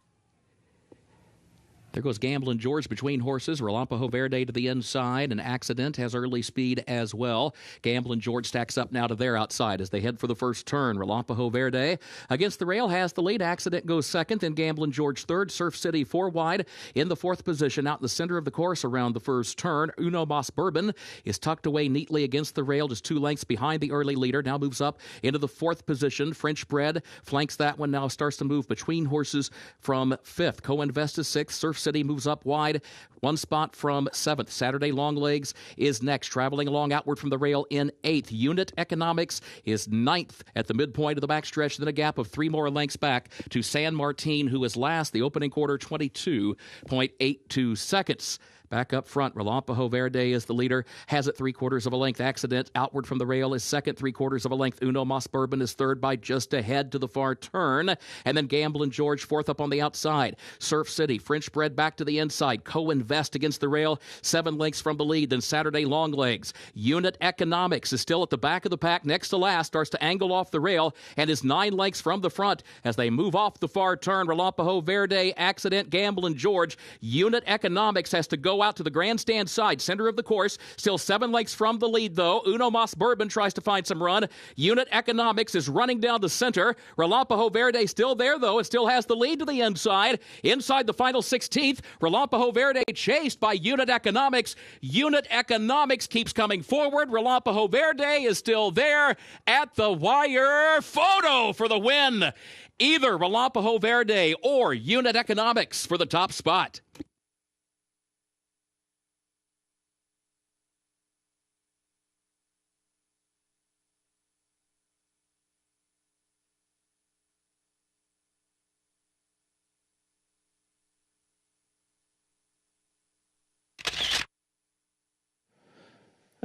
There goes Gamblin' George between horses. Relampajo Verde to the inside, and Accident has early speed as well. Gamblin' George stacks up now to their outside as they head for the first turn. Relampajo Verde against the rail has the lead. Accident goes second, and Gamblin' George third. Surf City 4 wide in the fourth position. Out in the center of the course around the first turn, Uno Mas Bourbon is tucked away neatly against the rail, just 2 lengths behind the early leader. Now moves up into the fourth position. French Bred flanks that one, now starts to move between horses from fifth. Co-Invest is sixth. Surf City moves up wide, 1 spot from 7th. Saturday Long Legs is next, traveling along outward from the rail in 8th. Unit Economics is 9th at the midpoint of the backstretch, then a gap of 3 more lengths back to San Martin, who is last. The opening quarter, 22.82 seconds. Back up front, Relampajo Verde is the leader, has it 3/4 of a length. Accident outward from the rail is second, 3/4 of a length. Uno Mas Bourbon is third by just ahead to the far turn. And then Gamblin' George fourth up on the outside. Surf City, French Bred back to the inside. Co-Invest against the rail, 7 lengths from the lead. Then Saturday Long Legs. Unit Economics is still at the back of the pack, next to last, starts to angle off the rail and is 9 lengths from the front as they move off the far turn. Relampajo Verde, Accident, Gamblin' George. Unit Economics has to go out to the grandstand side, center of the course. Still 7 lengths from the lead, though. Uno Mas Bourbon tries to find some run. Unit Economics is running down the center. Relampajo Verde still there, though. It still has the lead to the inside. Inside the final 16th, Relampajo Verde chased by Unit Economics. Unit Economics keeps coming forward. Relampajo Verde is still there at the wire. Photo for the win. Either Relampajo Verde or Unit Economics for the top spot.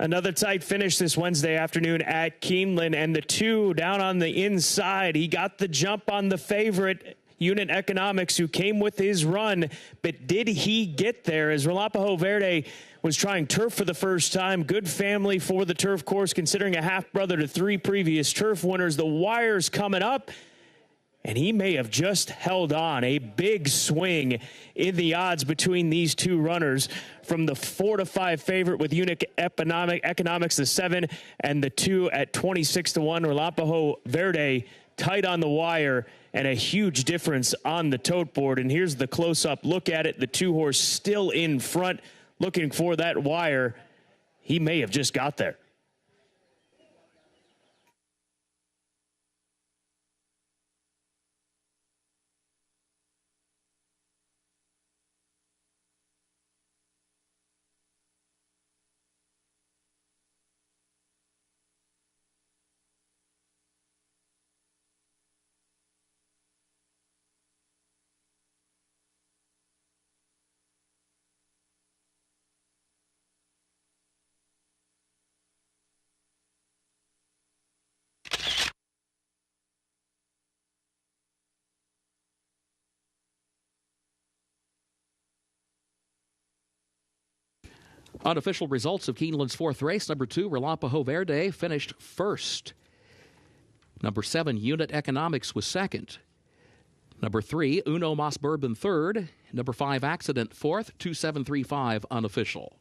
Another tight finish this Wednesday afternoon at Keeneland, and the 2 down on the inside. He got the jump on the favorite, Unit Economics, who came with his run, but did he get there as Relampajo Verde was trying turf for the first time? Good family for the turf course, considering a half-brother to 3 previous turf winners. The wire's coming up, and he may have just held on. A big swing in the odds between these two runners, from the 4-5 favorite with Unit Economics, the 7, and the 2 at 26-1. Relampajo Verde tight on the wire, and a huge difference on the tote board. And here's the close-up look at it. The 2-horse still in front, looking for that wire. He may have just got there. Unofficial results of Keeneland's 4th race. Number 2, Relampajo Verde, finished first. Number 7, Unit Economics, was second. Number 3, Uno Mas Bourbon, third. Number 5, Accident, fourth. 2735, unofficial.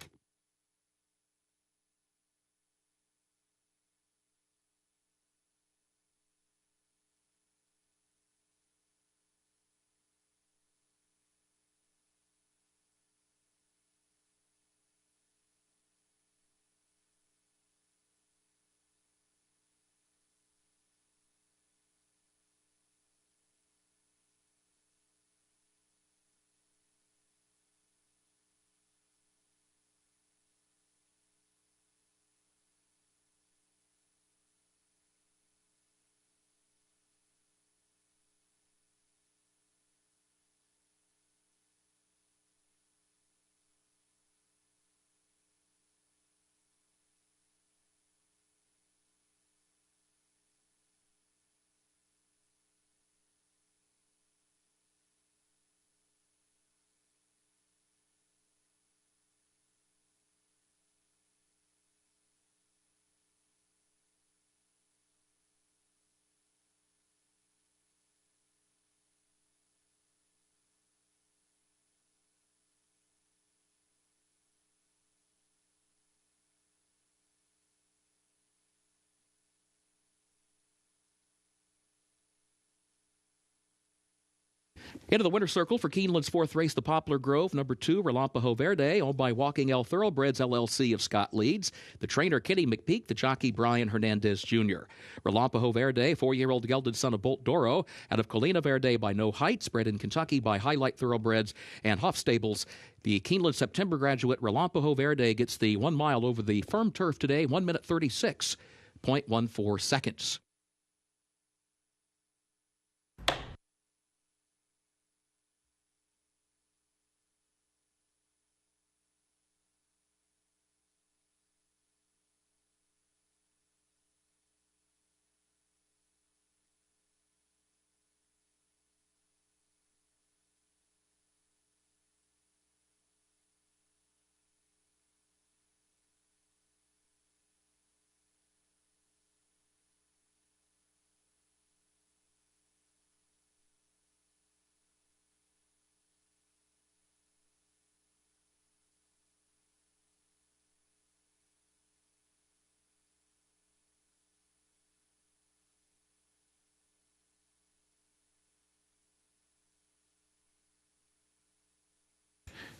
Into the winner's circle for Keeneland's 4th race, the Poplar Grove. Number 2, Relampajo Verde, owned by Walking L Thoroughbreds LLC of Scott Leeds. The trainer, Kenny McPeak. The jockey, Brian Hernandez Jr. Relampajo Verde, 4-year-old gelded son of Bolt Doro, out of Colina Verde by No Heights, bred in Kentucky by Highlight Thoroughbreds and Huff Stables. The Keeneland September graduate, Relampajo Verde, gets the 1 mile over the firm turf today, 1 minute 36.14 seconds.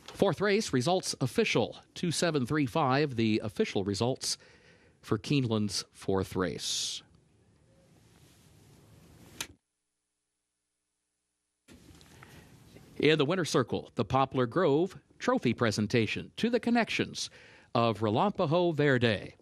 Fourth race, results official, 2735, the official results for Keeneland's 4th race. In the winner's circle, the Poplar Grove trophy presentation to the connections of Relampajo Verde.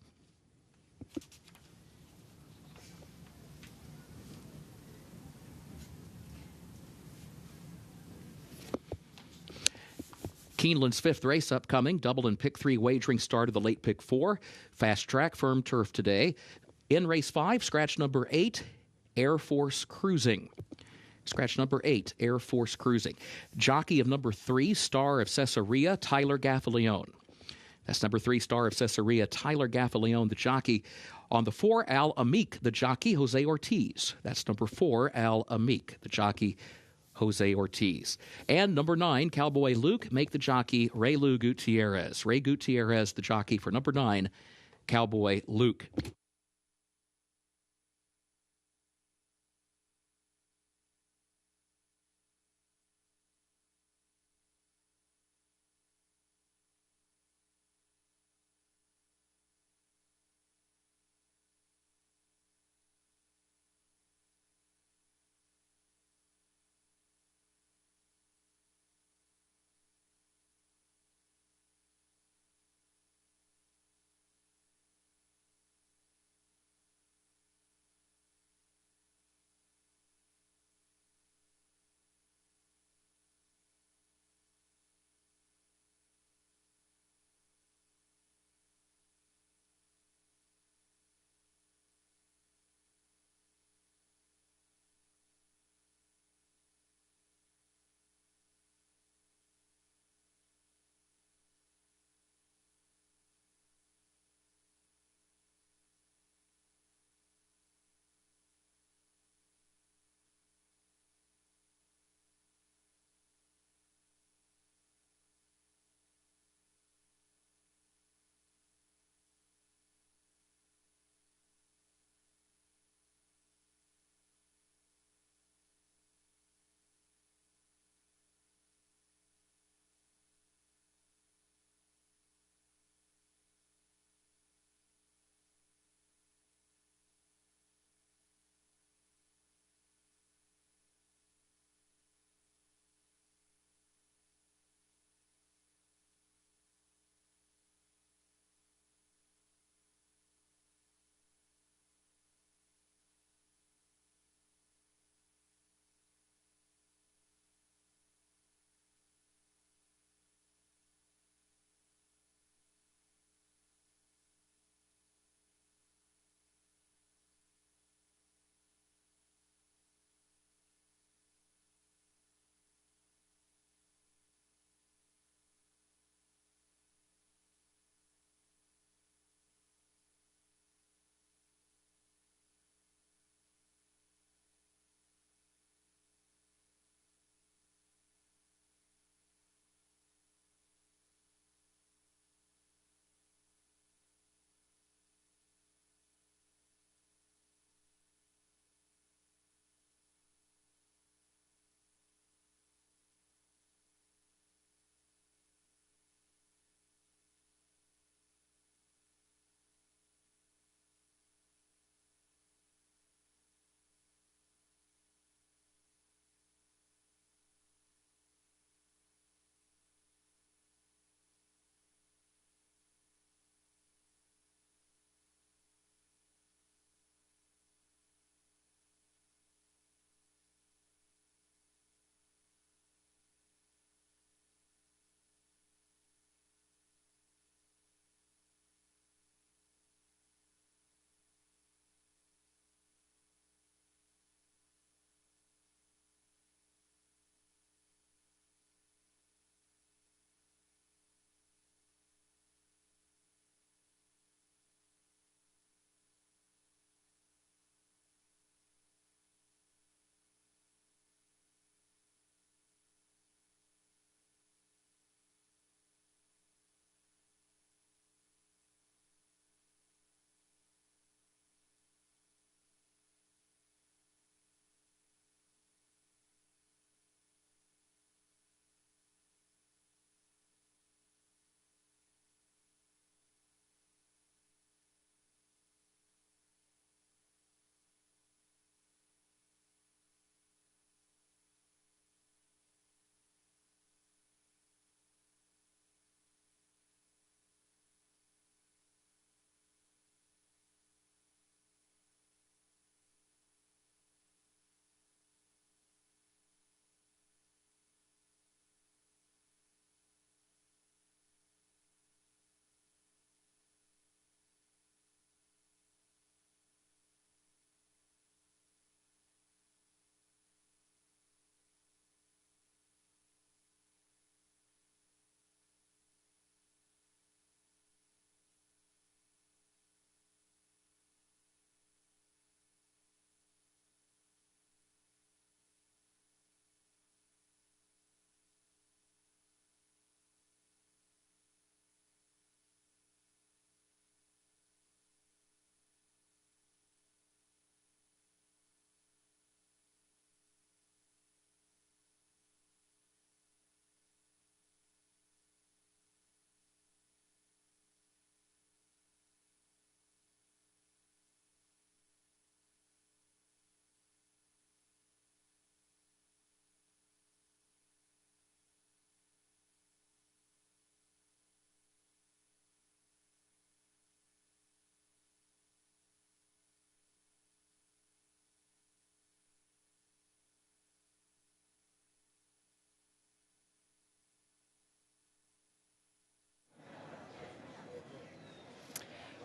Keeneland's 5th race upcoming. Double and pick 3 wagering start of the late pick 4. Fast track, firm turf today. In race 5, scratch number 8, Air Force Cruising. Scratch number 8, Air Force Cruising. Jockey of number 3, Star of Caesarea, Tyler Gaffalione. That's number 3, Star of Caesarea, Tyler Gaffalione, the jockey. On the 4, Al Amique, the jockey, Jose Ortiz. That's number 4, Al Amique, the jockey, Jose Ortiz. And number 9, Cowboy Luke, make the jockey, Ray Lou Gutierrez. Ray Gutierrez, the jockey for number 9, Cowboy Luke.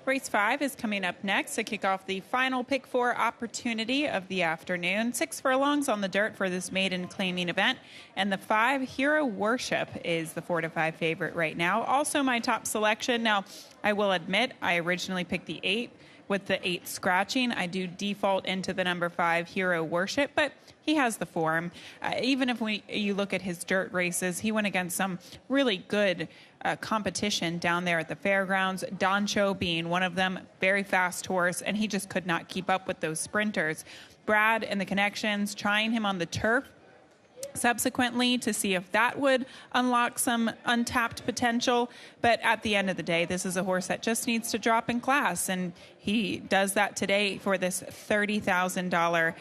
Race 5 is coming up next to kick off the final pick 4 opportunity of the afternoon. 6 furlongs on the dirt for this maiden claiming event. And the 5 Hero Worship is the 4-5 favorite right now. Also my top selection. Now, I will admit, I originally picked the 8 with the 8 scratching. I do default into the number 5 Hero Worship, but he has the form. Even if you look at his dirt races, he went against some really good competition down there at the fairgrounds. Doncho being one of them, very fast horse, and he just could not keep up with those sprinters. Brad and the connections trying him on the turf subsequently to see if that would unlock some untapped potential. But at the end of the day, this is a horse that just needs to drop in class, and he does that today for this $30,000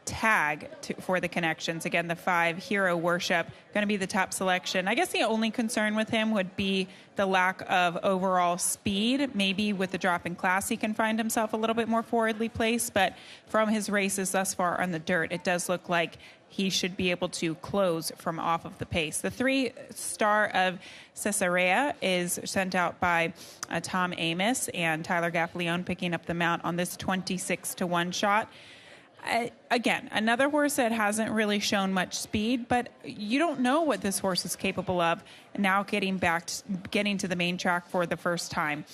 tag for the connections. Again, the 5 Hero Worship going to be the top selection. I guess the only concern with him would be the lack of overall speed. Maybe with the drop in class, he can find himself a little bit more forwardly placed, but from his races thus far on the dirt, it does look like he should be able to close from off of the pace. The 3 Star of Caesarea is sent out by Tom Amos, and Tyler Gaffalione picking up the mount on this 26-1 shot. Again, another horse that hasn't really shown much speed, but you don't know what this horse is capable of now getting to the main track for the first time.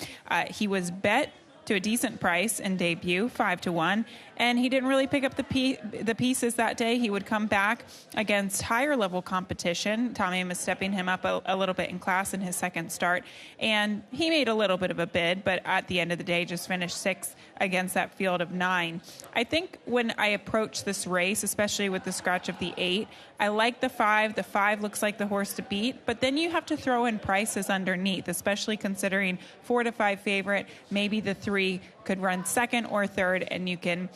He was bet to a decent price in debut, 5-1, and he didn't really pick up the pieces that day. He would come back against higher level competition. Tom Amos stepping him up a little bit in class in his second start, and he made a little bit of a bid, but at the end of the day just finished 6th against that field of 9. I think when I approach this race, especially with the scratch of the 8, I like the 5. The 5 looks like the horse to beat, but then you have to throw in prices underneath, especially considering 4-5 favorite, maybe the 3 could run second or third, and you can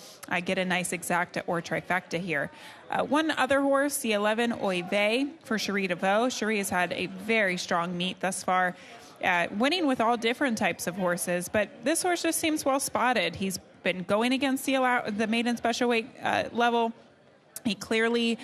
get a nice exacta or trifecta here. One other horse, the 11 Oive for Cherie DeVaux. Cherie has had a very strong meet thus far, winning with all different types of horses, but this horse just seems well spotted. He's been going against the maiden special weight level. He clearly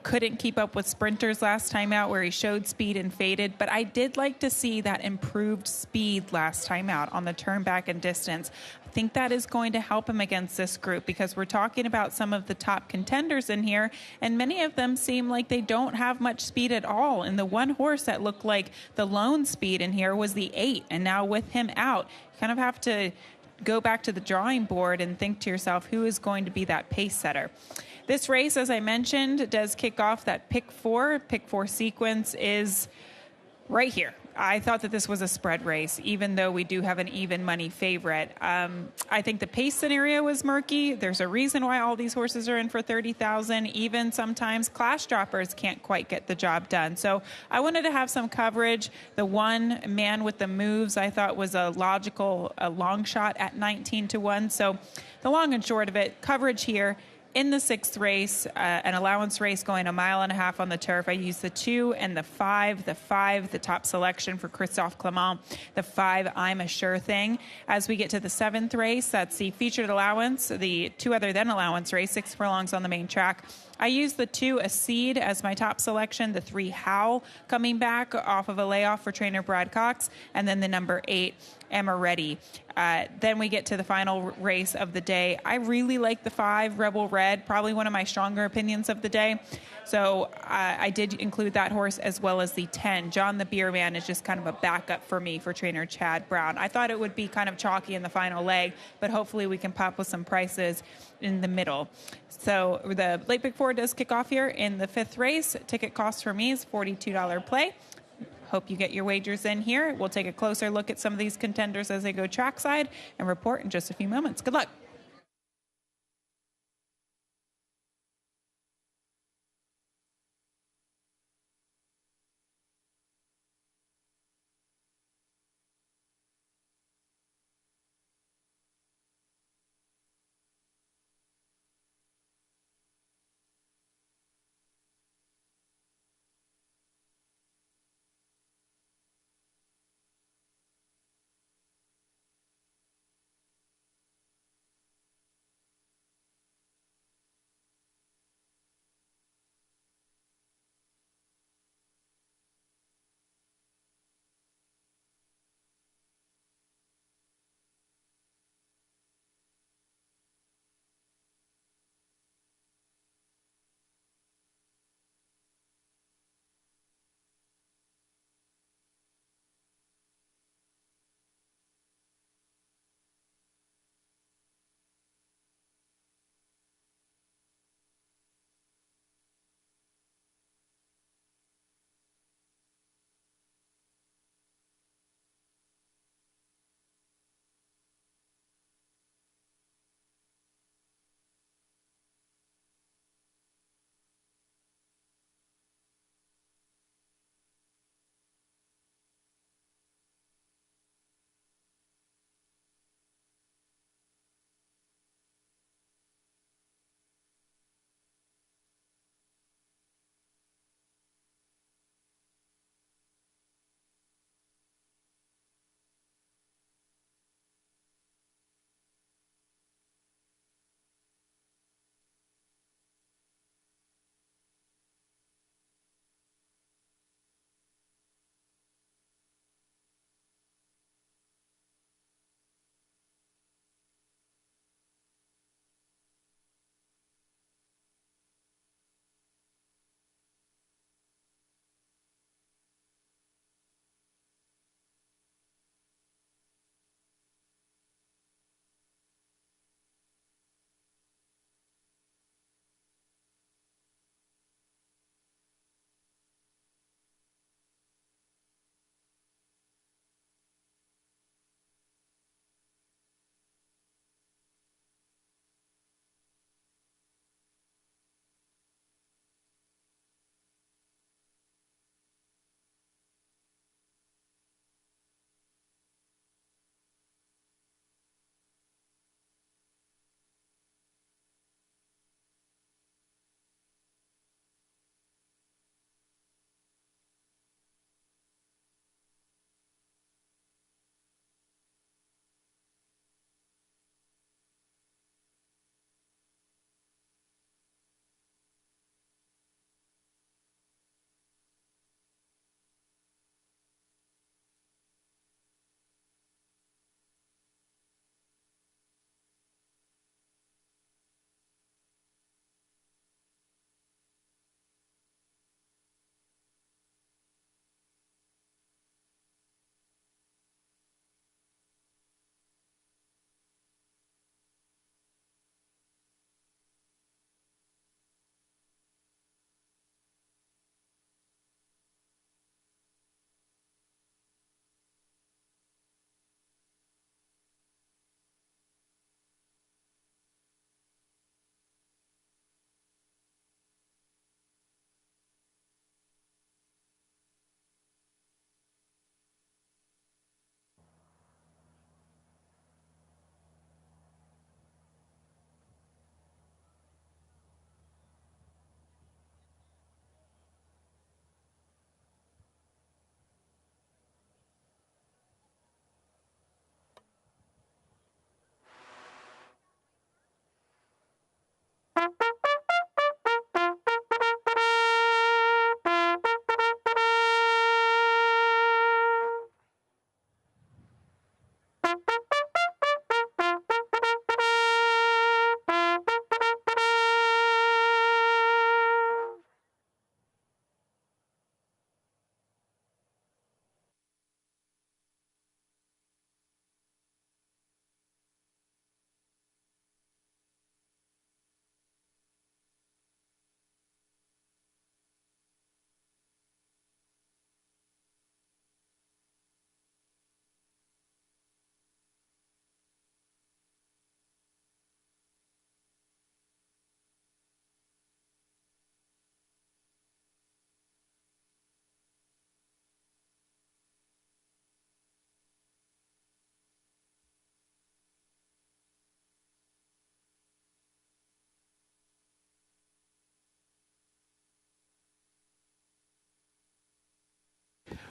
couldn't keep up with sprinters last time out, where he showed speed and faded, but I did like to see that improved speed last time out on the turn back and distance. I think that is going to help him against this group, because we're talking about some of the top contenders in here, and many of them seem like they don't have much speed at all. And the one horse that looked like the lone speed in here was the 8, and now with him out, you kind of have to go back to the drawing board and think to yourself, who is going to be that pace setter? This race, as I mentioned, does kick off that pick 4. Pick 4 sequence is right here. I thought that this was a spread race, even though we do have an even money favorite. I think the pace scenario was murky. There's a reason why all these horses are in for $30,000. Even sometimes class droppers can't quite get the job done. So I wanted to have some coverage. The one Man with the Moves I thought was a logical long shot at 19-1. So the long and short of it, coverage here. In the 6th race, an allowance race going 1.5 miles on the turf, I used the 2 and the 5. The 5, the top selection for Christophe Clement. The 5, I'm a Sure Thing. As we get to the 7th race, that's the featured allowance, the 2 other than allowance race, 6 furlongs on the main track. I used the 2, A Seed, as my top selection, the 3, Howl, coming back off of a layoff for trainer Brad Cox, and then the number 8, Amaretti. Then we get to the final race of the day. I really like the 5, Rebel Red, probably one of my stronger opinions of the day. So I did include that horse, as well as the 10. John the Beer Man is just kind of a backup for me for trainer Chad Brown. I thought it would be kind of chalky in the final leg, but hopefully we can pop with some prices in the middle. So the late pick 4 does kick off here in the 5th race. Ticket cost for me is $42 play. Hope you get your wagers in here. We'll take a closer look at some of these contenders as they go trackside and report in just a few moments. Good luck.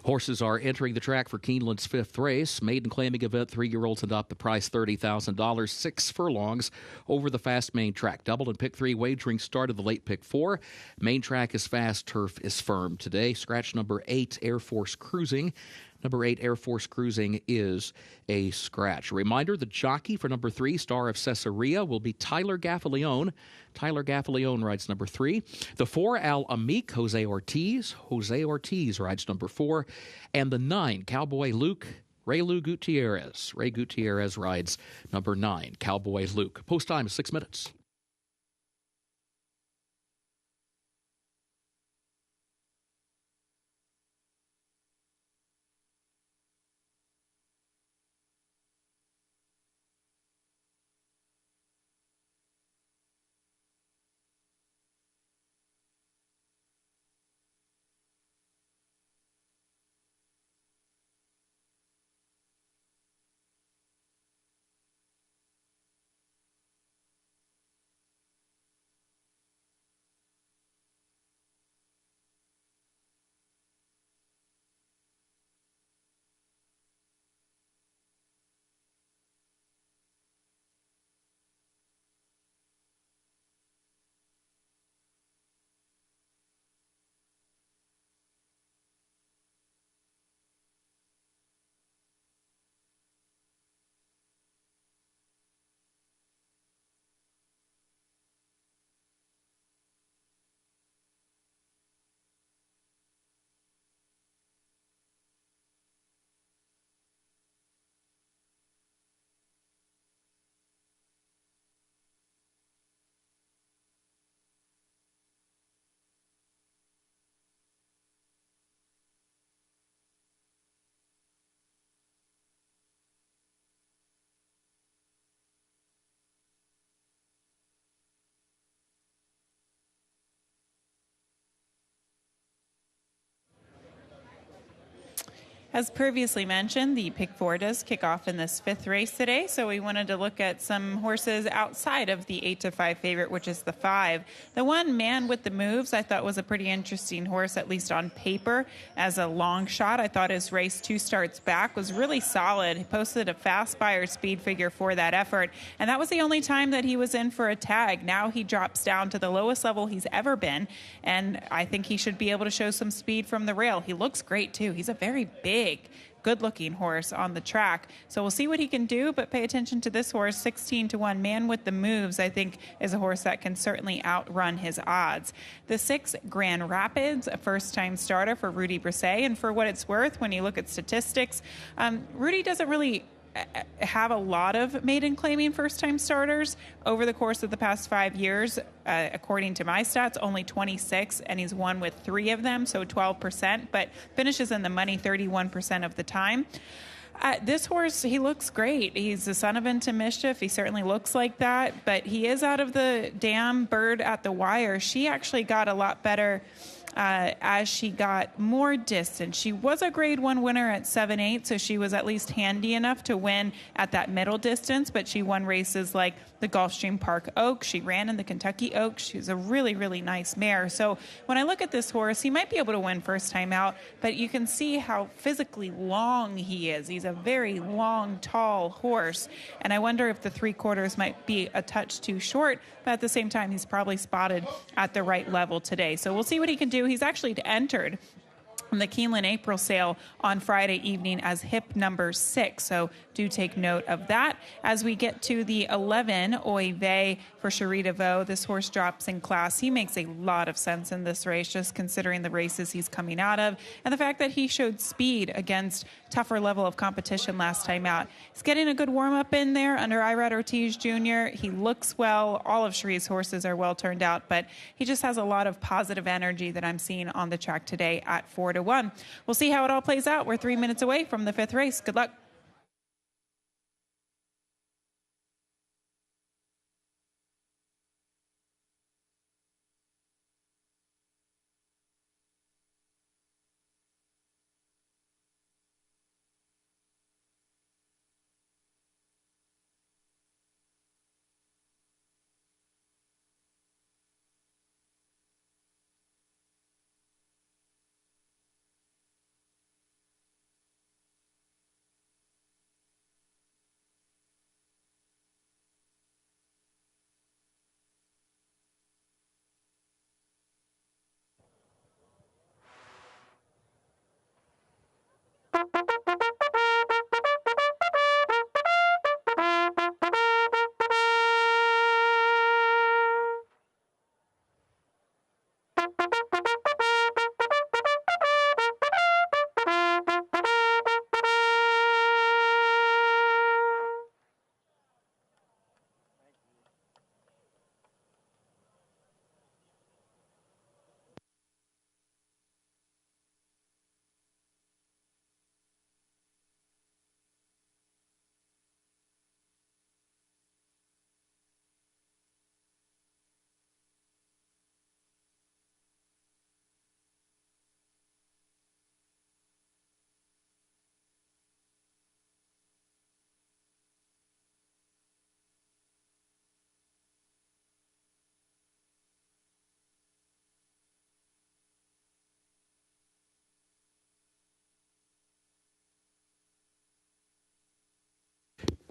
Horses are entering the track for Keeneland's 5th race. Maiden claiming event, 3-year-olds and up. The price $30,000, 6 furlongs over the fast main track. Double and pick 3 wagering started the late pick 4. Main track is fast, turf is firm. Today, scratch number 8, Air Force Cruising. Number 8, Air Force Cruising, is a scratch. A reminder, the jockey for number 3, Star of Caesarea, will be Tyler Gaffalione. Tyler Gaffalione rides number 3. The 4, Al Amique, Jose Ortiz. Jose Ortiz rides number 4. And the 9, Cowboy Luke, Raylu Gutierrez. Ray Gutierrez rides number 9, Cowboy Luke. Post time is 6 minutes. As previously mentioned, the Pick 4 does kick off in this 5th race today, so we wanted to look at some horses outside of the 8-5 favorite, which is the 5. The 1, Man with the Moves, I thought was a pretty interesting horse, at least on paper. As a long shot, I thought his race 2 starts back was really solid. He posted a fast Beyer speed figure for that effort, and that was the only time that he was in for a tag. Now he drops down to the lowest level he's ever been, and I think he should be able to show some speed from the rail. He looks great, too. He's a very big, good-looking horse on the track. So we'll see what he can do, but pay attention to this horse, 16-1. Man with the Moves, I think, is a horse that can certainly outrun his odds. The 6, Grand Rapids, a first-time starter for Rudy Brisset, and for what it's worth, when you look at statistics, Rudy doesn't really have a lot of maiden claiming first-time starters over the course of the past 5 years. According to my stats, only 26, and he's won with 3 of them, so 12%, but finishes in the money 31% of the time. This horse, he looks great. He's the son of Into Mischief. He certainly looks like that, but he is out of the dam Bird at the Wire. She actually got a lot better as she got more distance. She was a Grade 1 winner at 7-8, so she was at least handy enough to win at that middle distance, but she won races like the Gulfstream Park Oaks. She ran in the Kentucky Oaks. She's a really, really nice mare. So when I look at this horse, he might be able to win first time out, but you can see how physically long he is. He's a very long, tall horse, and I wonder if the 3/4 might be a touch too short, but at the same time, he's probably spotted at the right level today. So we'll see what he can do. He's actually entered from the Keeneland April sale on Friday evening as hip number 6. So do take note of that. As we get to the 11, Oy Vey for Cherie DeVaux, this horse drops in class. He makes a lot of sense in this race, just considering the races he's coming out of and the fact that he showed speed against tougher level of competition last time out. He's getting a good warm-up in there under Irad Ortiz Jr. He looks well. All of Cherie's horses are well turned out, but he just has a lot of positive energy that I'm seeing on the track today at 4-1. We'll see how it all plays out. We're 3 minutes away from the 5th race. Good luck.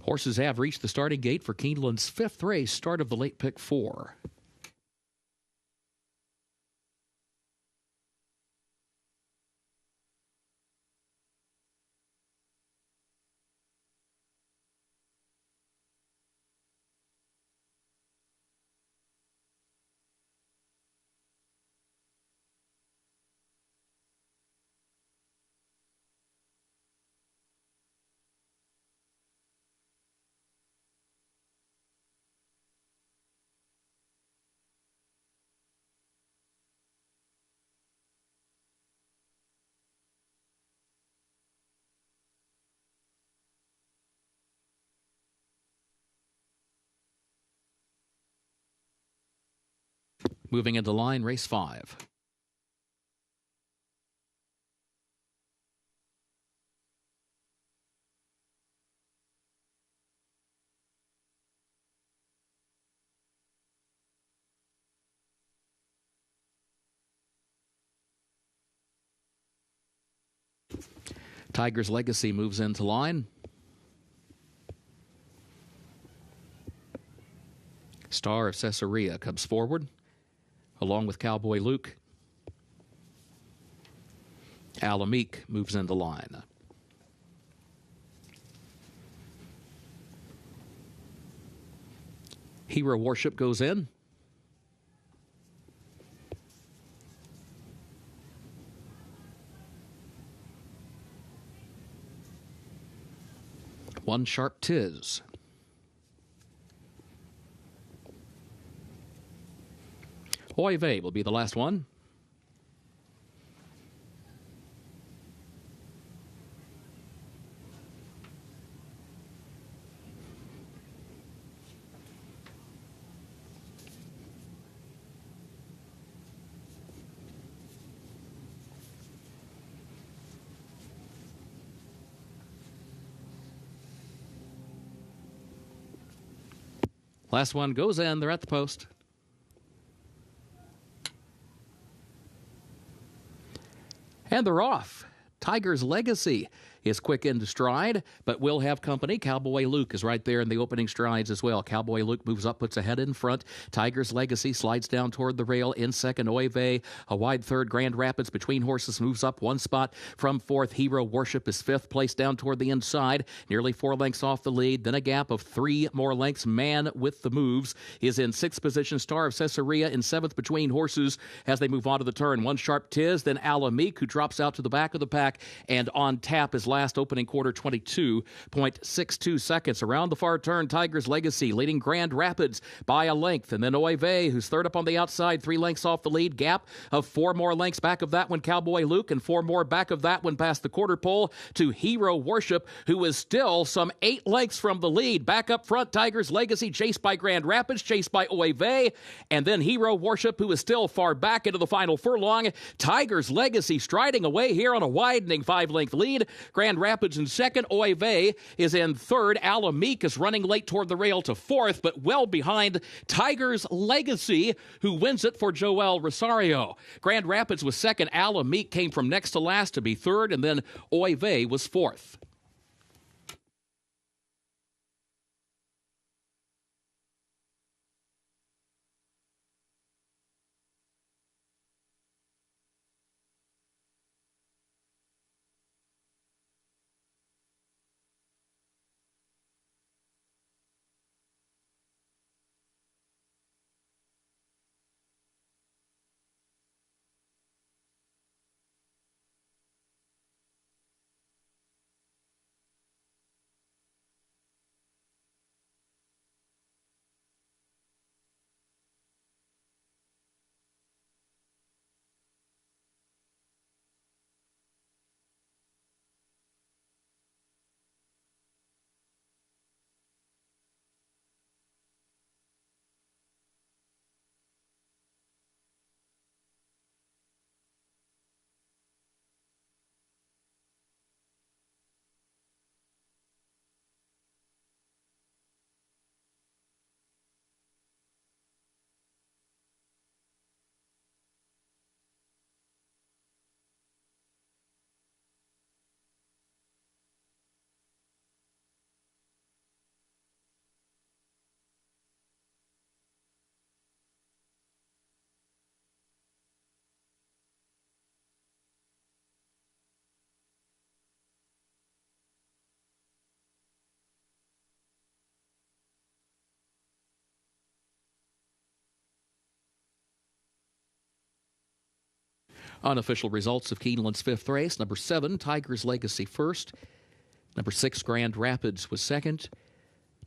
Horses have reached the starting gate for Keeneland's 5th race, start of the late pick 4. Moving into line, race 5. Tiger's Legacy moves into line. Star of Caesarea comes forward, along with Cowboy Luke. Alamik moves into line. Hero Worship goes in. One Sharp Tiz. Oy Vey will be the last one. Last one goes in. They're at the post. And they're off. Tiger's Legacy is quick into stride, but will have company. Cowboy Luke is right there in the opening strides as well. Cowboy Luke moves up, puts a head in front. Tiger's Legacy slides down toward the rail. In second, Oy Vey. A wide third, Grand Rapids between horses moves up one spot from fourth. Hero Worship is fifth, placed down toward the inside, nearly 4 lengths off the lead. Then a gap of 3 more lengths. Man with the Moves is in 6th position. Star of Caesarea in 7th between horses as they move on to the turn. One Sharp Tiz, then Alamik, who drops out to the back of the pack, and On Tap is last, opening quarter 22.62 seconds. Around the far turn, Tiger's Legacy leading Grand Rapids by a length, and then Oy Vey, who's third up on the outside, 3 lengths off the lead. Gap of 4 more lengths back of that one, Cowboy Luke, and 4 more back of that one past the quarter pole to Hero Worship, who is still some 8 lengths from the lead. Back up front, Tiger's Legacy chased by Grand Rapids, chased by Oy Vey, and then Hero Worship, who is still far back into the final furlong. Tiger's Legacy striding away here on a widening 5-length lead. Grand Rapids in second. Oy Vey is in third. Alamik is running late toward the rail to fourth, but well behind Tiger's Legacy, who wins it for Joel Rosario. Grand Rapids was second. Alamik came from next to last to be third, and then Oy Vey was fourth. Unofficial results of Keeneland's fifth race. Number 7, Tiger's Legacy first. Number 6, Grand Rapids was second.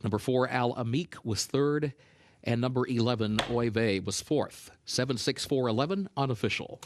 Number 4, Al Amique was third. And number 11, Oive was fourth. 7, 6, 4, 11, unofficial.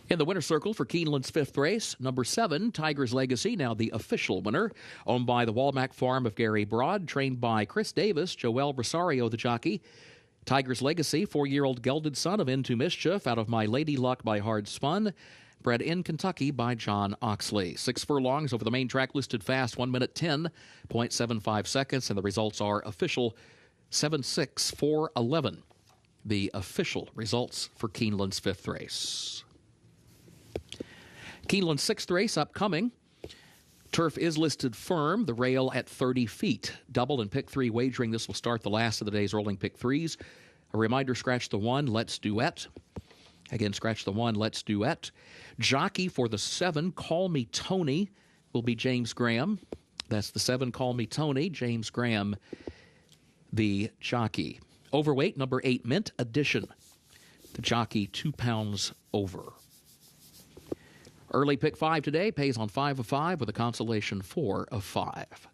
In the winner's circle for Keeneland's fifth race, number 7, Tiger's Legacy, now the official winner, owned by the Walmack Farm of Gary Broad, trained by Chris Davis, Joel Rosario, the jockey. Tiger's Legacy, 4-year-old gelded son of Into Mischief, out of My Lady Luck by Hard Spun, bred in Kentucky by John Oxley. 6 furlongs over the main track, listed fast, 1 minute 10.75 seconds, and the results are official 7, 6, 4, 11. The official results for Keeneland's fifth race. Keeneland's sixth race upcoming. Turf is listed firm, the rail at 30 feet. Double and pick 3 wagering. This will start the last of the day's rolling pick 3s. A reminder, scratch the 1, let's duet. Again, scratch the 1, let's duet. Jockey for the 7, Call Me Tony, will be James Graham. That's the 7, Call Me Tony, James Graham, the jockey. Overweight, number 8, Mint Edition. The jockey, 2 pounds over. Early pick 5 today pays on 5 of 5 with a consolation 4 of 5.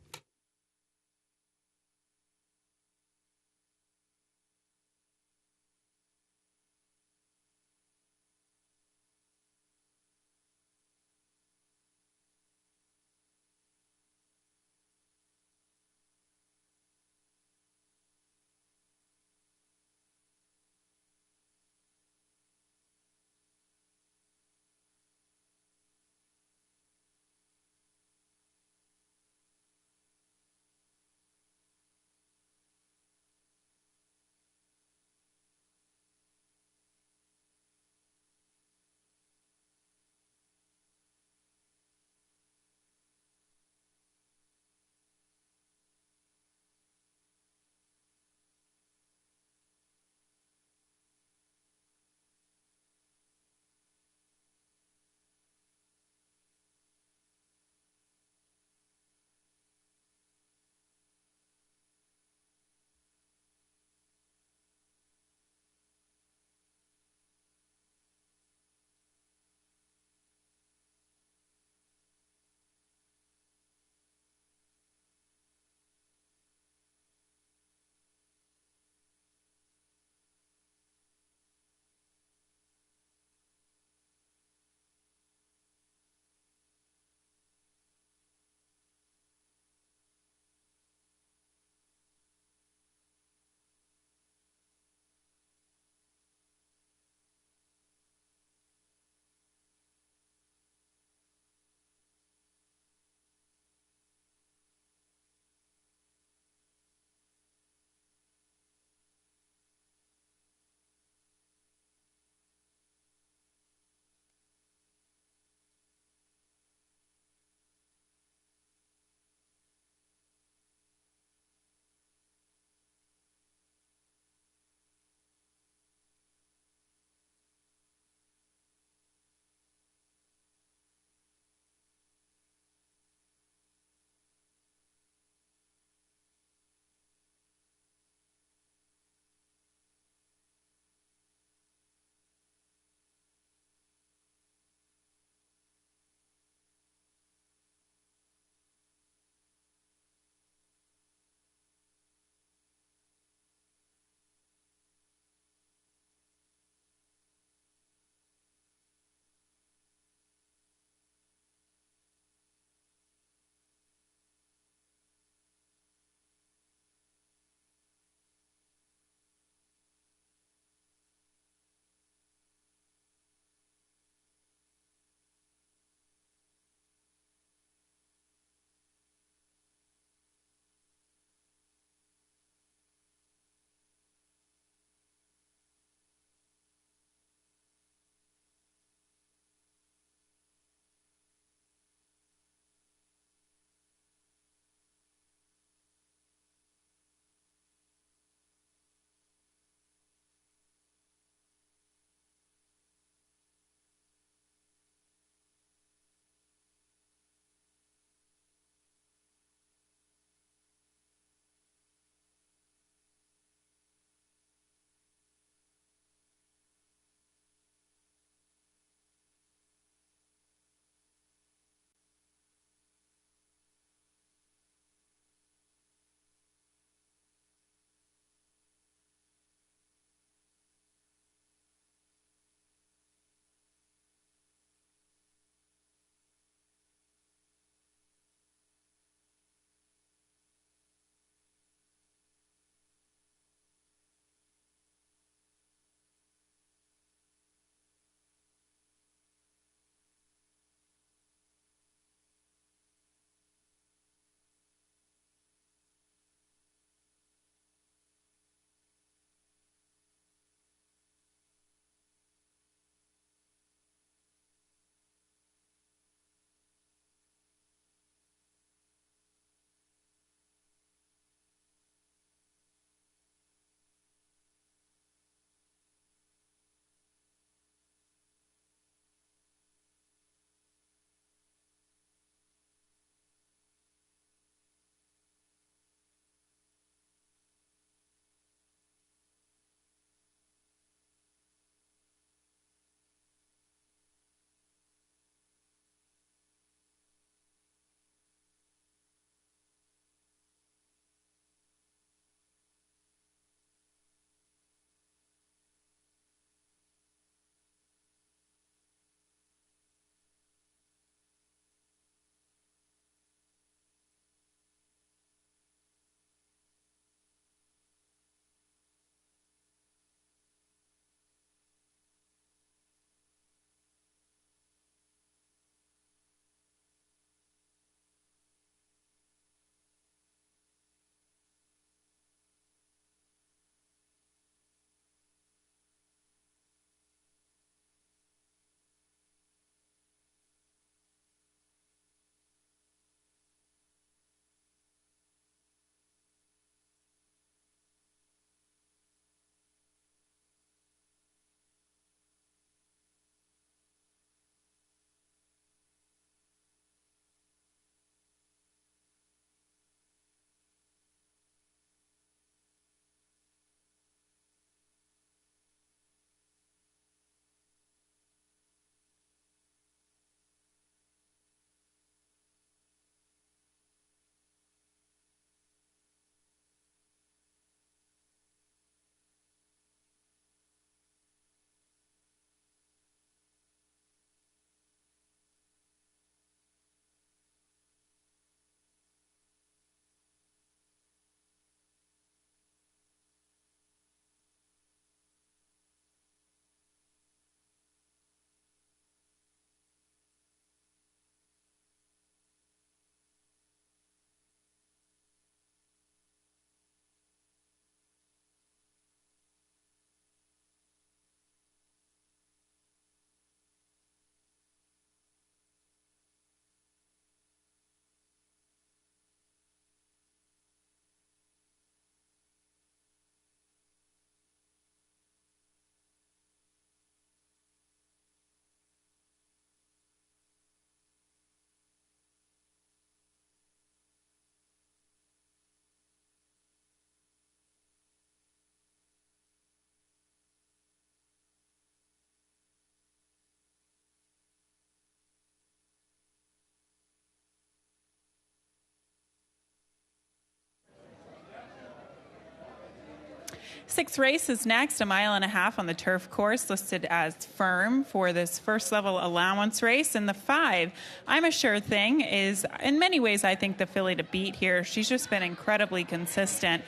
Sixth race is next, a 1.5 miles on the turf course, listed as firm for this first level allowance race. And the 5, I'm a Sure Thing, is in many ways, I think, the filly to beat here. She's just been incredibly consistent.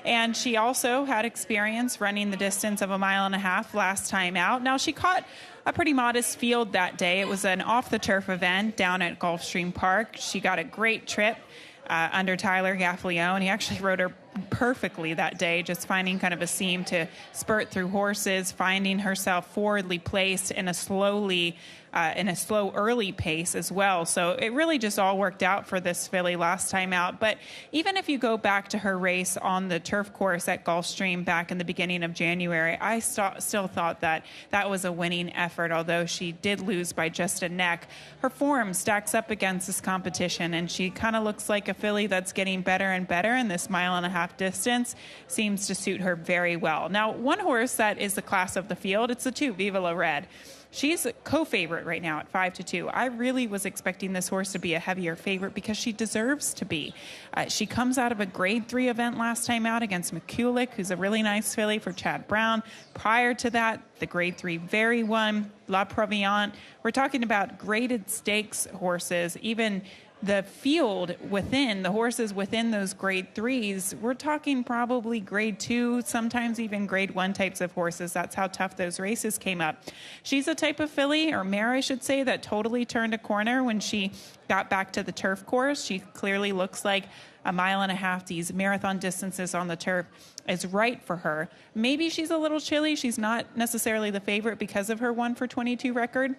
And she also had experience running the distance of a 1.5 miles last time out. Now, she caught a pretty modest field that day. It was an off-the-turf event down at Gulfstream Park. She got a great trip under Tyler Gaffalione. He actually rode her perfectly that day, just finding kind of a seam to spurt through horses, finding herself forwardly placed in a slow early pace as well. So it really just all worked out for this filly last time out. But even if you go back to her race on the turf course at Gulfstream back in the beginning of January, I still thought that was a winning effort, although she did lose by just a neck. Her form stacks up against this competition, and she kind of looks like a filly that's getting better and better, and this 1.5 mile distance seems to suit her very well. Now, one horse that is the class of the field, it's the 2, Viva La Red. She's a co-favorite right now at 5-2. I really was expecting this horse to be a heavier favorite because she deserves to be. She comes out of a grade 3 event last time out against McCulloch, who's a really nice filly for Chad Brown. Prior to that, the grade 3 Very One, La Proviante. We're talking about graded stakes horses, even the field within, the horses within those grade 3s, we're talking probably grade 2, sometimes even grade 1 types of horses. That's how tough those races came up. She's a type of filly, or mare I should say, that totally turned a corner when she got back to the turf course. She clearly looks like a 1.5 miles, these marathon distances on the turf, is right for her. Maybe she's a little chilly. She's not necessarily the favorite because of her 1-for-22 record.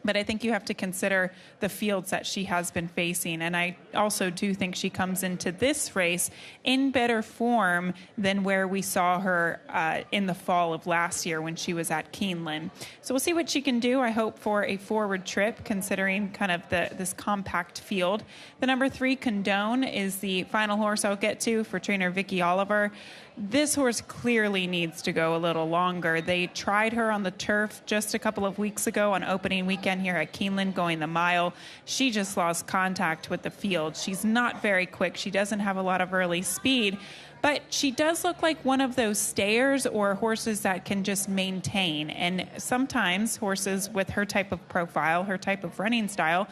But I think you have to consider the fields that she has been facing. And I also do think she comes into this race in better form than where we saw her in the fall of last year when she was at Keeneland. So we'll see what she can do. I hope for a forward trip, considering kind of this compact field. The number 3, Condone, is the final horse I'll get to for trainer Vicky Oliver. This horse clearly needs to go a little longer. They tried her on the turf just a couple of weeks ago on opening weekend here at Keeneland, going the mile. She just lost contact with the field. She's not very quick. She doesn't have a lot of early speed, but she does look like one of those stayers or horses that can just maintain. And sometimes horses with her type of profile, her type of running style,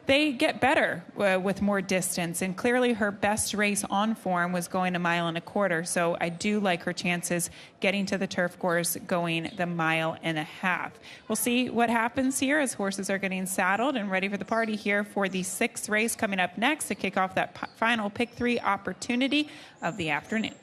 they get better with more distance, and clearly her best race on form was going 1.25 miles. So I do like her chances getting to the turf course going the 1.5 miles. We'll see what happens here as horses are getting saddled and ready for the party here for the 6th race coming up next to kick off that final pick 3 opportunity of the afternoon.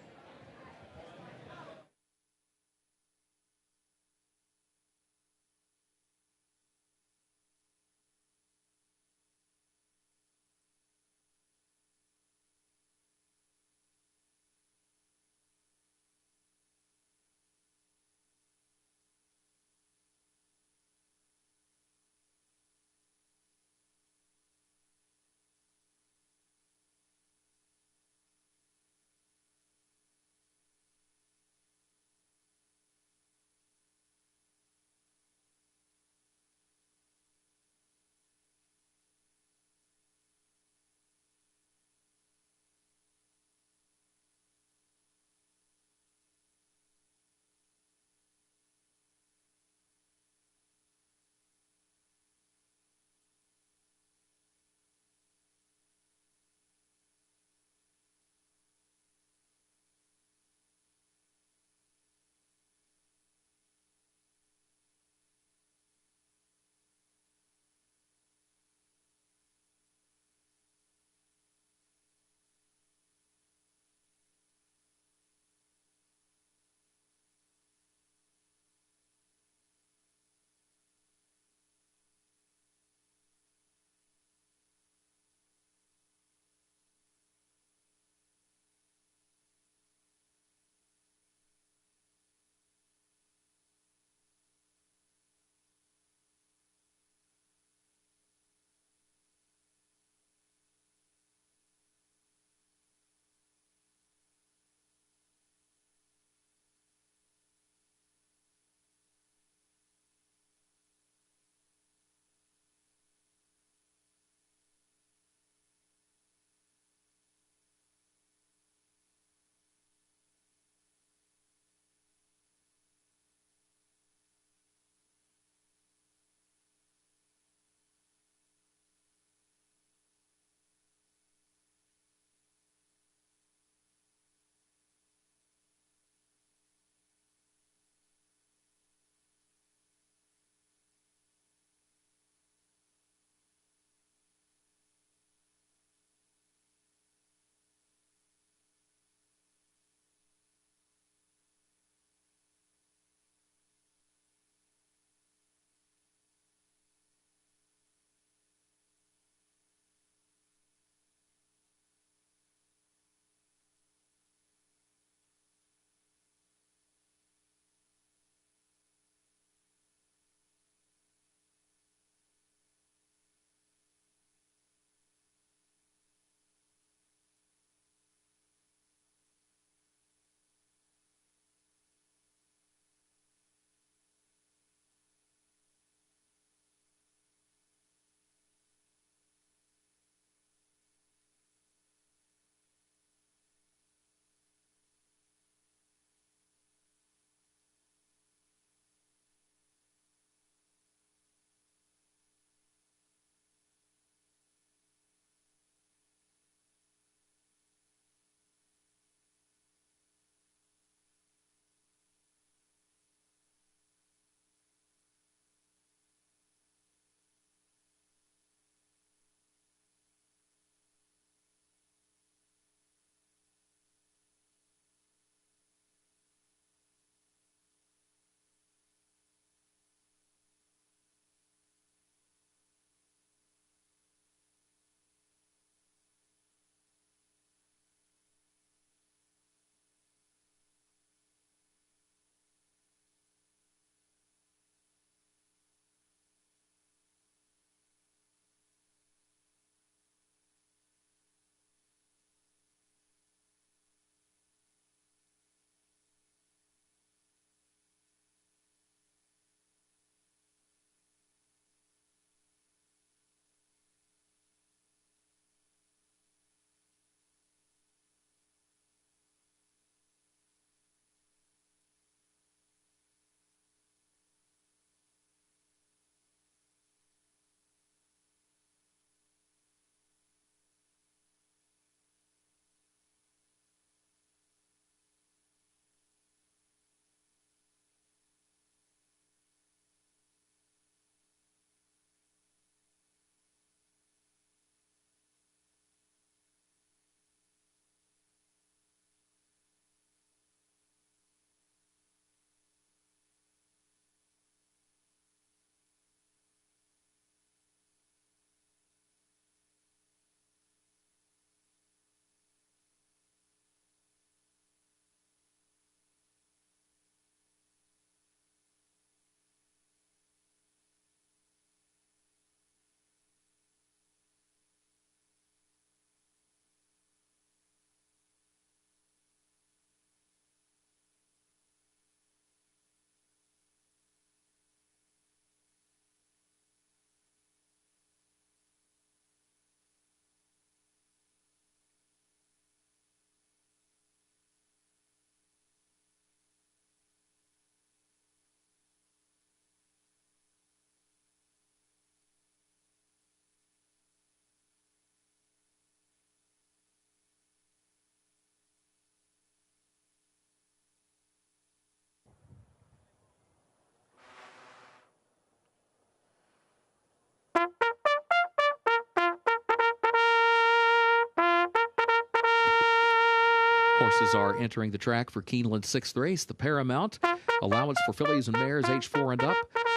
Horses are entering the track for Keeneland's 6th race, the Paramount. Allowance for fillies and mares age 4 and up.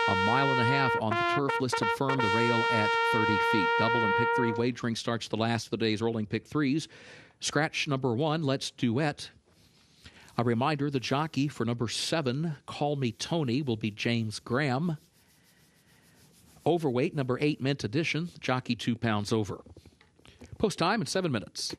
1.5 miles on the turf, listed firm, the rail at 30 feet. Double and pick 3 wagering starts the last of the day's rolling pick 3s. Scratch number 1, Let's Duet. A reminder, the jockey for number 7, Call Me Tony, will be James Graham. Overweight, number 8, Mint Edition, jockey 2 pounds over. Post time in 7 minutes.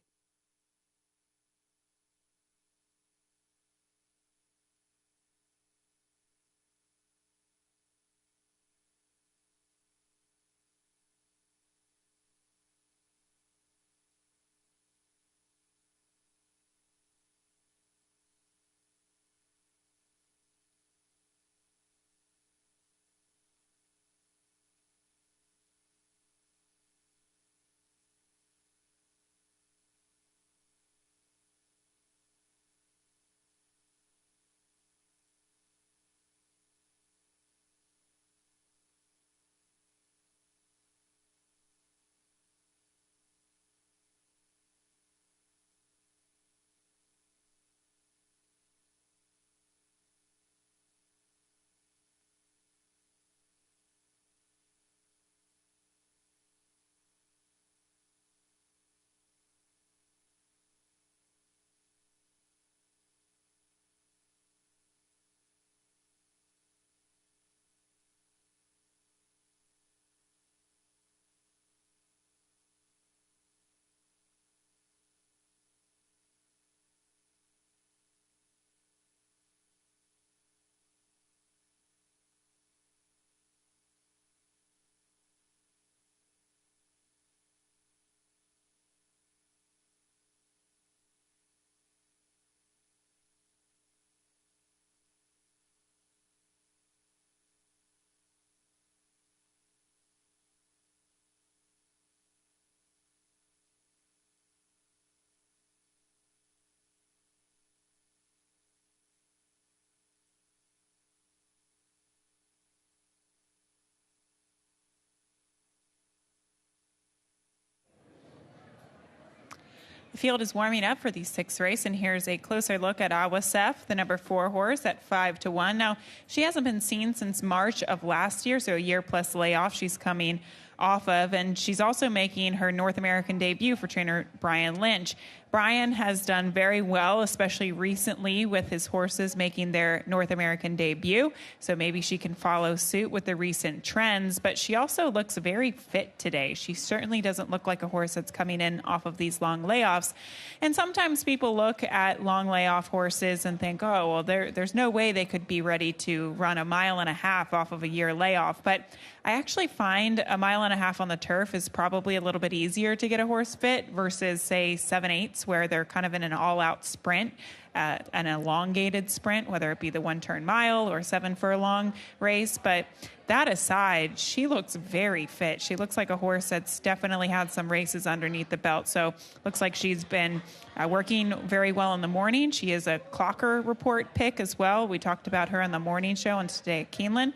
The field is warming up for the 6th race, and here's a closer look at Awasef, the number 4 horse, at 5-1. Now, she hasn't been seen since March of last year, so a year-plus layoff she's coming off of, and she's also making her North American debut for trainer Brian Lynch. Brian has done very well, especially recently with his horses making their North American debut, so maybe she can follow suit with the recent trends, but she also looks very fit today. She certainly doesn't look like a horse that's coming in off of these long layoffs, and sometimes people look at long layoff horses and think, oh, well, there's no way they could be ready to run 1.5 miles off of a year layoff, but I actually find 1.5 miles on the turf is probably a little bit easier to get a horse fit versus, say, 7/8, where they're kind of in an all-out sprint, an elongated sprint, whether it be the 1-turn mile or 7 furlong race. But that aside, she looks very fit. She looks like a horse that's definitely had some races underneath the belt. So looks like she's been working very well in the morning. She is a Clocker Report pick as well. We talked about her on the morning show and today at Keeneland.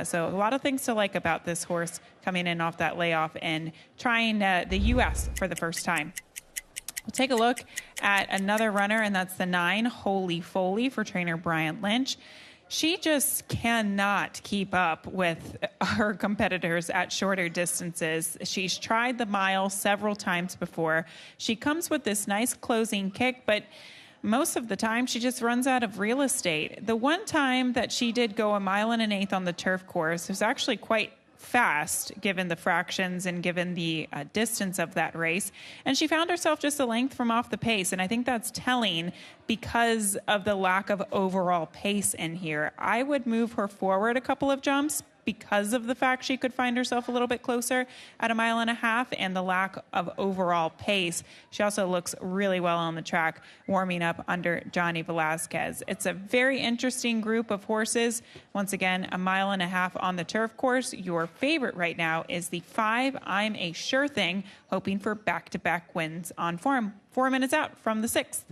So a lot of things to like about this horse coming in off that layoff and trying the U.S. for the first time. We'll take a look at another runner, and that's the 9, Holy Foley, for trainer Brian Lynch. She just cannot keep up with her competitors at shorter distances. She's tried the mile several times before. She comes with this nice closing kick, but most of the time she just runs out of real estate. The one time that she did go 1 1/8 miles on the turf course was actually quite fast given the fractions and given the distance of that race, and she found herself just a length from off the pace, and I think that's telling because of the lack of overall pace in here. I would move her forward a couple of jumps because of the fact she could find herself a little bit closer at 1.5 miles and the lack of overall pace. She also looks really well on the track, warming up under Johnny Velasquez. It's a very interesting group of horses. Once again, 1.5 miles on the turf course. Your favorite right now is the 5, I'm a Sure Thing, hoping for back-to-back wins on form. 4 minutes out from the 6th.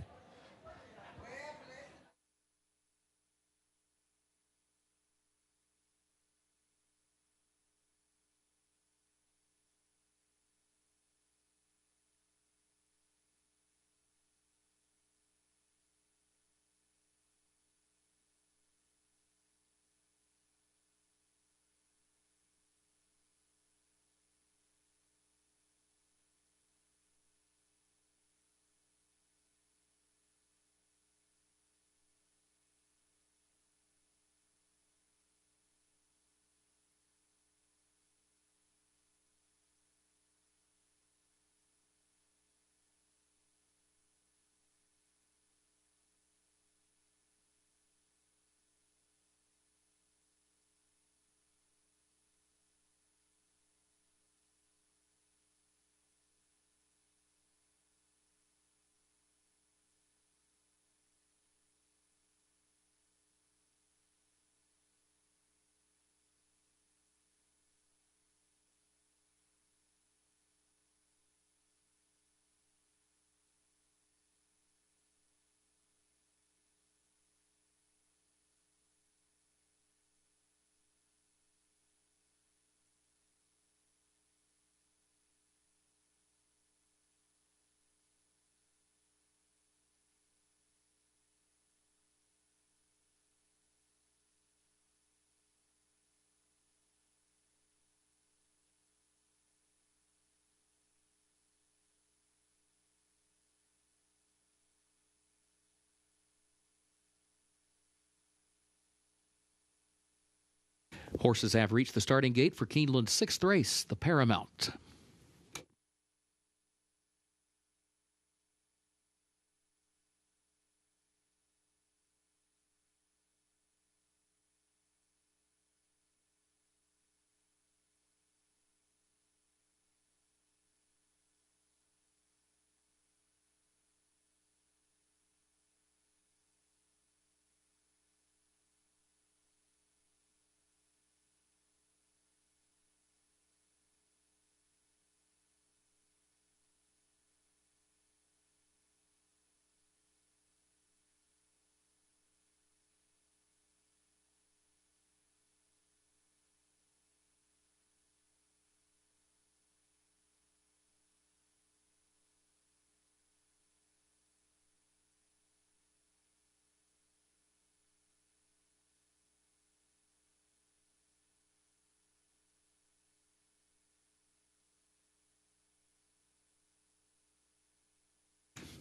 Horses have reached the starting gate for Keeneland's 6th race, the Paramount.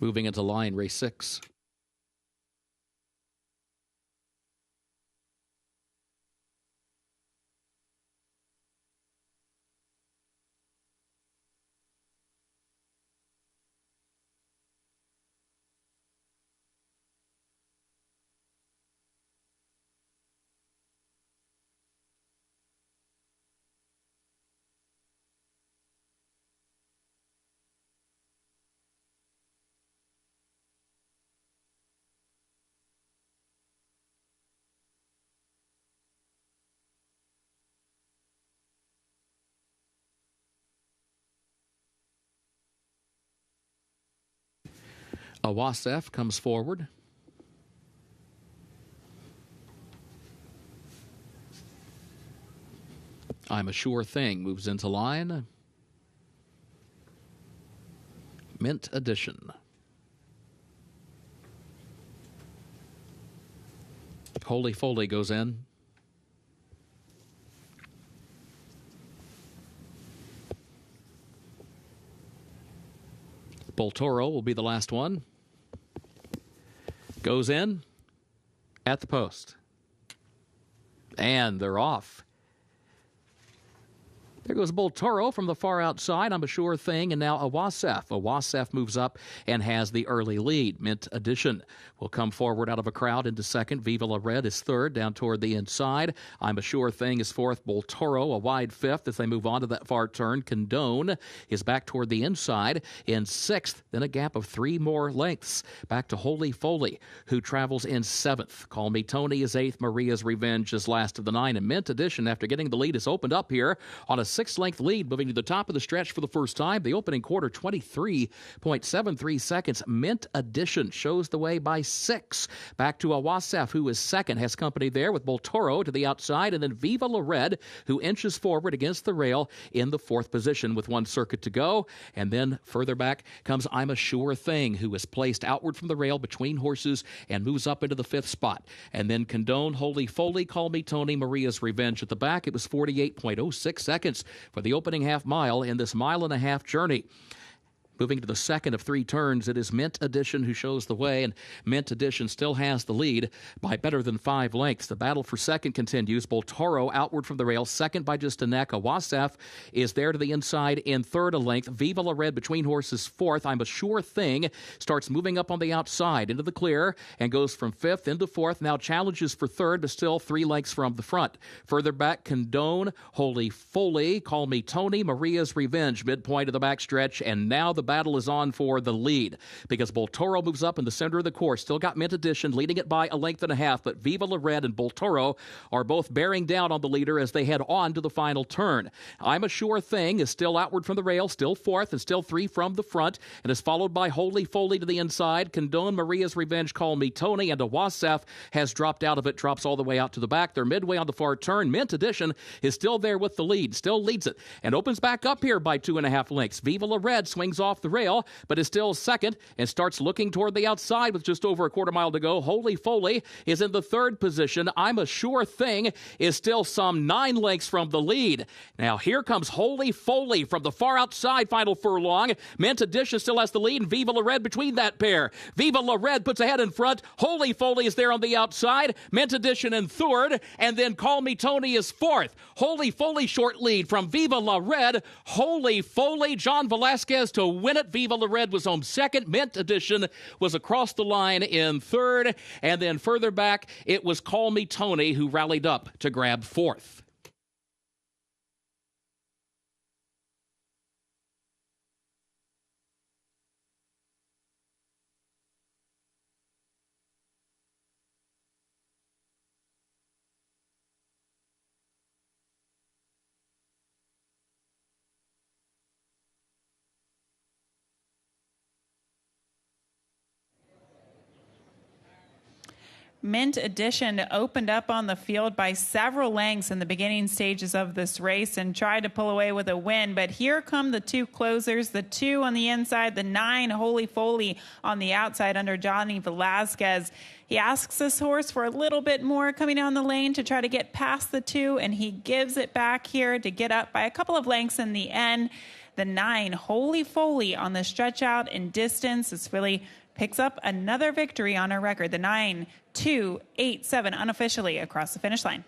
Moving into line, race 6. Awasef comes forward. I'm a Sure Thing moves into line. Mint Edition. Holy Foley goes in. Boltoro will be the last one. Goes in at the post. And they're off. There goes Boltoro from the far outside. I'm a Sure Thing. And now Awasef. Awasef moves up and has the early lead. Mint Edition will come forward out of a crowd into second. Viva La Red is third down toward the inside. I'm a Sure Thing is fourth. Boltoro a wide fifth as they move on to that far turn. Condone is back toward the inside in sixth. Then a gap of 3 more lengths. Back to Holy Foley, who travels in seventh. Call Me Tony is eighth. Maria's Revenge is last of the 9. And Mint Edition, after getting the lead, is opened up here on a 6-length lead, moving to the top of the stretch for the first time. The opening quarter, 23.73 seconds. Mint Edition shows the way by 6. Back to Awasef, who is second, has company there with Boltoro to the outside, and then Viva La Red, who inches forward against the rail in the 4th position with 1 circuit to go. And then further back comes I'm a Sure Thing, who is placed outward from the rail between horses and moves up into the 5th spot. And then Condone, Holy Foley, Call Me Tony, Maria's Revenge at the back. It was 48.06 seconds for the opening half mile in this 1.5-mile journey. Moving to the second of 3 turns, it is Mint Edition who shows the way, and Mint Edition still has the lead by better than 5 lengths. The battle for second continues. Boltoro outward from the rail, second by just a neck. Awasef is there to the inside in third a length. Viva La Red between horses fourth. I'm a Sure Thing starts moving up on the outside into the clear and goes from 5th into 4th. Now challenges for third, but still 3 lengths from the front. Further back, Condone, Holy Foley, Call Me Tony, Maria's Revenge, midpoint of the backstretch, and now the battle is on for the lead because Boltoro moves up in the center of the course. Still got Mint Edition leading it by 1.5 lengths, but Viva La Red and Boltoro are both bearing down on the leader as they head on to the final turn. I'm a Sure Thing is still outward from the rail, still 4th, and still 3 from the front, and is followed by Holy Foley to the inside. Condone, Maria's Revenge, Call Me Tony, and Awasef has dropped out of it, drops all the way out to the back. They're midway on the far turn. Mint Edition is still there with the lead, still leads it, and opens back up here by 2.5 lengths. Viva La Red swings off off the rail, but is still second and starts looking toward the outside with just over a quarter mile to go. Holy Foley is in the third position. I'm a Sure Thing is still some 9 lengths from the lead. Now here comes Holy Foley from the far outside final furlong. Mint Edition still has the lead, and Viva La Red between that pair. Viva La Red puts ahead in front. Holy Foley is there on the outside. Mint Edition in third, and then Call Me Tony is fourth. Holy Foley short lead from Viva La Red. Holy Foley, John Velasquez to win it. Viva La Red was home second. Mint Edition was across the line in third, and then further back it was Call Me Tony who rallied up to grab fourth. Mint Edition opened up on the field by several lengths in the beginning stages of this race and tried to pull away with a win. But here come the two closers, the 2 on the inside, the 9 Holy Foley on the outside under Johnny Velasquez. He asks this horse for a little bit more coming down the lane to try to get past the 2, and he gives it back here to get up by a couple of lengths in the end. The 9 Holy Foley on the stretch out in distance. This really picks up another victory on her record. The 9-2-8-7 unofficially across the finish line.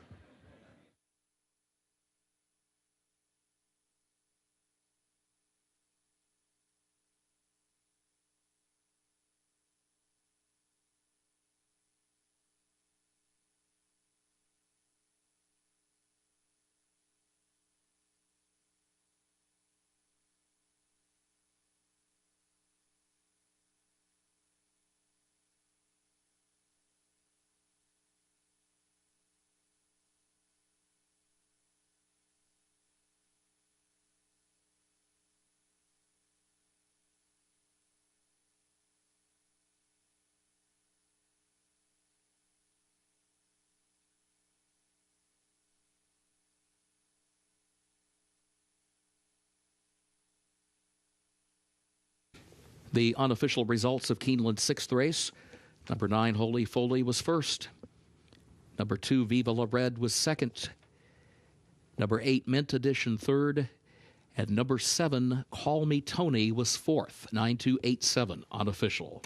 The unofficial results of Keeneland's 6th race. Number 9, Holy Foley, was first. Number 2, Viva La Red, was second. Number 8, Mint Edition, third. And number 7, Call Me Tony, was fourth. 9-2-8-7 unofficial.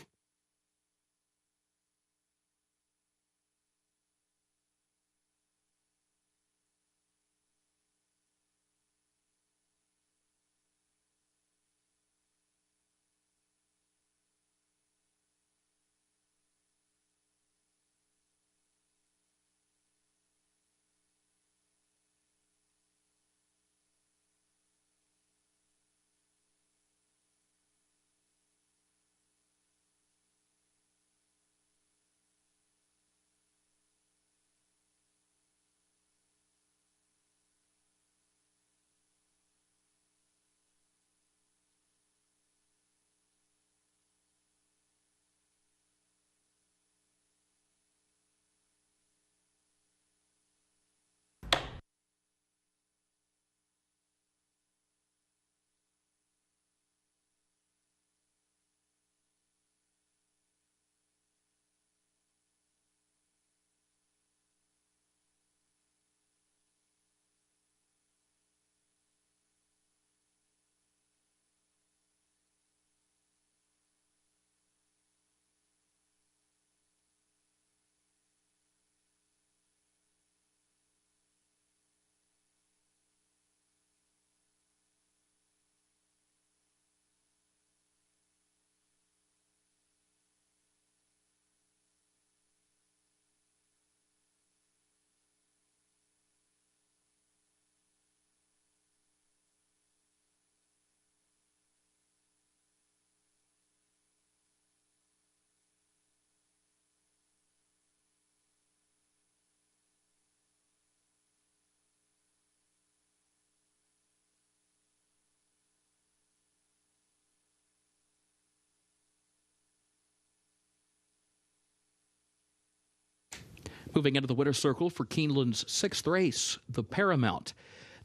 Moving into the winner's circle for Keeneland's 6th race, the Paramount.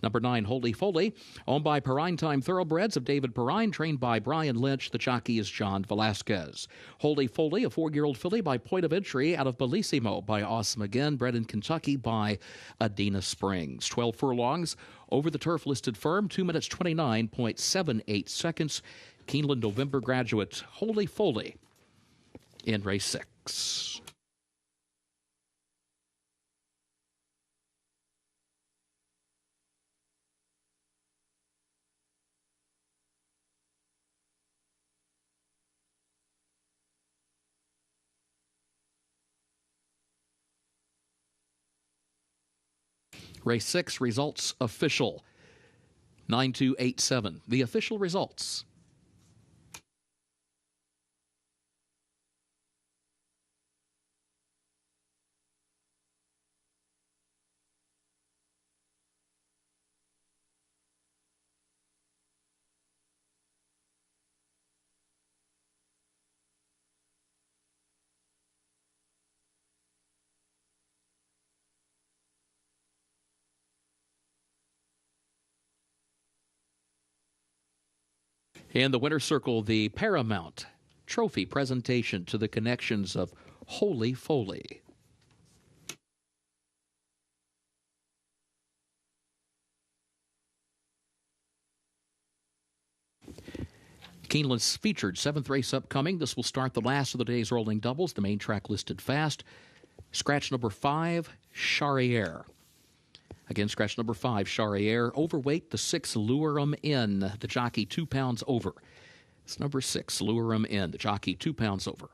Number 9, Holy Foley, owned by Perrine Time Thoroughbreds of David Perrine, trained by Brian Lynch. The jockey is John Velasquez. Holy Foley, a 4-year-old filly by Point of Entry out of Bellissimo by Awesome Again, bred in Kentucky by Adena Springs. 12 furlongs over the turf listed firm, 2 minutes 29.78 seconds. Keeneland November graduate Holy Foley in race 6. Race 6 results official. 9287. The official results. In the winner's circle, the Paramount Trophy presentation to the connections of Holy Foley. Keeneland's featured 7th race upcoming. This will start the last of the day's rolling doubles. The main track listed fast. Scratch number 5, Charriere. Again, scratch number 5, Charriere. Overweight, the 6, Lure 'em In. The jockey 2 pounds over. It's number 6, Lure 'em In. The jockey 2 pounds over.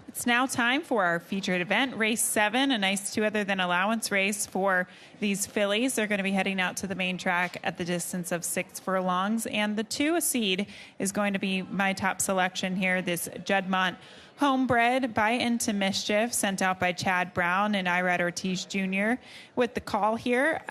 It's now time for our featured event, Race 7, a nice 2 other than allowance race for these fillies. They're going to be heading out to the main track at the distance of 6 furlongs, and the 2 seed is going to be my top selection here, this Juddmonte Homebred by Into Mischief, sent out by Chad Brown and Irad Ortiz Jr. with the call here.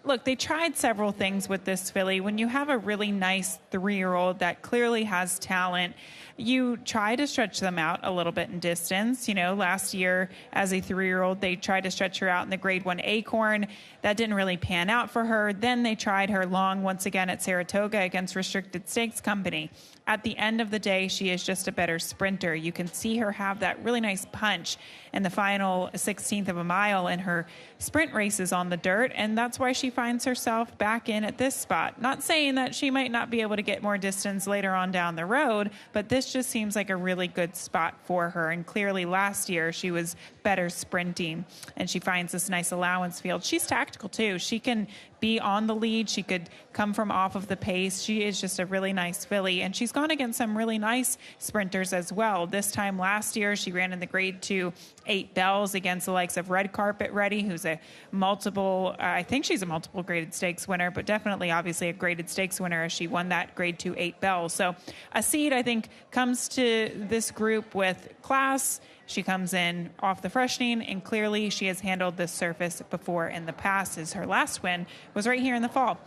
Look, they tried several things with this filly. When you have a really nice 3-year-old that clearly has talent, you try to stretch them out a little bit in distance. You know, last year as a 3-year-old, they tried to stretch her out in the Grade 1 Acorn. That didn't really pan out for her. Then they tried her long once again at Saratoga against Restricted Stakes Company. At the end of the day, she is just a better sprinter. You can see her have that really nice punch in the final 16th of a mile in her sprint races on the dirt, and that's why she finds herself back in at this spot. Not saying that she might not be able to get more distance later on down the road, but this just seems like a really good spot for her, and clearly last year she was better sprinting, and she finds this nice allowance field. She's tactical too. She can be on the lead. She could come from off of the pace. She is just a really nice filly, and she's gone against some really nice sprinters as well. This time last year, she ran in the Grade 2 8 Bells against the likes of Red Carpet Ready, who's a multiple, I think she's a multiple graded stakes winner, but definitely obviously a graded stakes winner as she won that Grade 2 8 Bells. So a seed, I think, comes to this group with class. She comes in off the freshening, and clearly she has handled this surface before in the past, as her last win was right here in the fall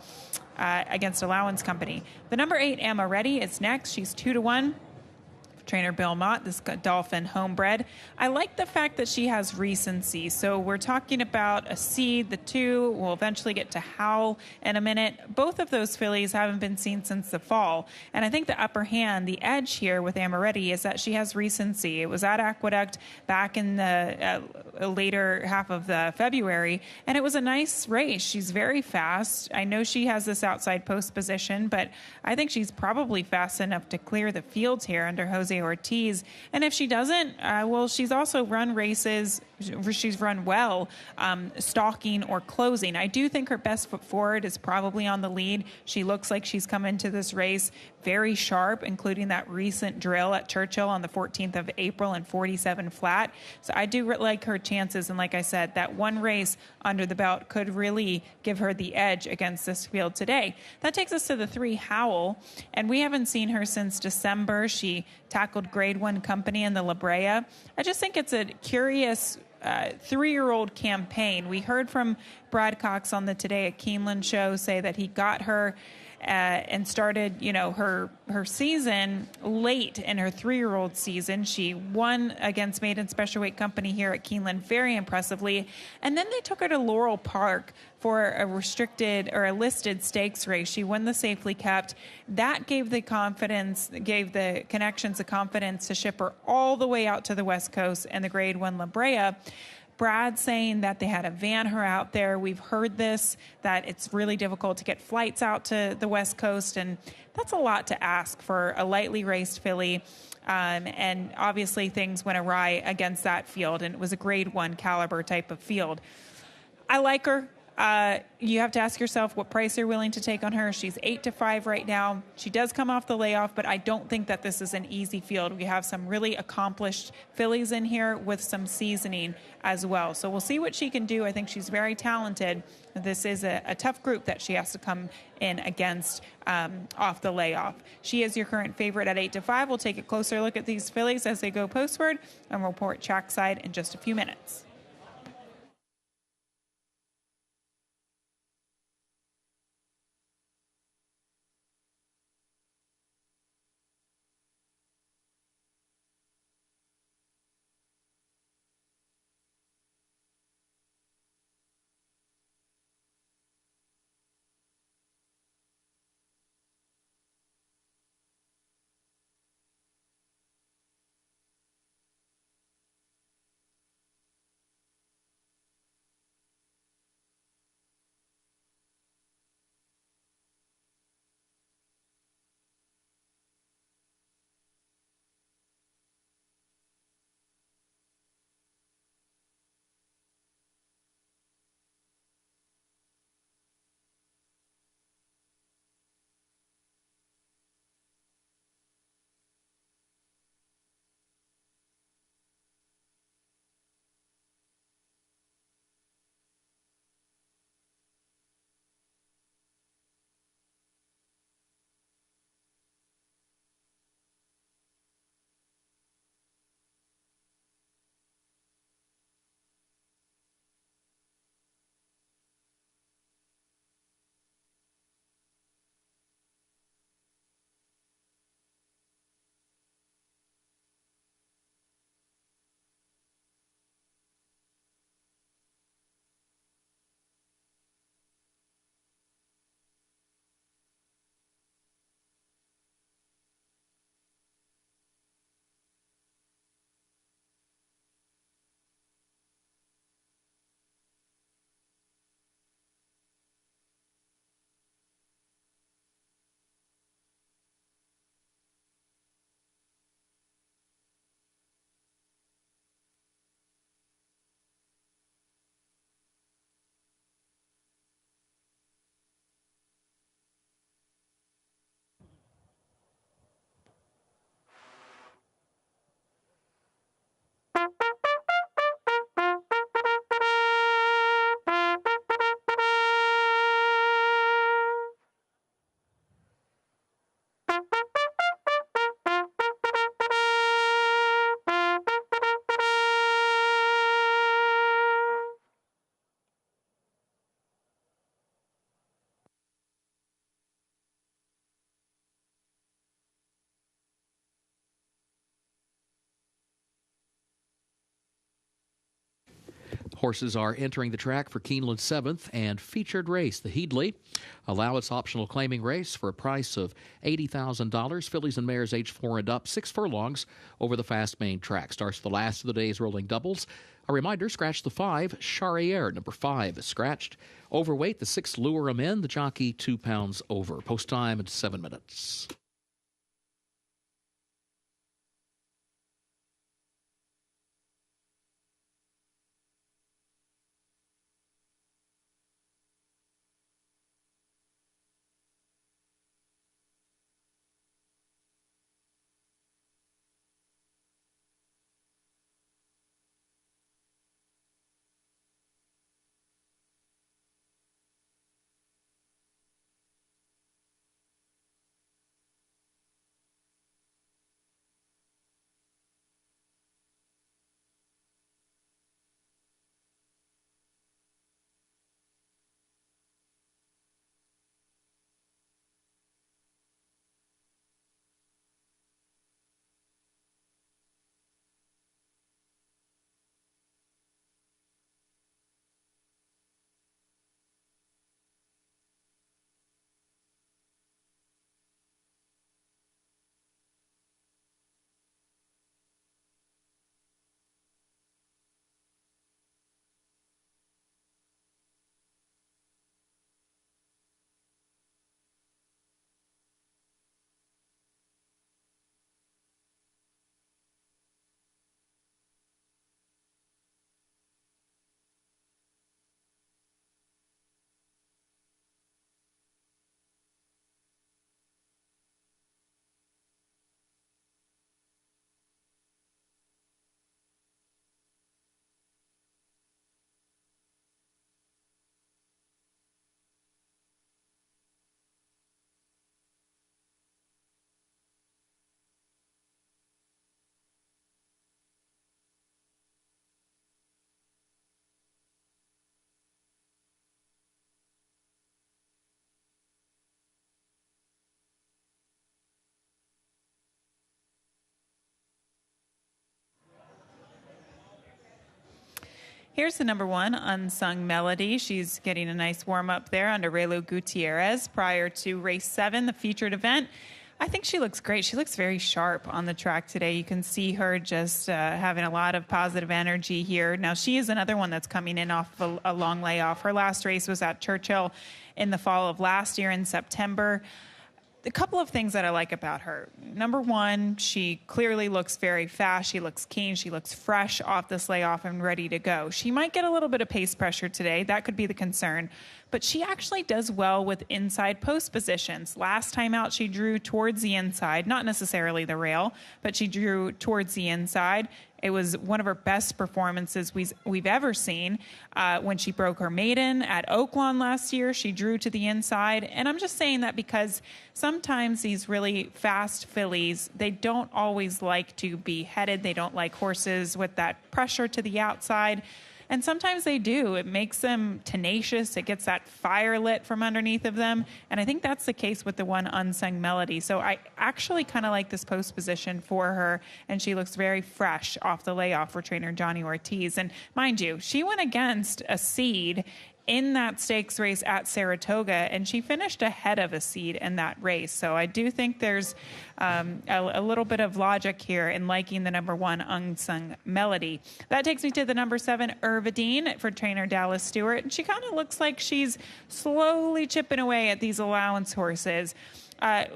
against Allowance Company. The number 8, Amaretti, is next. She's 2-1. Trainer Bill Mott, this Dolphin Homebred. I like the fact that she has recency. So we're talking about a seed, the 2. We'll eventually get to Howl in a minute. Both of those fillies haven't been seen since the fall. And I think the upper hand, the edge here with Amaretti, is that she has recency. It was at Aqueduct back in the later half of February, and it was a nice race. She's very fast. I know she has this outside post position, but I think she's probably fast enough to clear the fields here under Jose Ortiz. And if she doesn't, well, she's also run races. She's run well, stalking or closing. I do think her best foot forward is probably on the lead. She looks like she's come into this race very sharp, including that recent drill at Churchill on the 14th of April in 47 flat. So I do like her chances. And like I said, that one race under the belt could really give her the edge against this field today. That takes us to the 3, Howl. And we haven't seen her since December. She tackled Grade 1 Company in the La Brea. I just think it's a curious 3-year-old campaign. We heard from Brad Cox on the Today at Keeneland show say that he got her and started, her season late in her 3-year-old season. She won against Maiden Special Weight Company here at Keeneland very impressively. And then they took her to Laurel Park for a restricted or a listed stakes race. She won the Safely Kept. That gave the connections the confidence to ship her all the way out to the West Coast and the Grade 1 La Brea. Brad saying that they had to van her out there. We've heard this, that it's really difficult to get flights out to the West Coast, and that's a lot to ask for a lightly raced filly. And obviously things went awry against that field, and it was a Grade 1 caliber type of field. I like her. You have to ask yourself what price you're willing to take on her. She's 8-5 right now. She does come off the layoff, but I don't think that this is an easy field. We have some really accomplished fillies in here with some seasoning as well. So we'll see what she can do. I think she's very talented. This is a tough group that she has to come in against off the layoff. She is your current favorite at 8-5. We'll take a closer look at these fillies as they go postward and report trackside in just a few minutes. Horses are entering the track for Keeneland's 7th and featured race, the Headley. Allowance optional claiming race for a price of $80,000. Fillies and mares age 4 and up, 6 furlongs over the fast main track. Starts the last of the day's rolling doubles. A reminder, scratch the 5, Charriere, number 5 is scratched. Overweight, the 6 Lure 'em in, the jockey 2 pounds over. Post time at 7 minutes. Here's the number 1, Unsung Melody. She's getting a nice warm-up there under Relu Gutierrez prior to race 7, the featured event. I think she looks great. She looks very sharp on the track today. You can see her just having a lot of positive energy here. Now, she is another one that's coming in off a long layoff. Her last race was at Churchill in the fall of last year in September. A couple of things that I like about her. Number 1, she clearly looks very fast. She looks keen. She looks fresh off this layoff and ready to go. She might get a little bit of pace pressure today. That could be the concern. But she actually does well with inside post positions. Last time out, she drew towards the inside, not necessarily the rail, but she drew towards the inside. It was one of her best performances we've ever seen. When she broke her maiden at Oaklawn last year, she drew to the inside. And I'm just saying that because sometimes these really fast fillies, they don't always like to be headed. They don't like horses with that pressure to the outside. And sometimes they do. It makes them tenacious. It gets that fire lit from underneath of them. And I think that's the case with the one Unsung Melody. So I actually kind of like this post position for her. And she looks very fresh off the layoff for trainer Johnny Ortiz. And mind you, she went against a seed in that stakes race at Saratoga, and she finished ahead of a seed in that race. So I do think there's a little bit of logic here in liking the number 1 Unsung Melody. That takes me to the number 7 Irvidine for trainer Dallas Stewart. And she kind of looks like she's slowly chipping away at these allowance horses.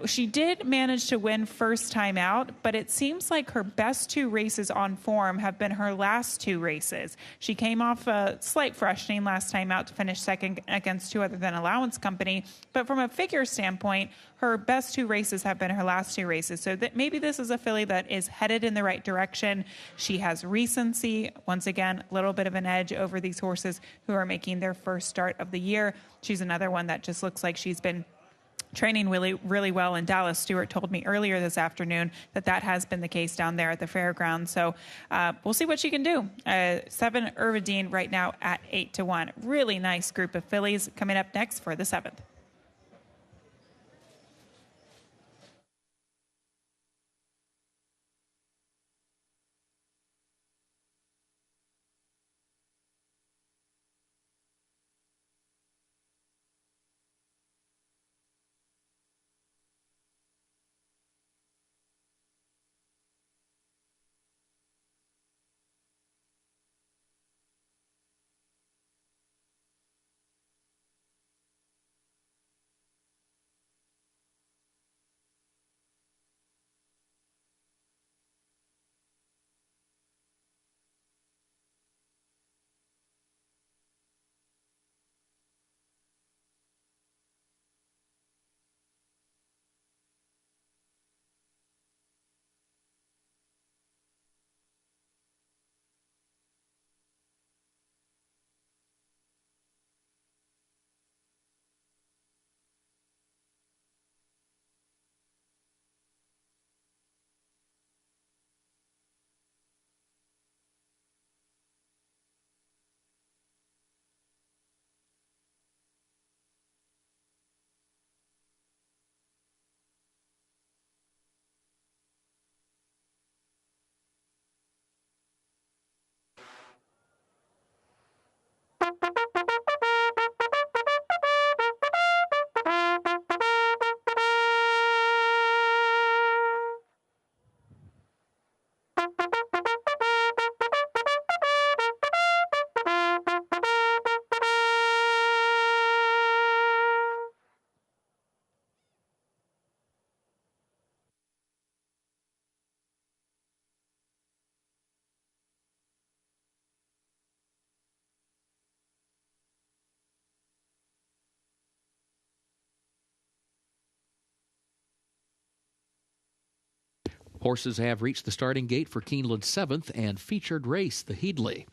She did manage to win first time out, but it seems like her best 2 races on form have been her last 2 races. She came off a slight freshening last time out to finish second against 2 other than Allowance Company. But from a figure standpoint, her best 2 races have been her last 2 races. So that maybe this is a filly that is headed in the right direction. She has recency. Once again, a little bit of an edge over these horses who are making their first start of the year. She's another one that just looks like she's been training really, really well, and Dallas Stewart told me earlier this afternoon that has been the case down there at the fairgrounds. So we'll see what she can do. 7 Irvidine right now at 8-1. Really nice group of fillies coming up next for the 7th. Horses have reached the starting gate for Keeneland's 7th and featured race, the Headley.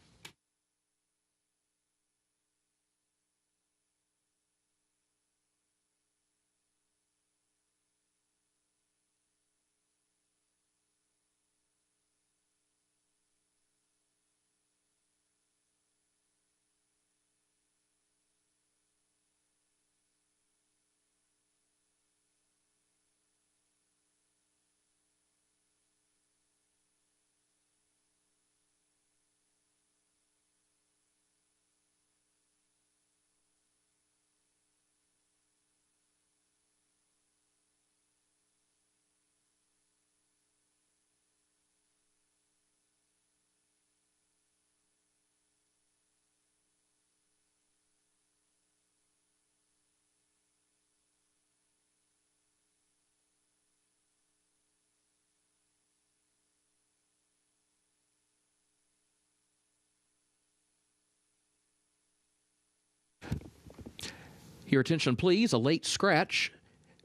Your attention, please. A late scratch.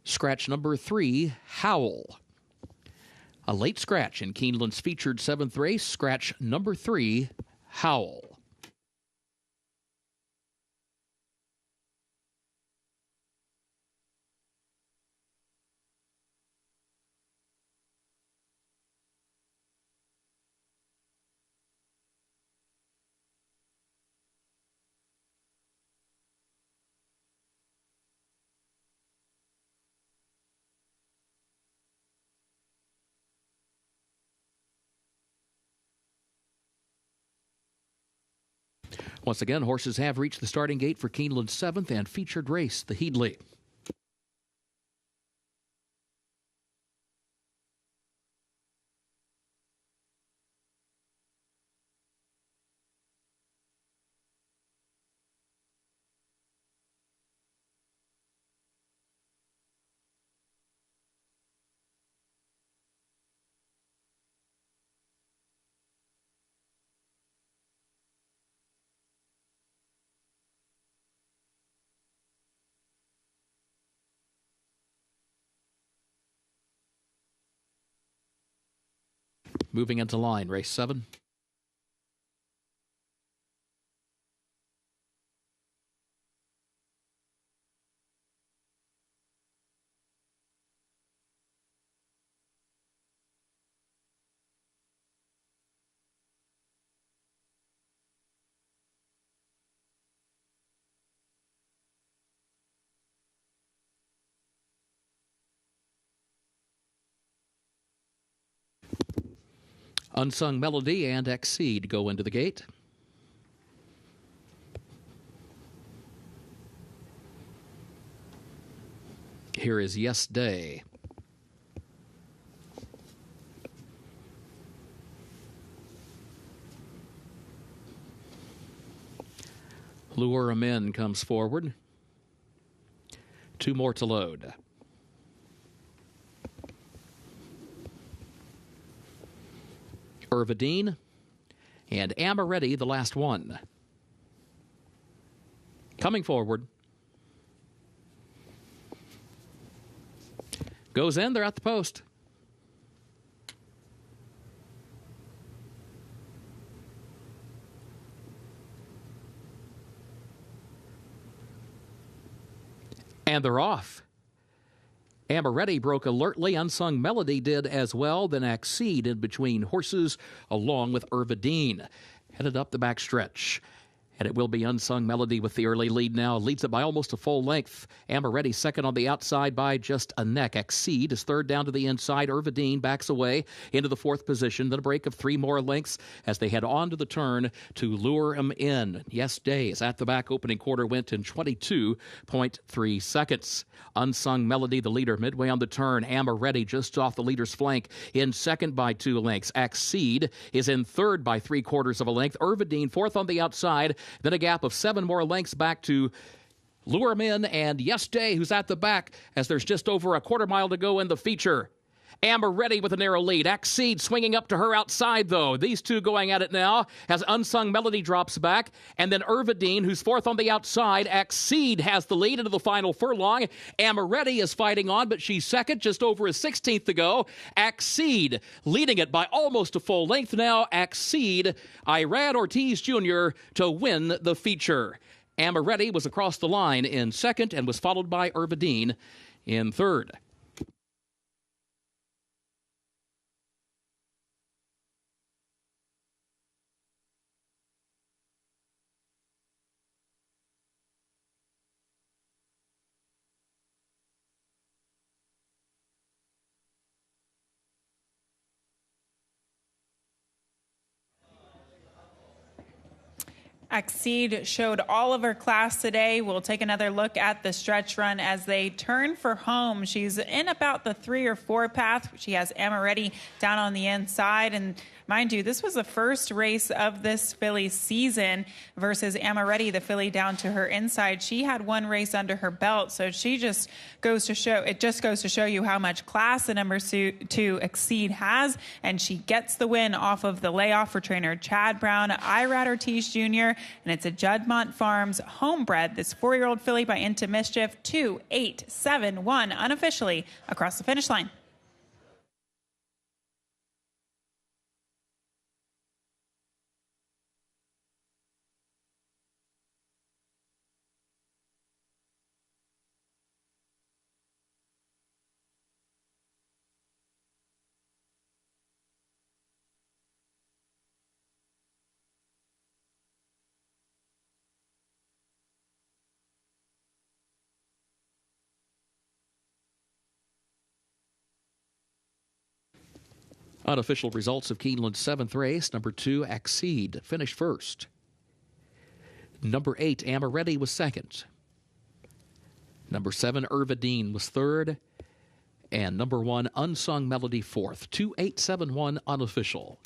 Scratch number 3, Howl. A late scratch in Keeneland's featured 7th race. Scratch number 3, Howl. Once again, horses have reached the starting gate for Keeneland's 7th and featured race, the Headley. Moving into line, race 7. Unsung Melody and Exceed go into the gate. Here is Yes Day. Lure 'em In comes forward. 2 more to load. Irvidine and Amaretti, the last one. Coming forward. Goes in, they're at the post. And they're off. Amaretti broke alertly. Unsung Melody did as well. Then Exceed in between horses along with Irvidine. Headed up the back stretch. And it will be Unsung Melody with the early lead now. Leads it by almost a full length. Amaretti second on the outside by just a neck. Exceed is third down to the inside. Irvidine backs away into the 4th position. Then a break of 3 more lengths as they head on to the turn to Lure 'em In. Yes Day is at the back. Opening quarter went in 22.3 seconds. Unsung Melody, the leader, midway on the turn. Amaretti just off the leader's flank in second by 2 lengths. Exceed is in third by 3/4 of a length. Irvidine fourth on the outside. Then a gap of 7 more lengths back to Lure 'em In and Yes Day, who's at the back as there's just over a 1/4 mile to go in the feature. Amaretti with a narrow lead. Exceed swinging up to her outside, though. These two going at it now as Unsung Melody drops back. And then Irvidine, who's fourth on the outside. Exceed has the lead into the final furlong. Amaretti is fighting on, but she's second, just over a 16th to go. Exceed leading it by almost a full length now. Exceed, Irad Ortiz Jr. to win the feature. Amaretti was across the line in second and was followed by Irvidine in third. Exceed showed all of her class today. We'll take another look at the stretch run as they turn for home. She's in about the 3 or 4 path. She has Amaretti down on the inside. And mind you, this was the first race of this filly season versus Amaretti, the filly down to her inside. She had one race under her belt. So it just goes to show you how much class the number 2 Exceed has. And she gets the win off of the layoff for trainer Chad Brown, Irad Ortiz Jr., and it's a Juddmonte Farms homebred, this 4-year-old filly by Into Mischief, 2-8-7-1 unofficially across the finish line. Unofficial results of Keeneland's 7th race. Number 2, Exceed, finished first. Number 8, Amaretti, was second. Number 7, Irvidine, was third. And number 1, Unsung Melody, fourth. 2-8-7-1 unofficial.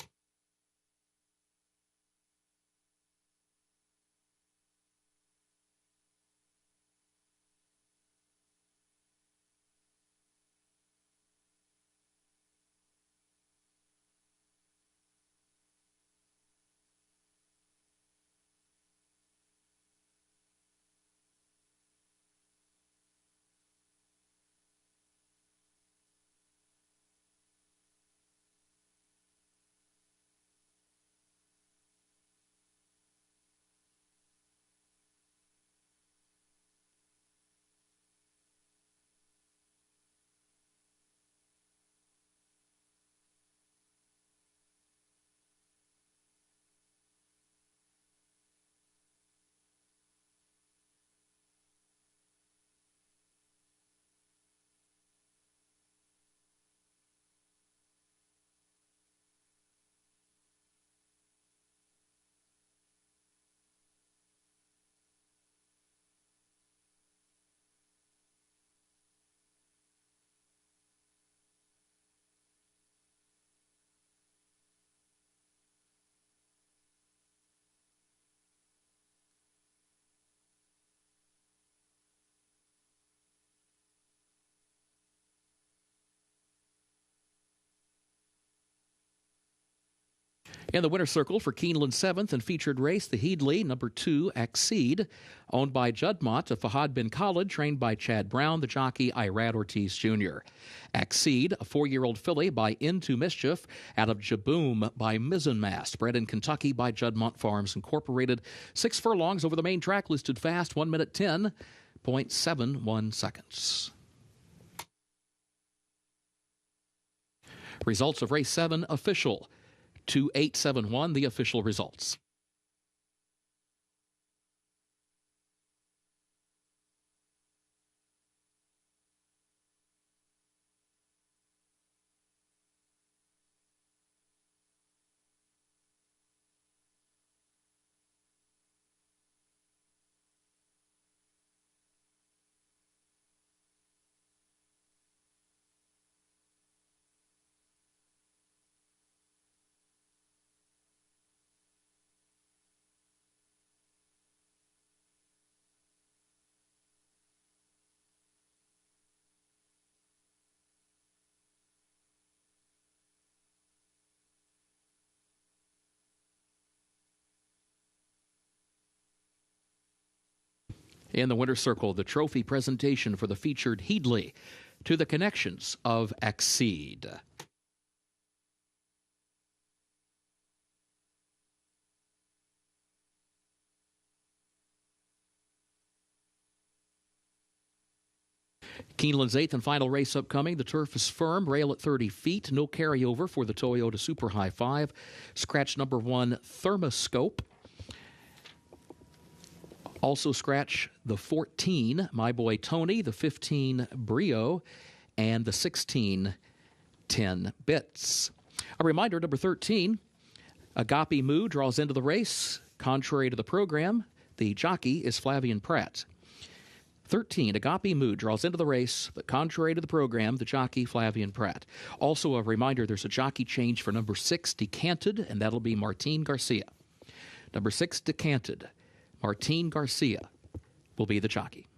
In the winner's circle for Keeneland's 7th and featured race, the Headley, number 2, Exceed, owned by Juddmonte of Fahad bin Khalid, trained by Chad Brown, the jockey Irad Ortiz Jr. Exceed, a 4-year-old filly by Into Mischief, out of Jaboom by Mizzenmast, bred in Kentucky by Juddmonte Farms Incorporated. 6 furlongs over the main track, listed fast, 1 minute 10.71 seconds. Results of race 7 official. 2-8-7-1, the official results. In the winner's circle, the trophy presentation for the featured Heedley to the connections of Exceed. Keeneland's 8th and final race upcoming. The turf is firm, rail at 30 feet. No carryover for the Toyota Super High 5. Scratch number 1, Thermoscope. Also scratch the 14, My Boy Tony, the 15, Brio, and the 16, 10 Bits. A reminder, number 13, Agape Moo draws into the race. Contrary to the program, the jockey is Flavian Pratt. 13, Agape Moo draws into the race, but contrary to the program, the jockey, Flavian Pratt. Also a reminder, there's a jockey change for number 6, Decanted, and that'll be Martin Garcia. Number 6, Decanted. Martin Garcia will be the jockey.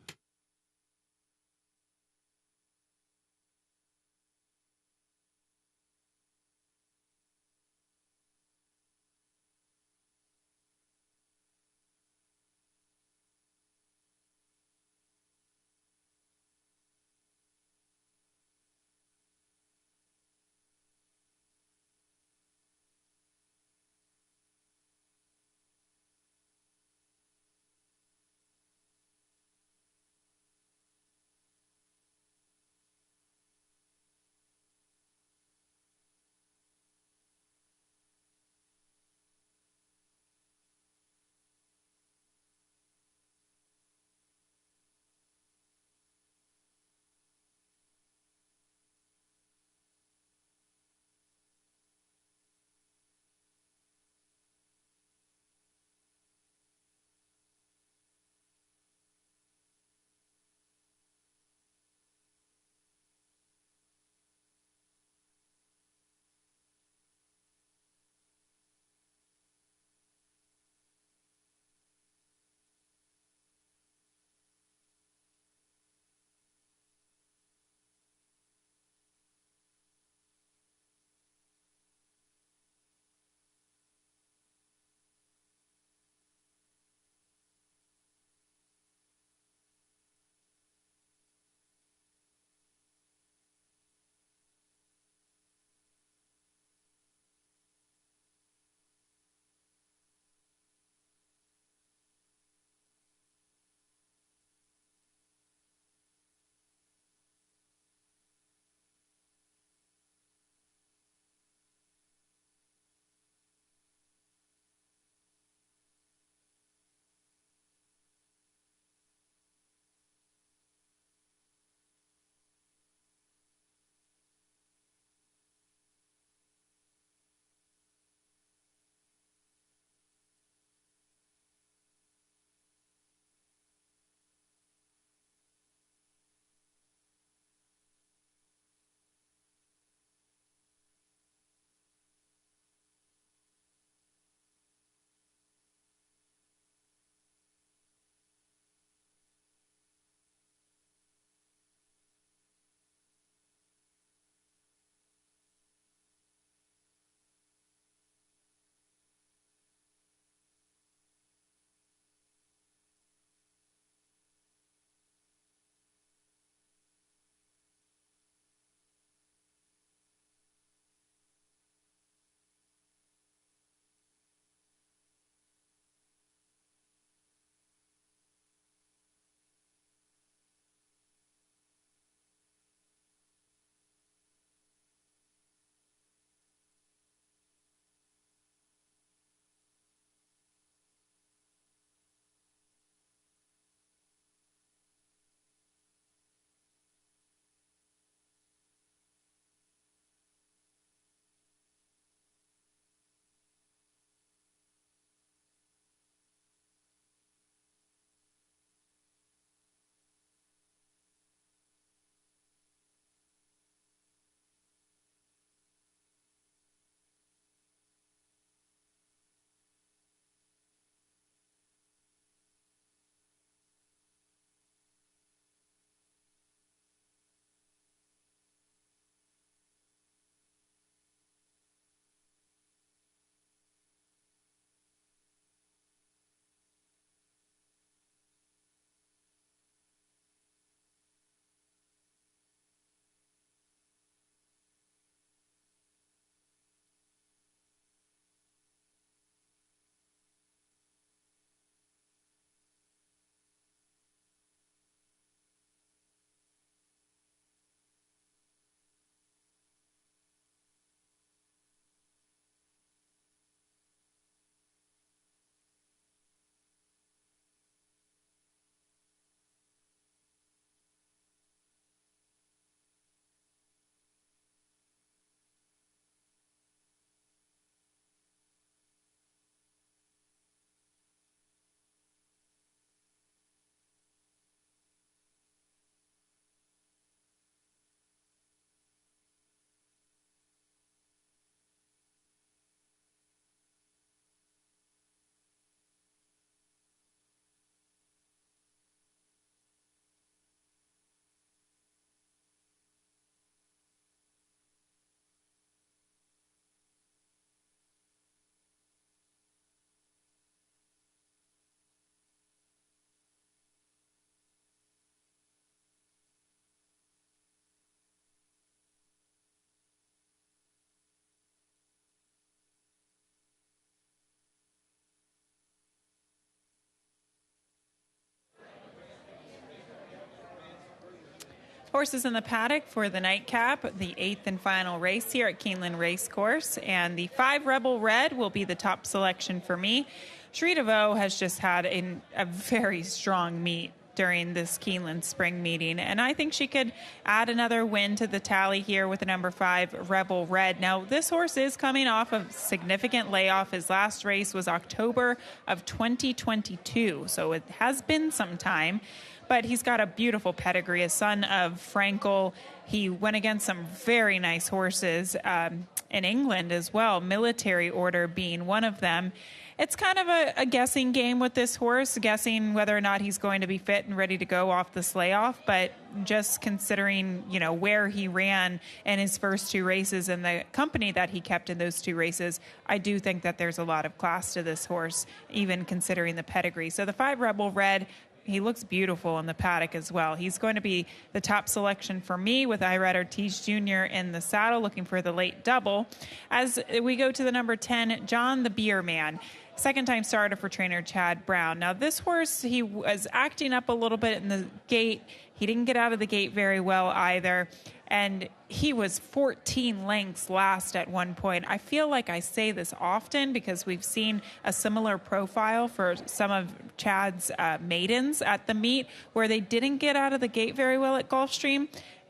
Horses in the paddock for the nightcap, the 8th and final race here at Keeneland Racecourse. And the 5 Rebel Red will be the top selection for me. Cherie DeVoe has just had a very strong meet during this Keeneland spring meeting, and I think she could add another win to the tally here with the number 5 Rebel Red. Now, this horse is coming off a significant layoff. His last race was October of 2022, so it has been some time, but he's got a beautiful pedigree, a son of Frankel. He went against some very nice horses in England as well, Military Order being one of them. It's kind of a guessing game with this horse, guessing whether or not he's going to be fit and ready to go off this layoff. But just considering, where he ran in his first 2 races and the company that he kept in those 2 races, I do think that there's a lot of class to this horse, even considering the pedigree. So the 5 Rebel Red, he looks beautiful in the paddock as well. He's going to be the top selection for me with Irad Ortiz Jr. in the saddle, looking for the late double. As we go to the number 10, John the Beer Man. Second-time starter for trainer Chad Brown. Now, this horse, he was acting up a little bit in the gate. He didn't get out of the gate very well either, and he was 14 lengths last at one point. I feel like I say this often because we've seen a similar profile for some of Chad's maidens at the meet where they didn't get out of the gate very well at Gulfstream,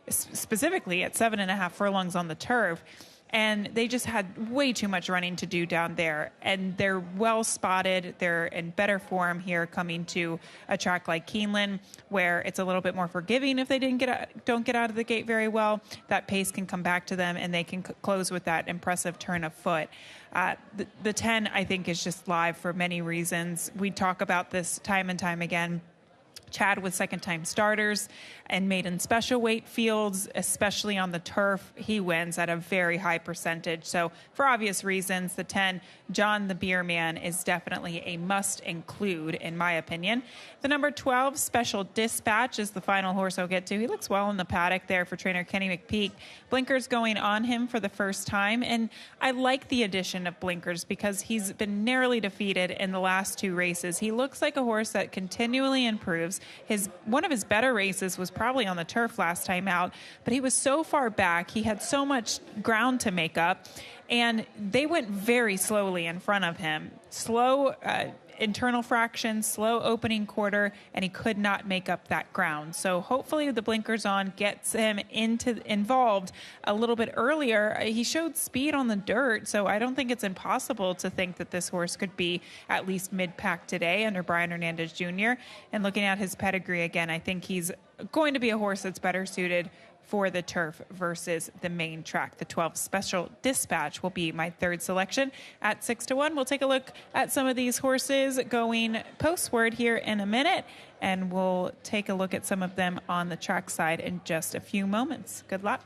specifically at 7.5 furlongs on the turf. And they just had way too much running to do down there. And they're well spotted. They're in better form here coming to a track like Keeneland, where it's a little bit more forgiving if they don't get out of the gate very well. That pace can come back to them, and they can close with that impressive turn of foot. The 10, I think, is just live for many reasons. We talk about this time and time again. Chad with second-time starters and maiden special weight fields, especially on the turf, he wins at a very high percentage. So for obvious reasons, the 10, John the Beer Man, is definitely a must include, in my opinion. The number 12, Special Dispatch, is the final horse I'll get to. He looks well in the paddock there for trainer Kenny McPeak. Blinkers going on him for the first time, and I like the addition of blinkers because he's been narrowly defeated in the last 2 races. He looks like a horse that continually improves. One of his better races was probably on the turf last time out, but he was so far back. He had so much ground to make up, and they went very slowly in front of him. Slow internal fraction, slow opening quarter, and he could not make up that ground. So hopefully the blinkers on gets him involved a little bit earlier. He showed speed on the dirt, so I don't think it's impossible to think that this horse could be at least mid-pack today under Brian Hernandez Jr. And looking at his pedigree again, I think he's going to be a horse that's better suited for the turf versus the main track. The 12 Special Dispatch will be my third selection at 6-1. We'll take a look at some of these horses going postward here in a minute, and we'll take a look at some of them on the track side in just a few moments. Good luck.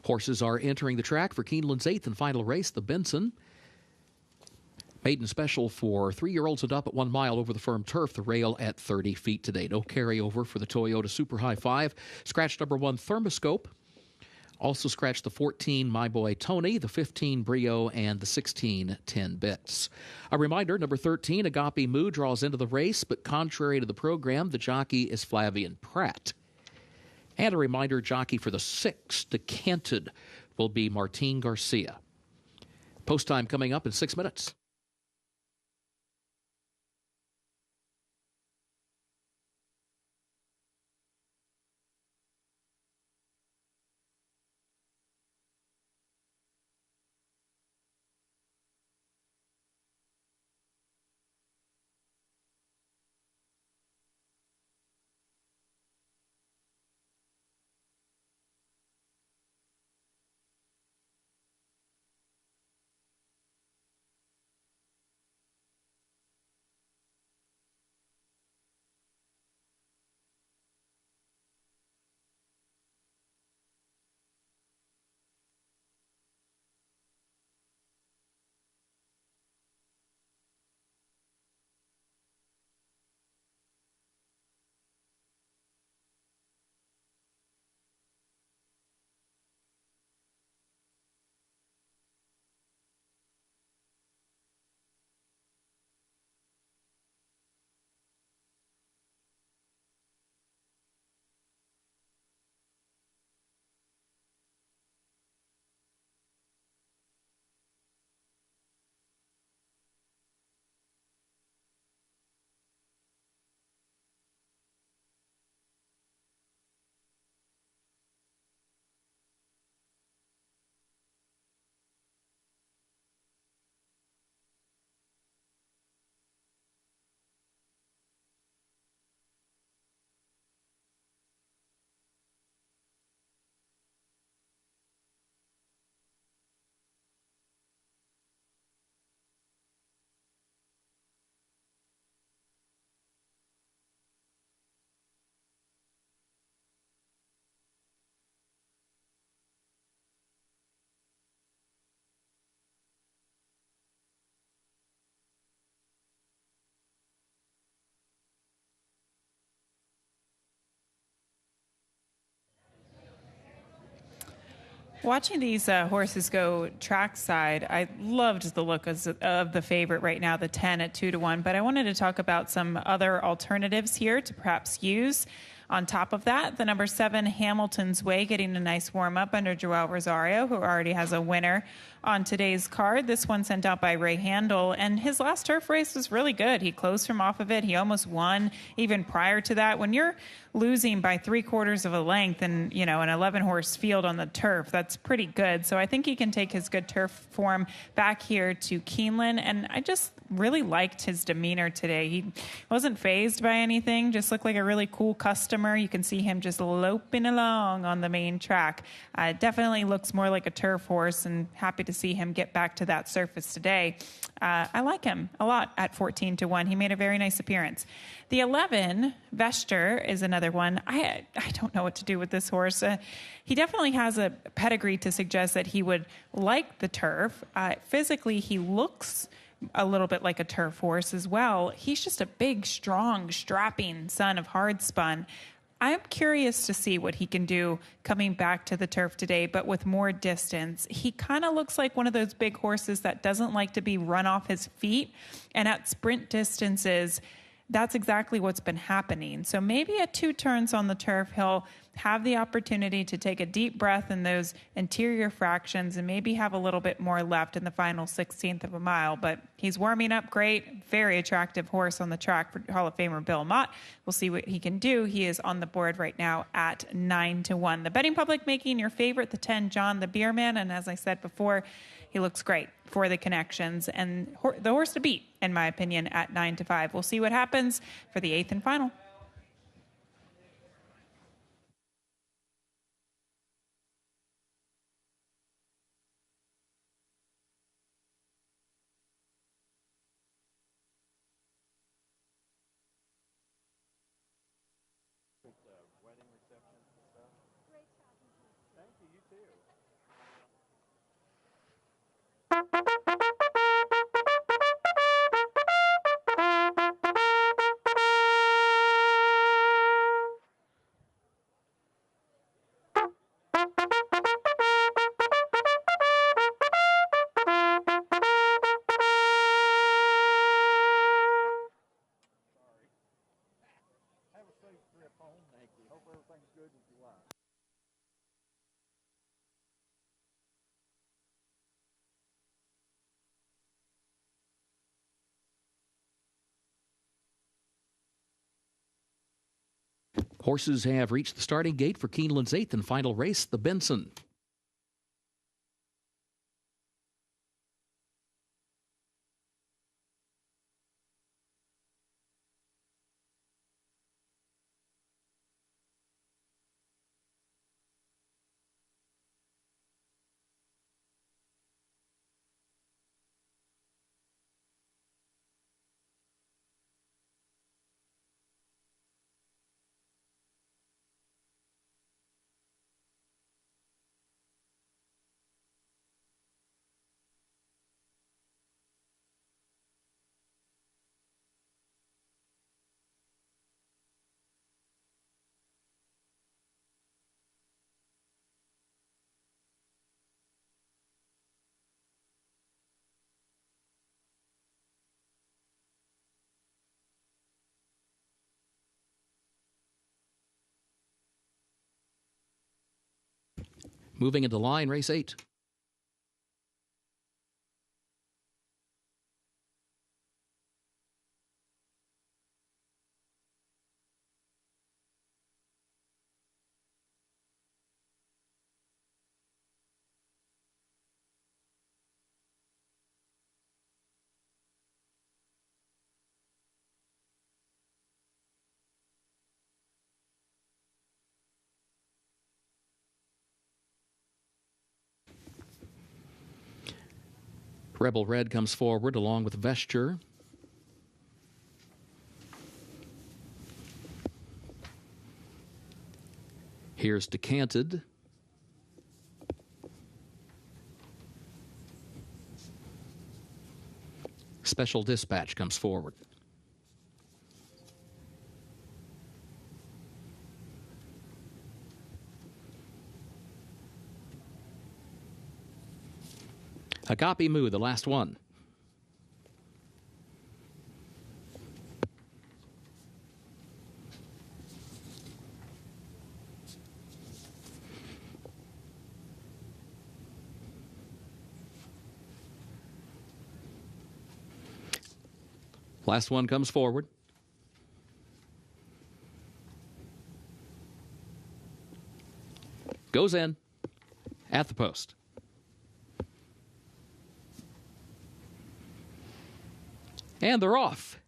Horses are entering the track for Keeneland's 8th and final race, the Benson. Maiden special for 3-year-olds and up at 1 mile over the firm turf, the rail at 30 feet today. No carryover for the Toyota Super High 5. Scratch number 1, Thermoscope. Also scratched the 14 My Boy Tony, the 15 Brio, and the 16 10 Bits. A reminder, number 13, Agape Moo, draws into the race, but contrary to the program, the jockey is Flavian Pratt. And a reminder, jockey for the 6th, Decanted, will be Martin Garcia. Post time coming up in 6 minutes. Watching these horses go trackside, I loved the look of the favorite right now, the 10 at 2-1. But I wanted to talk about some other alternatives here to perhaps use. On top of that, the number 7, Hamilton's Way, getting a nice warm-up under Joel Rosario, who already has a winner on today's card. This one sent out by Ray Handel, and his last turf race was really good. He closed from off of it. He almost won even prior to that. When you're losing by 3/4 of a length in, an 11-horse field on the turf, that's pretty good. So I think he can take his good turf form back here to Keeneland, and I just really liked his demeanor today. He wasn't fazed by anything, just looked like a really cool customer. You can see him just loping along on the main track. Definitely looks more like a turf horse, and happy to see him get back to that surface today. I like him a lot at 14-1. He made a very nice appearance. The 11, Vester, is another one. I don't know what to do with this horse. He definitely has a pedigree to suggest that he would like the turf. Physically, he looks a little bit like a turf horse as well. He's just a big, strong, strapping son of Hardspun. I'm curious to see what he can do coming back to the turf today, but with more distance. He kind of looks like one of those big horses that doesn't like to be run off his feet. And at sprint distances, that's exactly what's been happening. So maybe at 2 turns on the turf, he'll have the opportunity to take a deep breath in those interior fractions and maybe have a little bit more left in the final 16th of a mile. But he's warming up great. Very attractive horse on the track for Hall of Famer Bill Mott. We'll see what he can do. He is on the board right now at 9-1. The betting public making your favorite, the 10, John the Beerman. And as I said before, he looks great for the connections and the horse to beat, in my opinion, at 9-5. We'll see what happens for the 8th and final. Wedding receptions and stuff. Great talking to you. Thank you. You too. Horses have reached the starting gate for Keeneland's 8th and final race, the Benson. Moving into line, race 8. Rebel Red comes forward along with Vesture. Here's Decanted. Special Dispatch comes forward. Agape Moo, the last one. Last one comes forward. Goes in at the post. And they're off.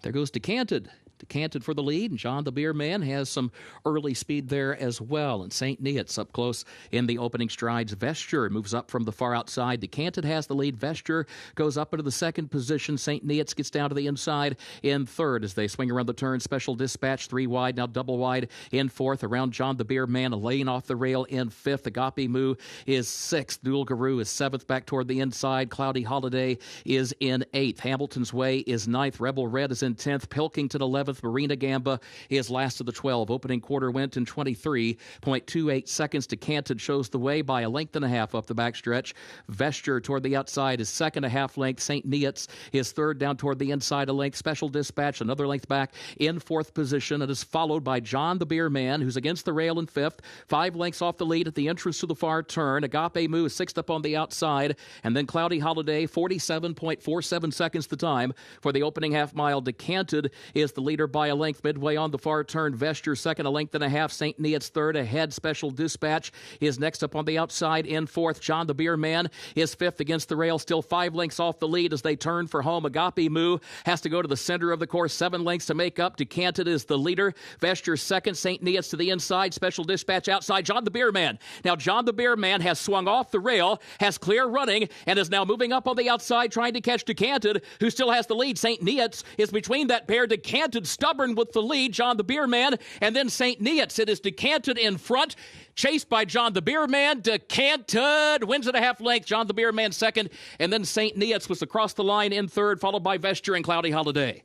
There goes Decanted. Decanted for the lead, and John the Beer Man has some early speed there as well. And St. Neots up close in the opening strides. Vesture moves up from the far outside. Decanted has the lead. Vesture goes up into the second position. St. Neots gets down to the inside in third as they swing around the turn. Special Dispatch 3 wide, now double wide in fourth. Around John the Beer Man, a lane off the rail in fifth. Agape Moo is sixth. Dual Guru is seventh, back toward the inside. Cloudy Holiday is in eighth. Hamilton's Way is ninth. Rebel Red is in 10th. Pilkington 11th. Marina Gamba is last of the 12. Opening quarter went in 23.28 seconds. Decanted shows the way by a length and a half up the backstretch. Vesture toward the outside is second, a half length. St. Neots is third, down toward the inside a length. Special Dispatch another length back in fourth position. It is followed by John the Beer Man, who's against the rail in fifth. 5 lengths off the lead at the entrance to the far turn. Agape Moo is sixth up on the outside. And then Cloudy Holiday, 47.47 seconds the time for the opening half mile. Decanted is the leader by a length midway on the far turn. Vesture second, a length and a half. St. Neots third ahead. Special Dispatch is next up on the outside in fourth. John the Beer Man is fifth against the rail, still 5 lengths off the lead as they turn for home. Agape Moo has to go to the center of the course, 7 lengths to make up. Decanted is the leader. Vesture second. St. Neots to the inside. Special Dispatch outside. John the Beer Man. Now John the Beer Man has swung off the rail, has clear running, and is now moving up on the outside trying to catch Decanted, who still has the lead. St. Neots is between that pair. Decanted stubborn with the lead. John the Beer Man, and then St. Neots. It is Decanted in front, chased by John the Beer Man. Decanted wins at a half length. John the Beer Man second, and then St. Neots was across the line in third, followed by Vesture and Cloudy Holiday.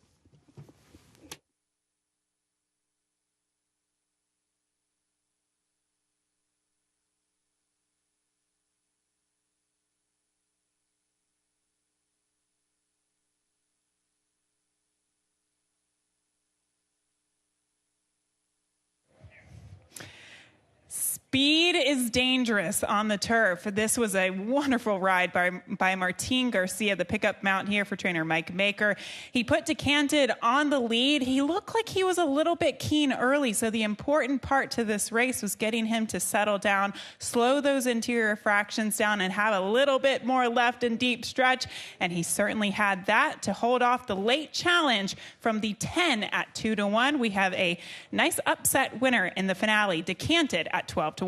Speed is dangerous on the turf. This was a wonderful ride by Martin Garcia, the pickup mount here for trainer Mike Maker. He put Decanted on the lead. He looked like he was a little bit keen early, so the important part to this race was getting him to settle down, slow those interior fractions down, and have a little bit more left and deep stretch, and he certainly had that to hold off the late challenge from the 10 at 2-1. We have a nice upset winner in the finale, Decanted at 12-1.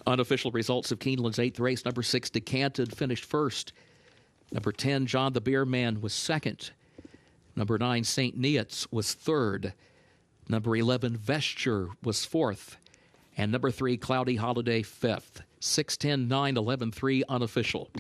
Unofficial results of Keeneland's 8th race. Number 6, Decanted, finished first. Number 10, John the Beer Man, was second. Number 9, St. Neots, was third. Number 11, Vesture, was fourth. And number 3, Cloudy Holiday, fifth. 6, 10, 9, 11, 3, unofficial.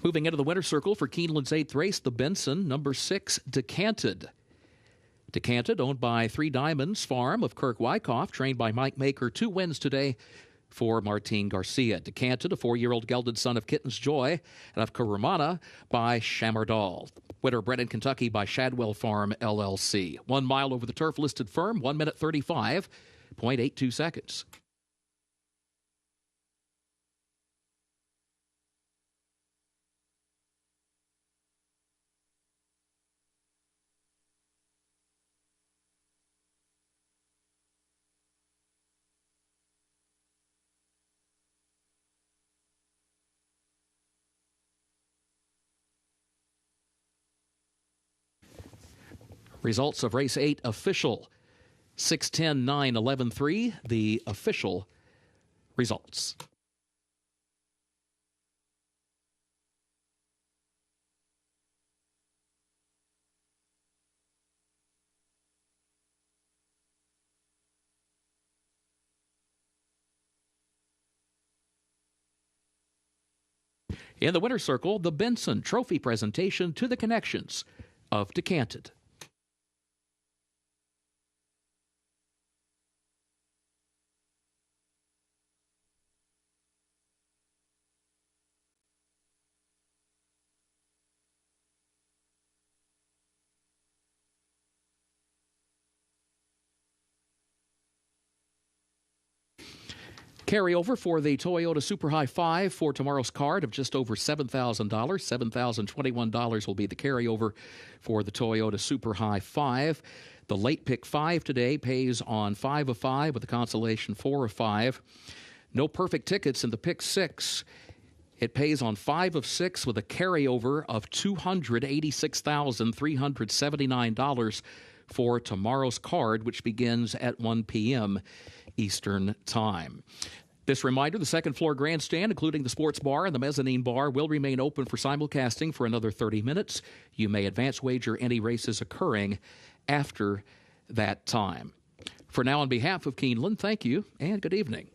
Moving into the winner's circle for Keeneland's 8th race, the Benson, number 6, Decanted. Decanted, owned by Three Diamonds Farm of Kirk Wyckoff, trained by Mike Maker. 2 wins today for Martin Garcia. Decanted, a 4-year-old gelded son of Kitten's Joy and of Kurumana by Shamardal. Winner bred in Kentucky by Shadwell Farm, LLC. 1 mile over the turf, listed firm, 1 minute 35.82 seconds. Results of race 8 official. 6, 10, 9, 11, 3, the official results. In the winner's circle, the Benson Trophy presentation to the connections of Decanted. Carryover for the Toyota Super High 5 for tomorrow's card of just over $7,000. $7,021 will be the carryover for the Toyota Super High 5. The late pick 5 today pays on 5 of 5 with a consolation 4 of 5. No perfect tickets in the pick 6. It pays on 5 of 6 with a carryover of $286,379 for tomorrow's card, which begins at 1 p.m. Eastern Time. This reminder, the second floor grandstand, including the sports bar and the mezzanine bar, will remain open for simulcasting for another 30 minutes. You may advance wager any races occurring after that time. For now, on behalf of Keeneland, thank you and good evening.